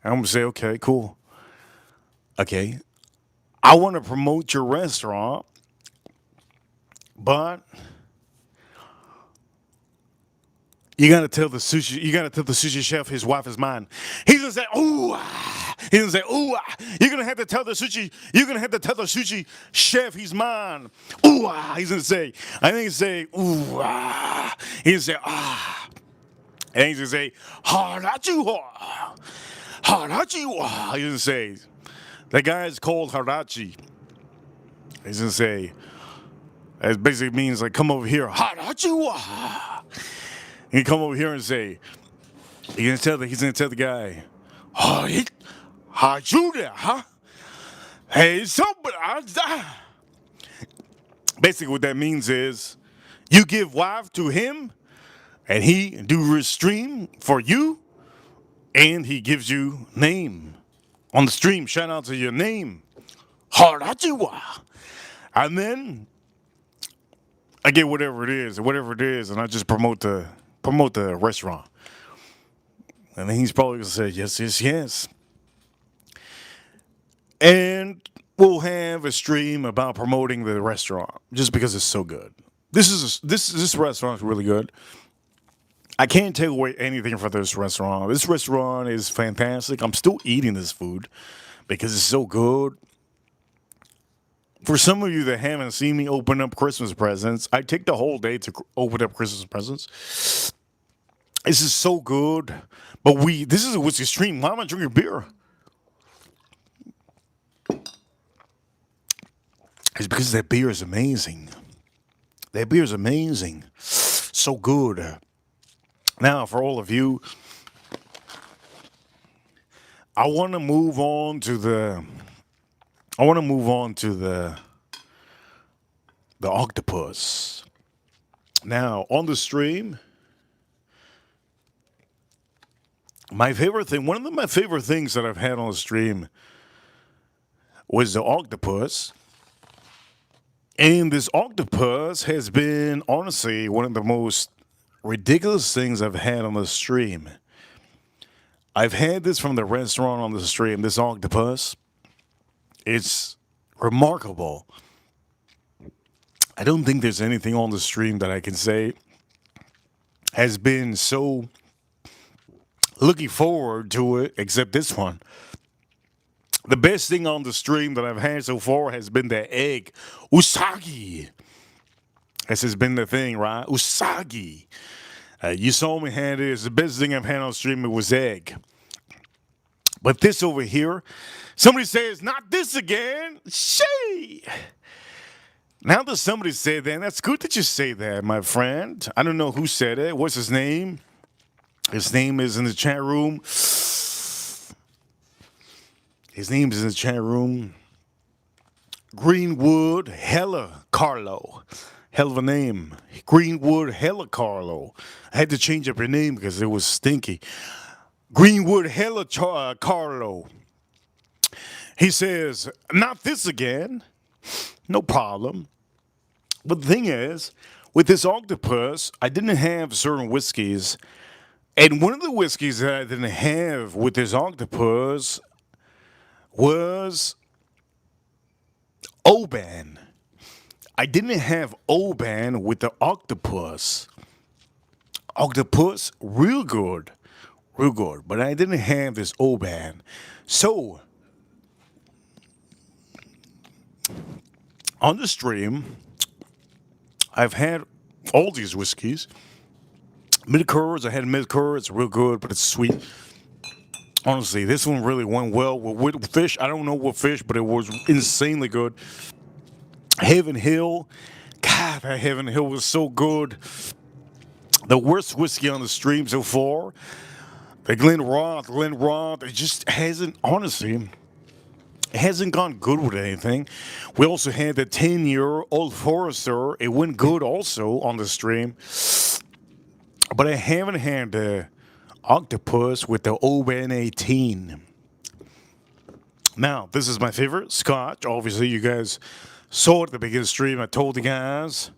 I'm going to say, okay, cool. Okay. I want to promote your restaurant, but you gotta tell the sushi chef his wife is mine. He's gonna say, ooh. He's gonna say, ooh. You're gonna have to tell the sushi chef he's mine. Ooh. He's gonna say, I think he's say, ooh. He's gonna say, ah. And he's gonna say, harachi. Harachi. He's gonna say, that guy is called Harachi. He's gonna say, that basically means like, come over here. Harachi. He come over here and say, he's gonna tell the guy, how you there, huh? Hey, somebody. Basically, what that means is, you give wife to him, and he do his stream for you, and he gives you name on the stream. Shout out to your name, Harachiwa, and then I get whatever it is, and I just promote the restaurant. And then he's probably going to say, yes. And we'll have a stream about promoting the restaurant just because it's so good. This restaurant is really good. I can't take away anything from this restaurant. This restaurant is fantastic. I'm still eating this food because it's so good. For some of you that haven't seen me open up Christmas presents, I take the whole day to open up Christmas presents. This is so good. But this is a whiskey stream. Why am I drinking beer? It's because that beer is amazing. That beer is amazing. So good. Now, for all of you, I want to move on to the octopus. Now, on the stream, my favorite thing, one of my favorite things that I've had on the stream was the octopus. And this octopus has been, honestly, one of the most ridiculous things I've had on the stream. I've had this from the restaurant on the stream, this octopus. It's remarkable. I don't think there's anything on the stream that I can say has been so looking forward to it except this one. The best thing on the stream that I've had so far has been the egg. Usagi. This has been the thing, right? Usagi. You saw me had it. It's the best thing I've had on stream. It was egg. But this over here, somebody says, not this again. She. Now that somebody said that, that's good that you say that, my friend. I don't know who said it. What's his name? His name is in the chat room. His name is in the chat room. Greenwood Hella Carlo. Hell of a name. Greenwood Hella Carlo. I had to change up your name because it was stinky. Greenwood Hella Carlo. He says, not this again. No problem. But the thing is, with this octopus, I didn't have certain whiskeys. And one of the whiskeys that I didn't have with this octopus was Oban. I didn't have Oban with the octopus. Octopus, real good. Real good. But I didn't have this Oban. So, on the stream, I've had all these whiskeys. Midcurds, I had Midcurd. It's real good, but it's sweet. Honestly, this one really went well with fish. I don't know what fish, but it was insanely good. Heaven Hill. God, that Heaven Hill was so good. The worst whiskey on the stream so far. The Glenrothes, it just hasn't, honestly, it hasn't gone good with anything. We also had the 10-year Old Forester. It went good also on the stream. But I haven't had the octopus with the Oban 18. Now, this is my favorite, Scotch. Obviously, you guys saw it at the beginning of the stream. I told the guys,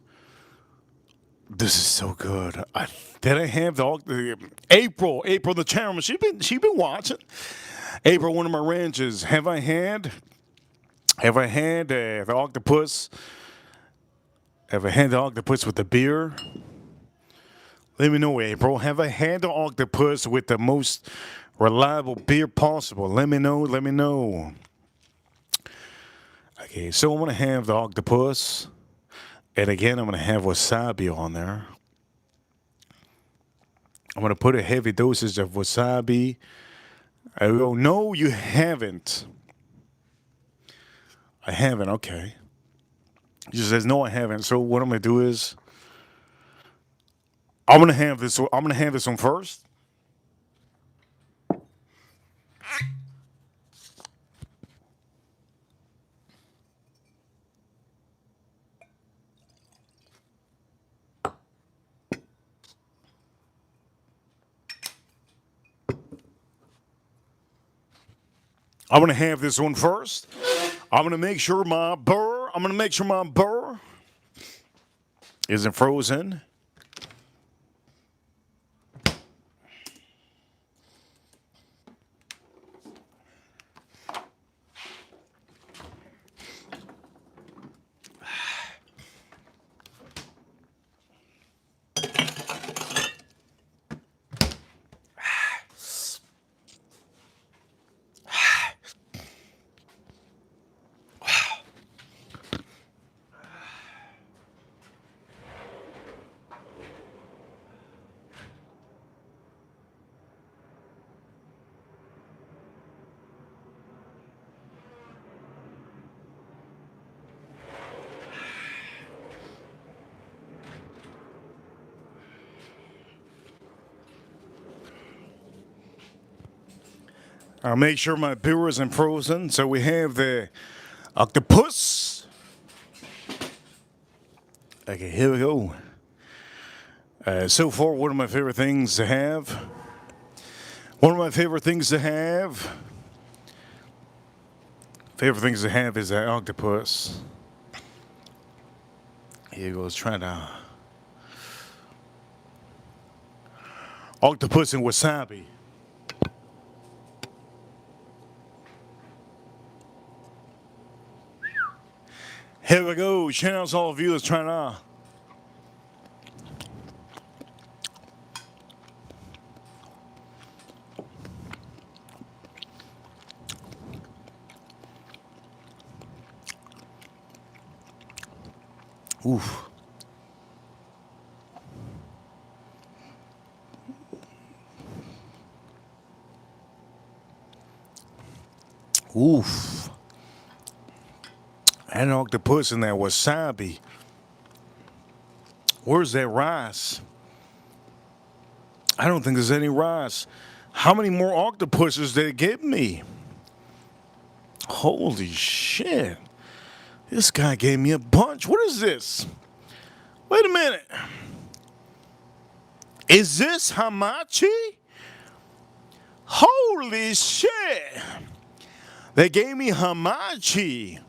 this is so good. Did I have the April the chairman? She been watching. April, one of my ranches. Have I had the octopus? Have I had the octopus with the beer? Let me know, April. Have I had the octopus with the most reliable beer possible? Let me know. Let me know. Okay, so I'm going to have the octopus. And again, I'm going to have wasabi on there. I'm going to put a heavy dosage of wasabi. I go, no, you haven't. I haven't, okay. He just says, no, I haven't. So what I'm going to do is, I'm going to have this one first. I'm going to have this one first. I'm going to make sure my burr isn't frozen. I'll make sure my beer isn't frozen. So we have the Octopus. Okay, here we go. So far, one of my favorite things to have. One of my favorite things to have. Favorite things to have is that octopus. Here goes trying to. Octopus and wasabi. Here we go. Shout out to all of you that's trying to. Oof. Oof. And octopus and that wasabi. Where's that rice? I don't think there's any rice. How many more octopuses did it give me? Holy shit. This guy gave me a bunch. What is this? Wait a minute. Is this hamachi? Holy shit. They gave me hamachi.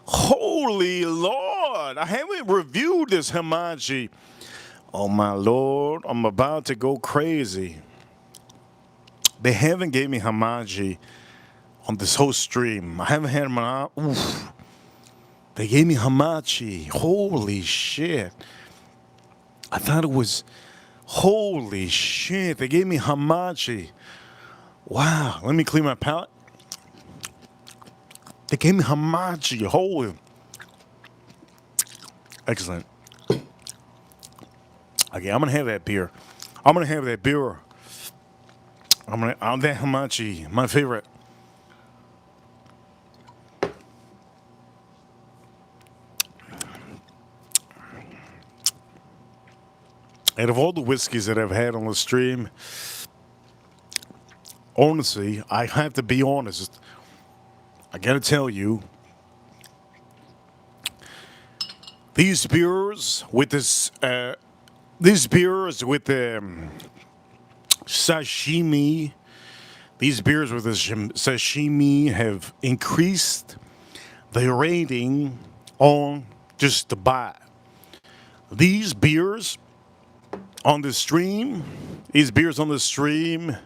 Holy Lord. I haven't reviewed this hamachi. Oh my Lord. I'm about to go crazy. They haven't gave me hamachi on this whole stream. I haven't had my. Oof. They gave me hamachi. Holy shit. I thought it was. Holy shit. They gave me hamachi. Wow. Let me clean my palate. They gave me hamachi. Holy. Excellent. Okay, I'm going to have that beer. I'm going to have that beer. I'm that hamachi. My favorite. Out of all the whiskeys that I've had on the stream, honestly, I have to be honest. I gotta tell you, these beers with this, these beers with the sashimi, these beers with the sashimi have increased the rating on just the buy. These beers on the stream, these beers on the stream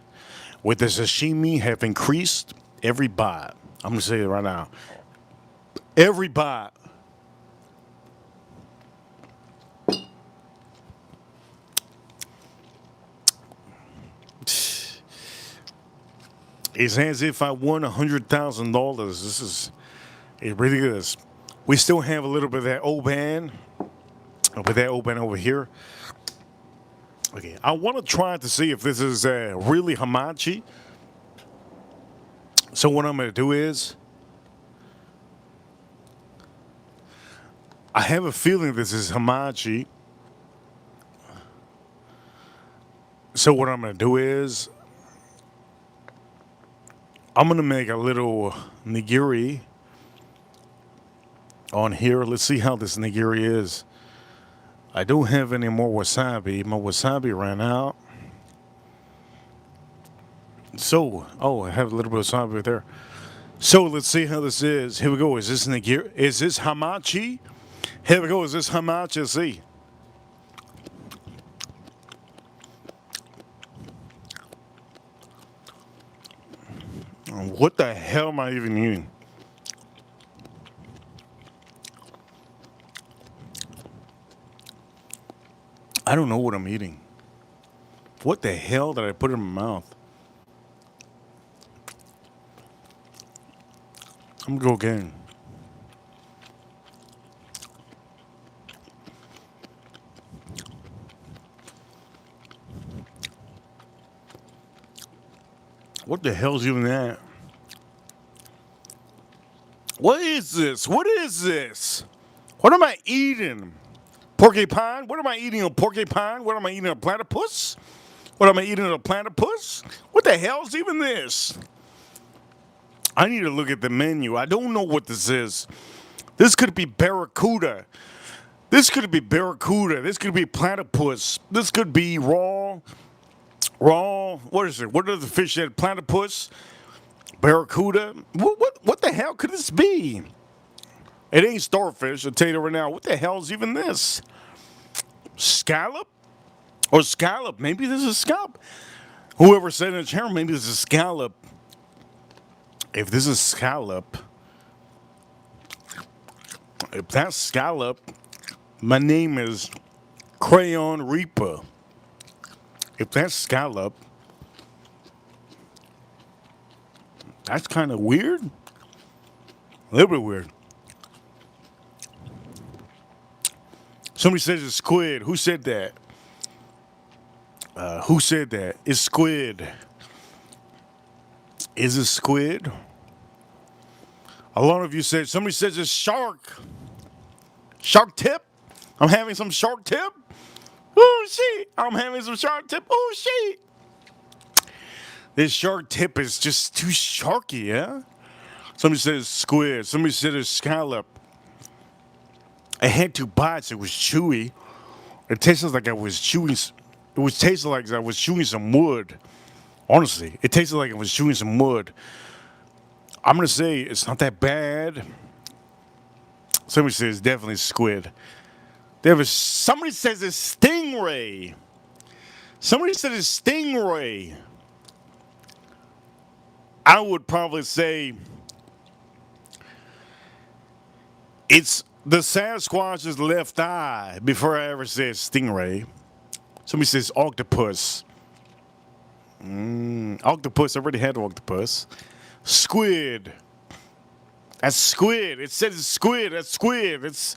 with the sashimi have increased every bite. I'm going to say it right now. Every bite. It's as if I won $100,000. This is, it really is. We still have a little bit of that Oban. With that Oban over here. Okay, I want to try to see if this is really hamachi. So what I'm going to do is, I have a feeling this is hamachi. So what I'm going to do is, I'm going to make a little nigiri on here. Let's see how this nigiri is. I don't have any more wasabi. My wasabi ran out. So, oh, I have a little bit of wasabi right there. So let's see how this is. Here we go. Is this nigiri? Is this hamachi? Here we go. Is this hamachi? Let's see. What the hell am I even eating? I don't know what I'm eating. What the hell did I put in my mouth? I'm gonna go again. What the hell's even that? What is this? What is this? What am I eating? Porcupine? What am I eating? A porcupine? What am I eating? A platypus? What am I eating, a platypus? What the hell's even this? I need to look at the menu. I don't know what this is. This could be barracuda. This could be barracuda. This could be platypus. This could be raw. Raw. What is it? What are the fish that? Platypus? Barracuda? What the hell could this be? It ain't starfish. I'll tell you right now. What the hell is even this? Scallop? Or scallop? Maybe this is scallop. Whoever said in the channel, maybe this is scallop. If this is scallop, if that's scallop, my name is Crayon Reaper. If that's scallop, that's kind of weird. A little bit weird. Somebody says it's squid. Who said that? Who said that? It's squid. Is it squid? A lot of you said, somebody says it's shark. Shark tip? I'm having some shark tip. Oh, shit. I'm having some shark tip. Oh, shit. This shark tip is just too sharky, yeah? Somebody says squid. Somebody said it's scallop. I had 2 bites. It was chewy. It tasted like I was chewing. It was tasted like I was chewing some wood. Honestly, it tasted like I was chewing some wood. I'm gonna say it's not that bad. Somebody says definitely squid. Somebody says it's stingray. Somebody said it's stingray. I would probably say it's the Sasquatch's left eye before I ever said stingray. Somebody says octopus. Octopus. I already had octopus. Squid. That's squid. It says it's squid. That's squid. It's.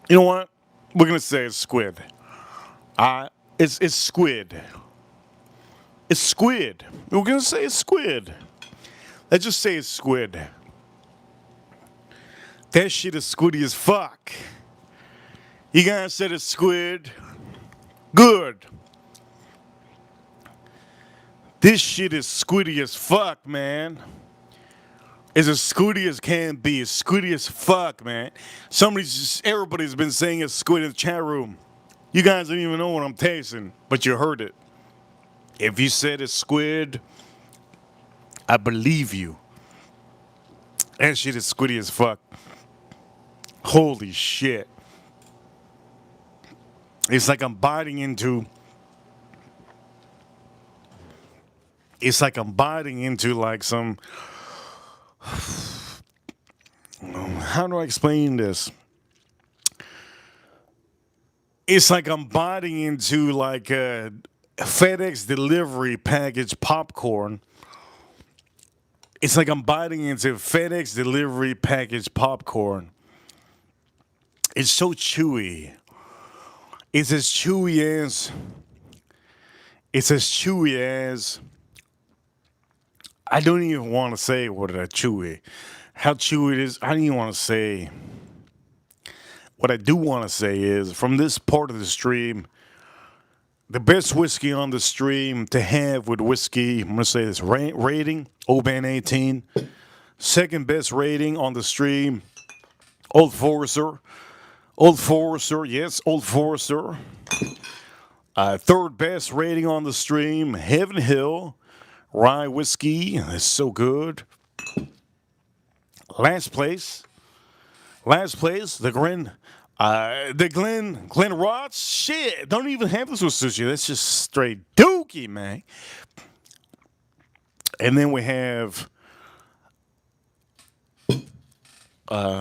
You know what? We're gonna say it's squid. It's squid. It's squid. We're gonna say it's squid. Let's just say it's squid. That shit is squiddy as fuck. You guys said it's squid. Good. This shit is squiddy as fuck, man. It's as squiddy as can be. It's squiddy as fuck, man. Everybody's been saying it's squid in the chat room. You guys don't even know what I'm tasting, but you heard it. If you said it's squid, I believe you. That shit is squiddy as fuck. Holy shit. It's like I'm biting into. It's like I'm biting into like some. How do I explain this? It's like I'm biting into like a FedEx delivery package popcorn. It's like I'm biting into FedEx delivery package popcorn. It's so chewy. It's as chewy as. It's as chewy as. I don't even want to say what a chewy. How chewy it is. I don't even want to say. What I do want to say is, from this part of the stream, the best whiskey on the stream to have with whiskey, I'm going to say this rating, Oban 18. Second best rating on the stream, Old Forester. Old Forester, yes, Old Forester. Third best rating on the stream, Heaven Hill. Rye whiskey, it's so good. Last place, the Glenrothes. Shit, don't even have this with sushi. That's just straight dookie, man. And then we have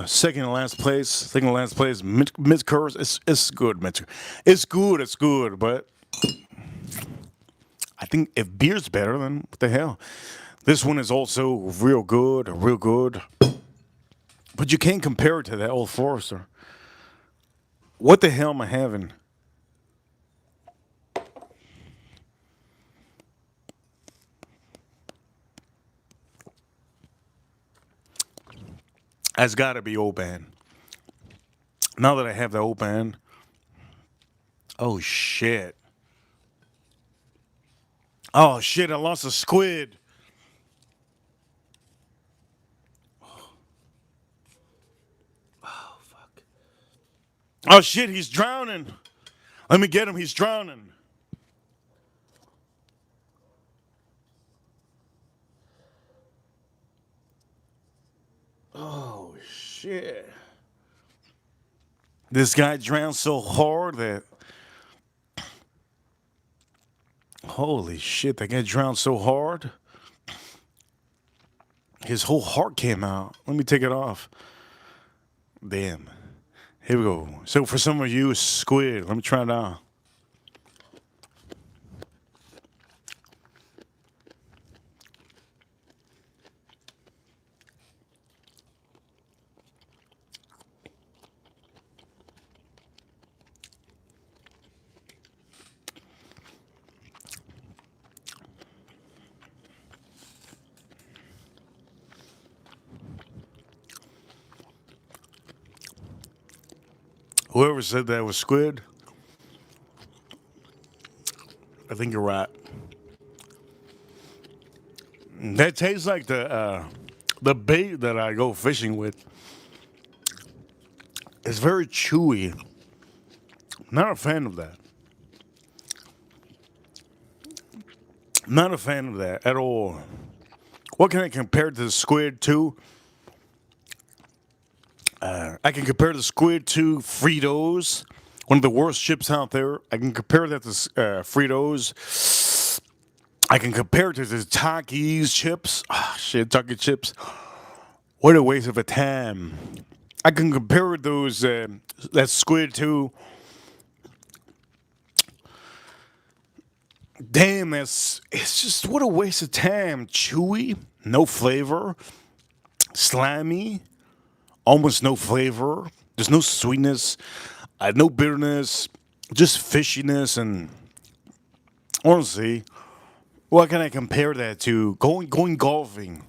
second and last place, Midkers. It's good, Midkers. It's good, but I think if beer's better, then what the hell? This one is also real good. But you can't compare it to that Old Forester. What the hell am I having? That's got to be Oban. Now that I have the Oban. Oh, shit. Oh shit! I lost a squid. Oh shit! He's drowning. Let me get him. He's drowning. Oh shit! This guy drowned so hard that holy shit! That guy drowned so hard. His whole heart came out. Let me take it off. Damn. Here we go. So for some of you, it's squid. Let me try it out. Whoever said that was squid, I think you're right. That tastes like the bait that I go fishing with. It's very chewy. Not a fan of that. Not a fan of that at all. What can I compare to the squid to? I can compare the squid to Fritos, one of the worst chips out there. I can compare that to Fritos. I can compare it to the Takis chips. Ah, shit, Taki chips. What a waste of a time. I can compare those that squid to. Damn, it's just what a waste of time. Chewy, no flavor, slimy, almost no flavor. There's no sweetness, no bitterness, just fishiness. And honestly, what can I compare that to? Going golfing.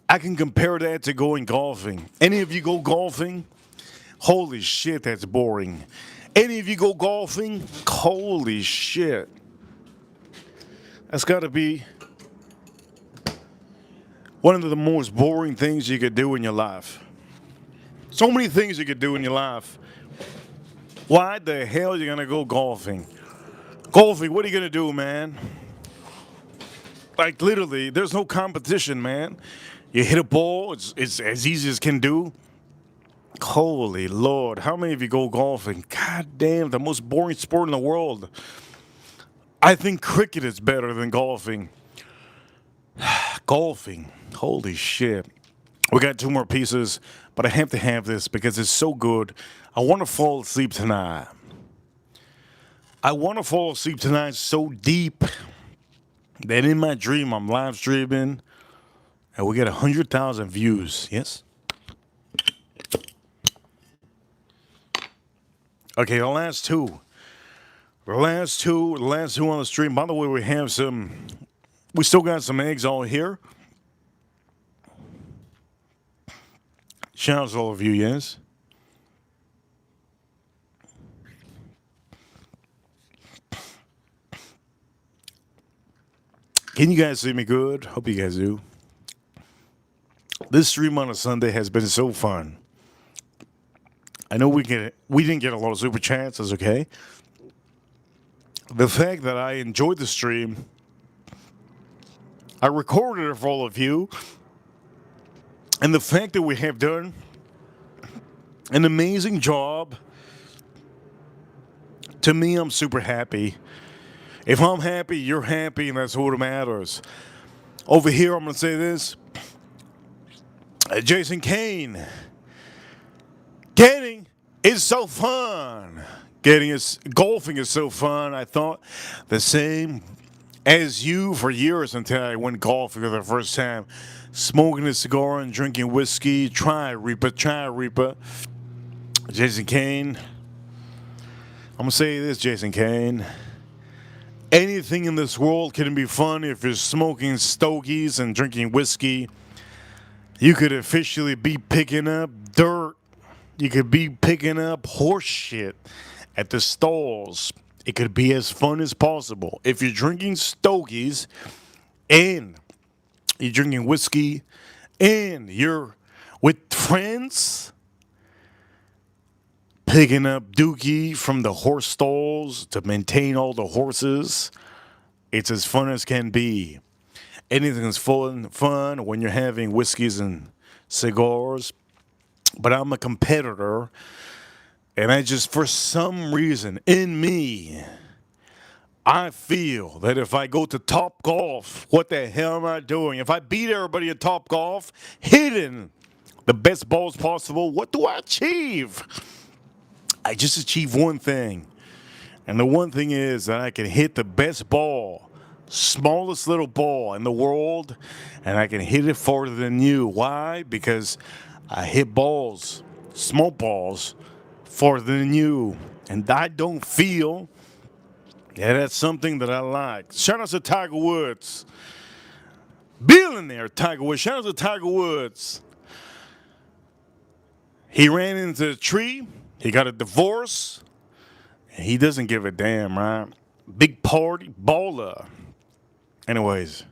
I can compare that to going golfing. Any of you go golfing? Holy shit, that's boring. Any of you go golfing? Holy shit. That's got to be one of the most boring things you could do in your life. So many things you could do in your life. Why the hell are you going to go golfing? Golfing, what are you going to do, man? Like, literally, there's no competition, man. You hit a ball, it's as easy as can do. Holy Lord, how many of you go golfing? God damn, the most boring sport in the world. I think cricket is better than golfing. Golfing, holy shit. We got two more pieces, but I have to have this because it's so good. I want to fall asleep tonight. I want to fall asleep tonight so deep that in my dream I'm live streaming and we get 100,000 views. Yes? Okay, the last two. The last two on the stream. By the way, we still got some eggs all here. Shout out to all of you, yes? Can you guys see me good? Hope you guys do. This stream on a Sunday has been so fun. I know we didn't get a lot of super chats, that's okay. The fact that I enjoyed the stream, I recorded it for all of you, and the fact that we have done an amazing job, to me, I'm super happy. If I'm happy, you're happy, and that's what matters. Over here, I'm going to say this. Jason Kane. Getting is so fun. Golfing is so fun. I thought the same as you for years until I went golfing for the first time. Smoking a cigar and drinking whiskey. Try Reaper. Jason Kane. I'm going to say this, Jason Kane. Anything in this world can be fun if you're smoking stogies and drinking whiskey. You could officially be picking up dirt. You could be picking up horse shit at the stalls. It could be as fun as possible. If you're drinking stogies and you're drinking whiskey and you're with friends, picking up dookie from the horse stalls to maintain all the horses, it's as fun as can be. Anything's fun when you're having whiskeys and cigars. But I'm a competitor, and I just, for some reason, in me, I feel that if I go to Top Golf, what the hell am I doing? If I beat everybody at Top Golf, hitting the best balls possible, what do I achieve? I just achieve one thing. And the one thing is that I can hit the best ball, smallest little ball in the world, and I can hit it farther than you. Why? Because I hit balls, small balls, farther than you. And I don't feel that that's something that I like. Shout out to Tiger Woods. Billionaire Tiger Woods. Shout out to Tiger Woods. He ran into a tree. He got a divorce. And he doesn't give a damn, right? Big party baller. Anyways,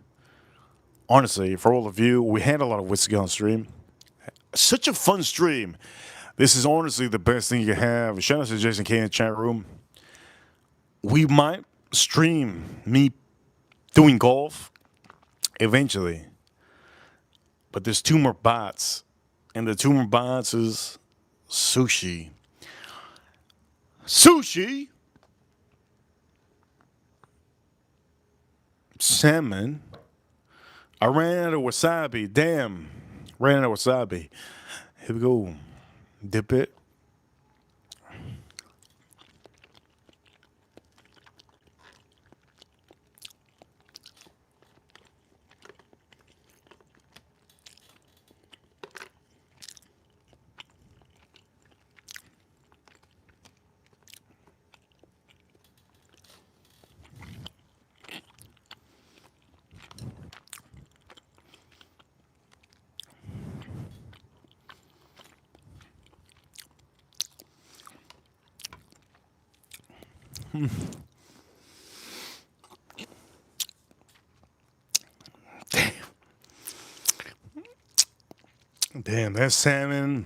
honestly, for all of you, we had a lot of whiskey on stream. Such a fun stream. This is honestly the best thing you can have. Shout out to Jason K in the chat room. We might stream me doing golf eventually. But there's two more bots. And the two more bots is sushi. Sushi. Salmon. I ran out of wasabi. Damn. Ran out of wasabi. Here we go. Dip it. Damn, that salmon.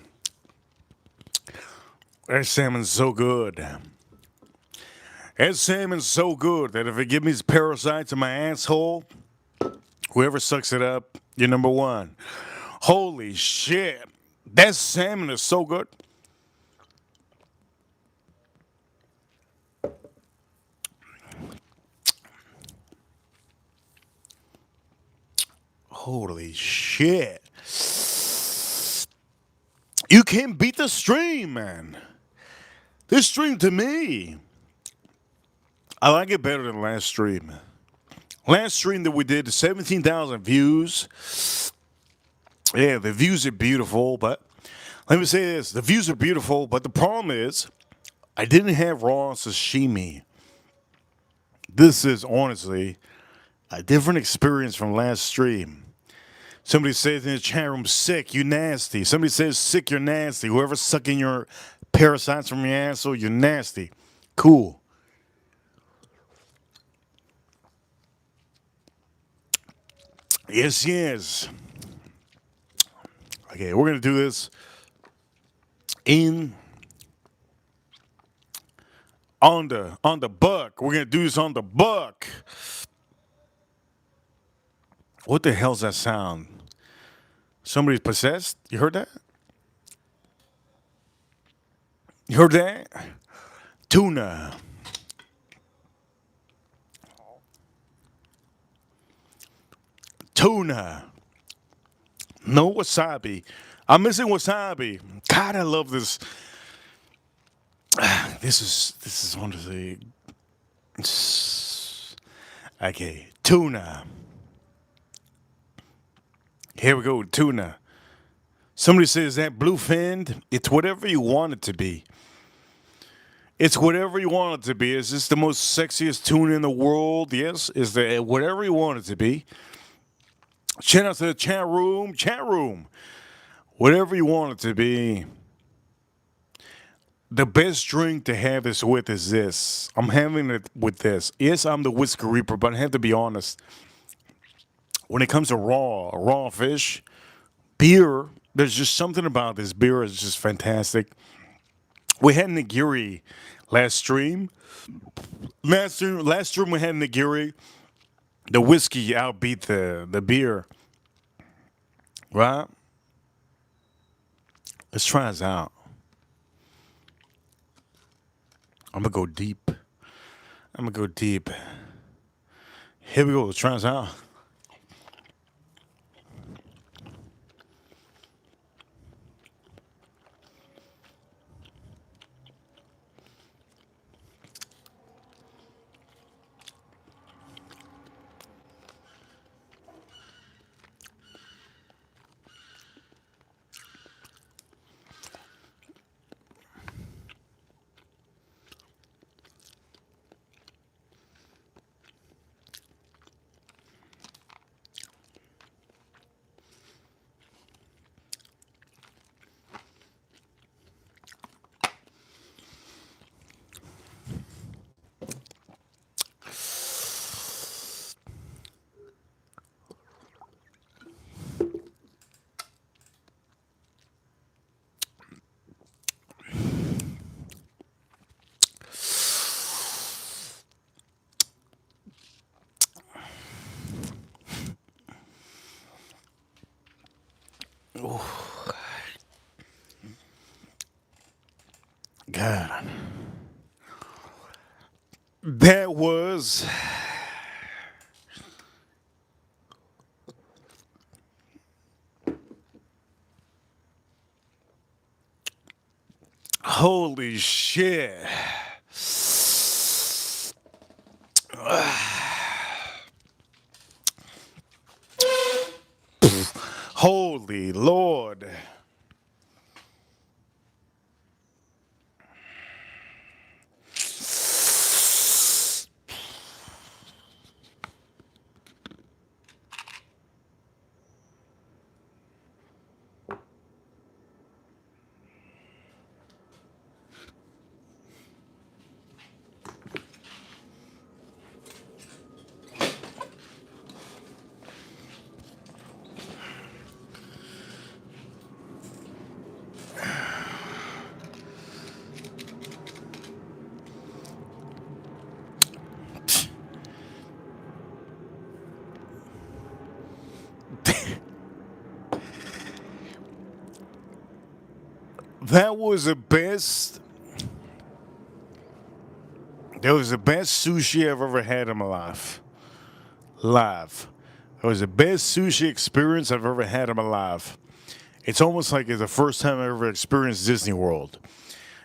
That salmon's so good. That salmon's so good that if it gives me parasites in my asshole, whoever sucks it up, you're number one. Holy shit. That salmon is so good. Holy shit. You can't beat the stream, man. This stream to me, I like it better than last stream. Last stream that we did, 17,000 views. Yeah, the views are beautiful, but let me say this. The views are beautiful, but the problem is I didn't have raw sashimi. This is honestly a different experience from last stream. Somebody says in the chat room, sick, you nasty. Somebody says sick, you're nasty. Whoever's sucking your parasites from your asshole, you're nasty. Cool. Yes, yes. Okay, we're gonna do this on the buck. We're gonna do this on the buck. What the hell's that sound? Somebody's possessed? You heard that? You heard that? Tuna. Tuna. No wasabi. I'm missing wasabi. God, I love this. This is honestly. Okay, tuna. Here we go, tuna. Somebody says that bluefin, it's whatever you want it to be. It's whatever you want it to be. Is this the most sexiest tuna in the world? Yes. Is the whatever you want it to be? Shout out to the chat room. Chat room. Whatever you want it to be. The best drink to have this with is this. I'm having it with this. Yes, I'm the whiskey reaper, but I have to be honest. When it comes to raw fish, beer, there's just something about this beer is just fantastic. We had nigiri last stream. Last stream we had nigiri. The whiskey outbeat the beer, right? Let's try this out. I'm gonna go deep. I'm gonna go deep. Here we go. Let's try this out. God, that was holy shit. Holy Lord. That was the best. That was the best sushi I've ever had in my life. Live. It was the best sushi experience I've ever had in my life. It's almost like it's the first time I ever experienced Disney World.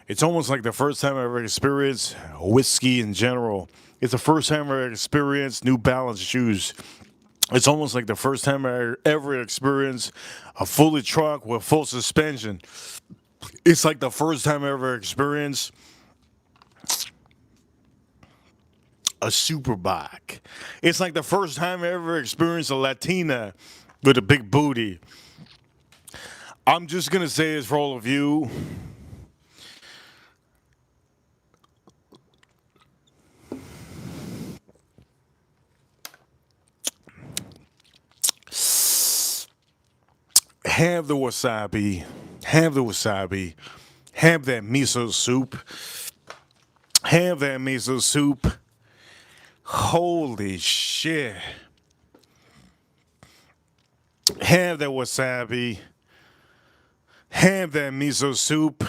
It's almost like the first time I ever experienced whiskey in general. It's the first time I experienced New Balance shoes. It's almost like the first time I ever experienced a fully truck with full suspension. It's like the first time I ever experienced a super bike. It's like the first time I ever experienced a Latina with a big booty. I'm just gonna say this for all of you. Have the wasabi. Have the wasabi. Have that miso soup. Have that miso soup. Holy shit. Have that wasabi. Have that miso soup.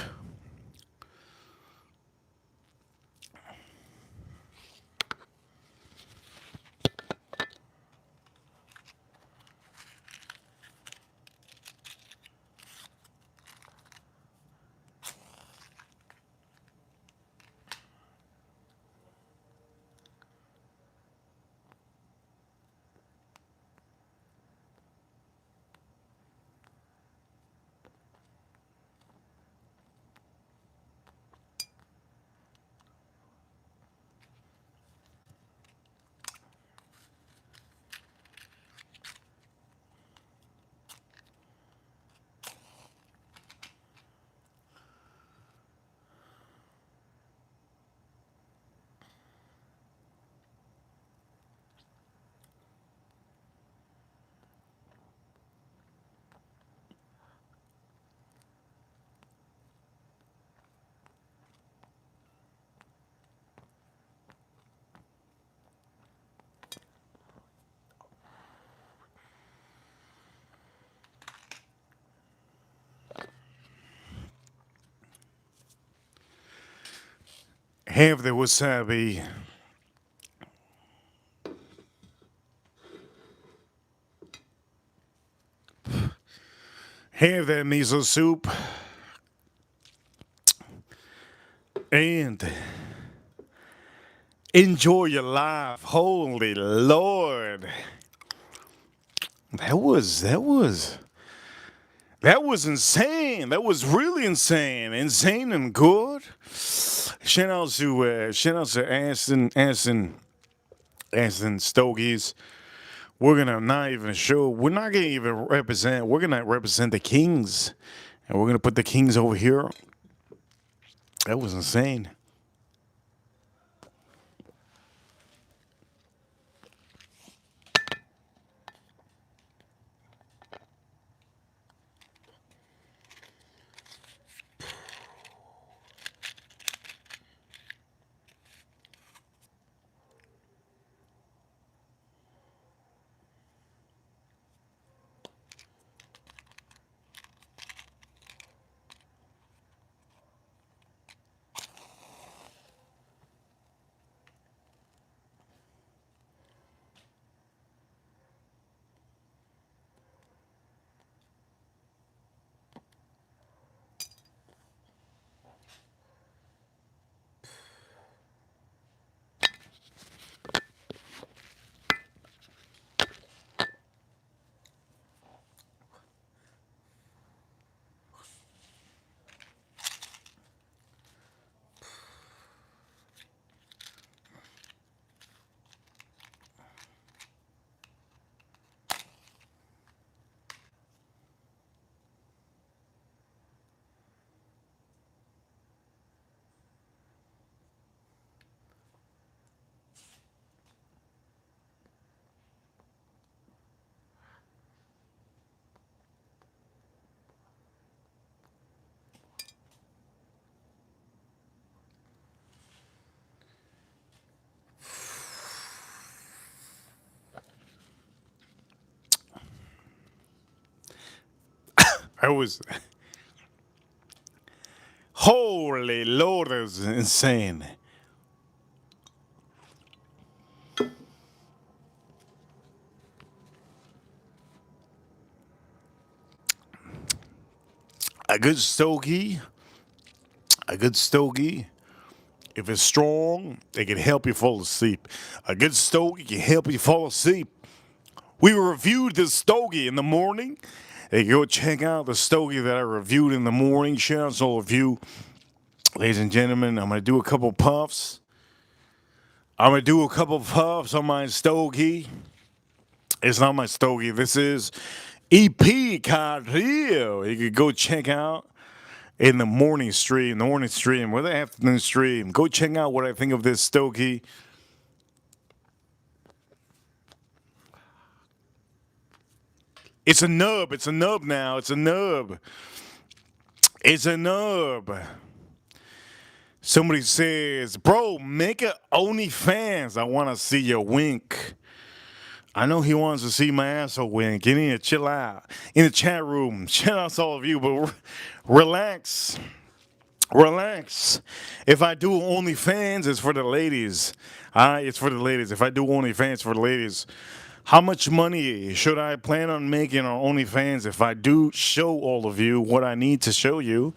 Have the wasabi. Have that miso soup. And enjoy your life. Holy Lord. That was insane. That was really insane. Insane and good. Shout out to Aston Stogies. We're gonna not even show. We're not gonna even represent. We're gonna represent the Kings, and we're gonna put the Kings over here. That was insane. That was. Holy Lord, that was insane. A good stogie. A good stogie. If it's strong, it can help you fall asleep. A good stogie can help you fall asleep. We reviewed this stogie in the morning. Hey, go check out the stogie that I reviewed in the morning. Shout out to all of you, ladies and gentlemen. I'm going to do a couple puffs. I'm going to do a couple puffs on my stogie. It's not my stogie. This is EP Carrillo. You could go check out in the morning stream, or the afternoon stream. Go check out what I think of this stogie. It's a nub. It's a nub now. It's a nub. It's a nub. Somebody says, bro, make a OnlyFans. I want to see your wink. I know he wants to see my asshole wink. You need to chill out. In the chat room, shout out to all of you, but relax. Relax. If I do OnlyFans, it's for the ladies. It's for the ladies. If I do OnlyFans for the ladies, how much money should I plan on making on OnlyFans if I do show all of you what I need to show you?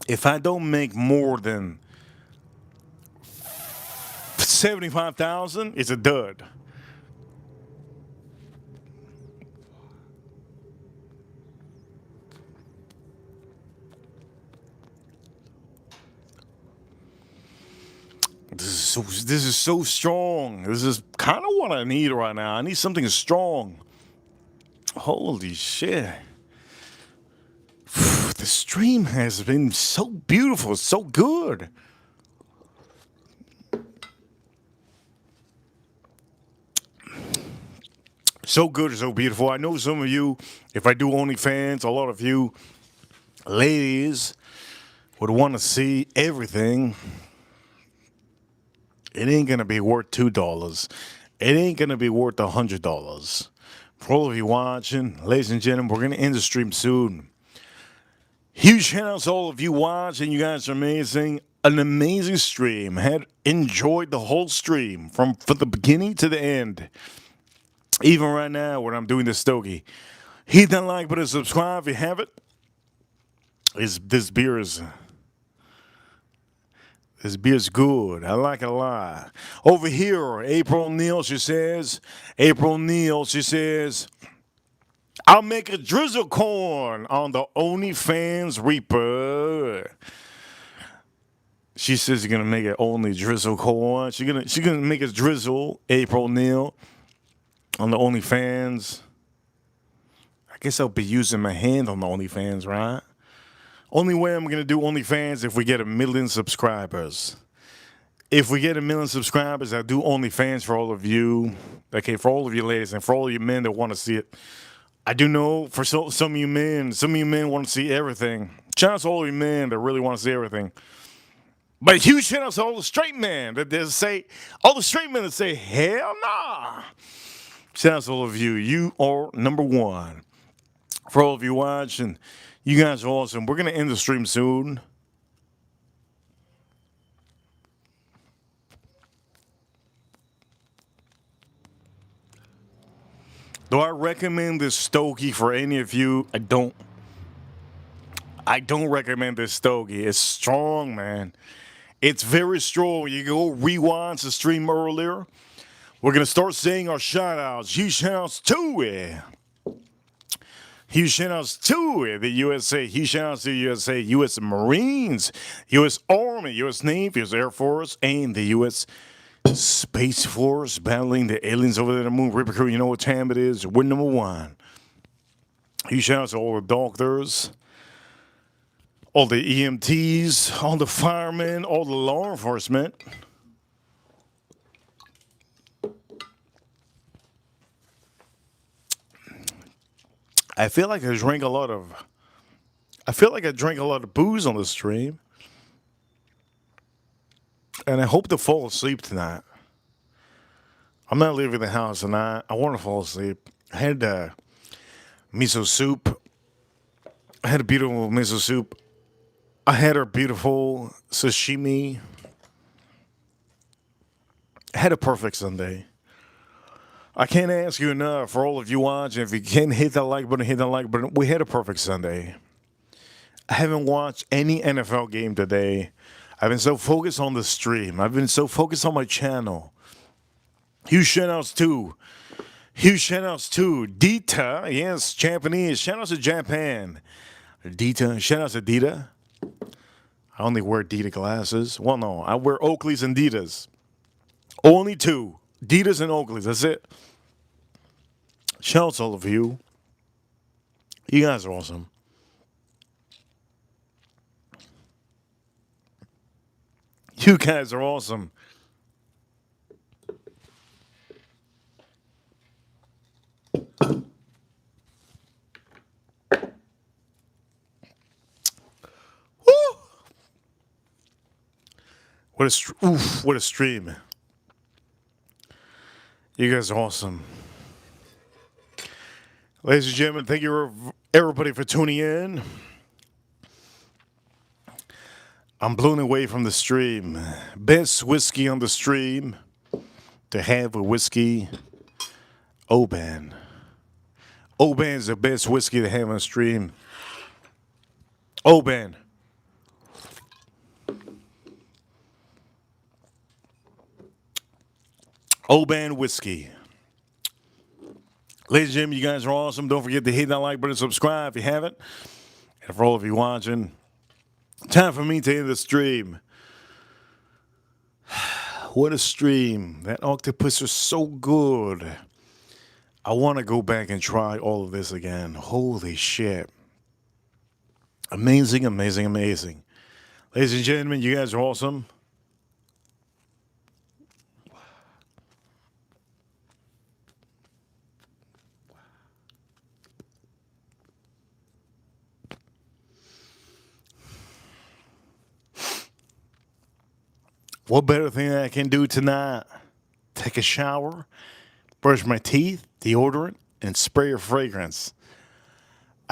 If I don't make more than 75,000, it's a dud. This is so strong. This is kind of what I need right now. I need something strong. Holy shit. The stream has been so beautiful, so good. So good, so beautiful. I know some of you, if I do OnlyFans, a lot of you ladies would want to see everything. It ain't gonna be worth $2. It ain't gonna be worth $100. For all of you watching, ladies and gentlemen, we're gonna end the stream soon. Huge shout outs to all of you watching. You guys are amazing. an amazing stream. Had enjoyed the whole stream from the beginning to the end. Even right now when I'm doing the stogie. Hit that like button, subscribe if you haven't. This beer is good. I like it a lot. Over here, April Neal, she says, I'll make a drizzle corn on the OnlyFans Reaper. She says she's gonna make it only drizzle corn. She's gonna make a drizzle, April Neal, on the OnlyFans. I guess I'll be using my hand on the OnlyFans, right? Only way I'm gonna do OnlyFans if we get 1 million subscribers. If we get 1 million subscribers, I'll do OnlyFans for all of you. Okay, for all of you ladies and for all of you men that want to see it. I do know for some of you men want to see everything. Shout out to all of you men that really want to see everything. But huge shout out to all the straight men that say, hell nah. Shout out to all of you. You are number one. For all of you watching, you guys are awesome. We're going to end the stream soon. Do I recommend this stogie for any of you? I don't recommend this stogie. It's strong, man. It's very strong. You go rewind the stream earlier. We're going to start saying our shout-outs. Huge shout-outs to it. Huge shout-outs to the USA. Huge shout-outs to the USA, U.S. Marines, U.S. Army, U.S. Navy, U.S. Air Force, and the U.S. Space Force battling the aliens over there in the moon. Ripper Crew, you know what time it is. We're number one. Huge shout-outs to all the doctors, all the EMTs, all the firemen, all the law enforcement. I feel like I drank a lot of booze on the stream. And I hope to fall asleep tonight. I'm not leaving the house tonight. I want to fall asleep. I had miso soup. I had a beautiful miso soup. I had a beautiful sashimi. I had a perfect Sunday. I can't ask you enough for all of you watching. If you can hit that like button, hit that like button. We had a perfect Sunday. I haven't watched any NFL game today. I've been so focused on the stream. I've been so focused on my channel. Huge shout-outs to Dita. Yes, Japanese. Shout-outs to Japan. Dita. Shout-outs to Dita. I only wear Dita glasses. Well, no. I wear Oakleys and Ditas. Only two. Ditas and Oakleys. That's it. Shout-outs to all of you. You guys are awesome. You guys are awesome. Woo! What a stream. You guys are awesome. Ladies and gentlemen, thank you everybody for tuning in. I'm blown away from the stream. Best whiskey on the stream to have a whiskey. Oban. Oban's the best whiskey to have on the stream. Oban. Oban whiskey. Ladies and gentlemen, you guys are awesome. Don't forget to hit that like button, subscribe if you haven't. And for all of you watching, time for me to end the stream. What a stream. That octopus is so good. I want to go back and try all of this again. Holy shit. Amazing, amazing, amazing. Ladies and gentlemen, you guys are awesome. What better thing I can do tonight? Take a shower, brush my teeth, deodorant, and spray a fragrance.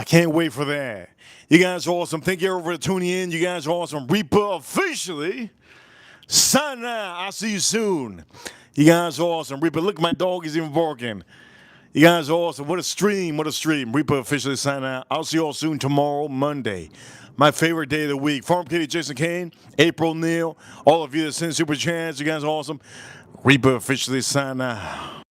I can't wait for that. You guys are awesome. Thank you for tuning in. You guys are awesome. Reaper officially. Sign out. I'll see you soon. You guys are awesome. Reaper, look, my dog is even barking. You guys are awesome. What a stream. What a stream. Reaper officially sign out. I'll see you all soon tomorrow, Monday. My favorite day of the week. Farm Kitty, Jason Kane, April Neal, all of you that send super chats. You guys are awesome. Reaper officially sign out.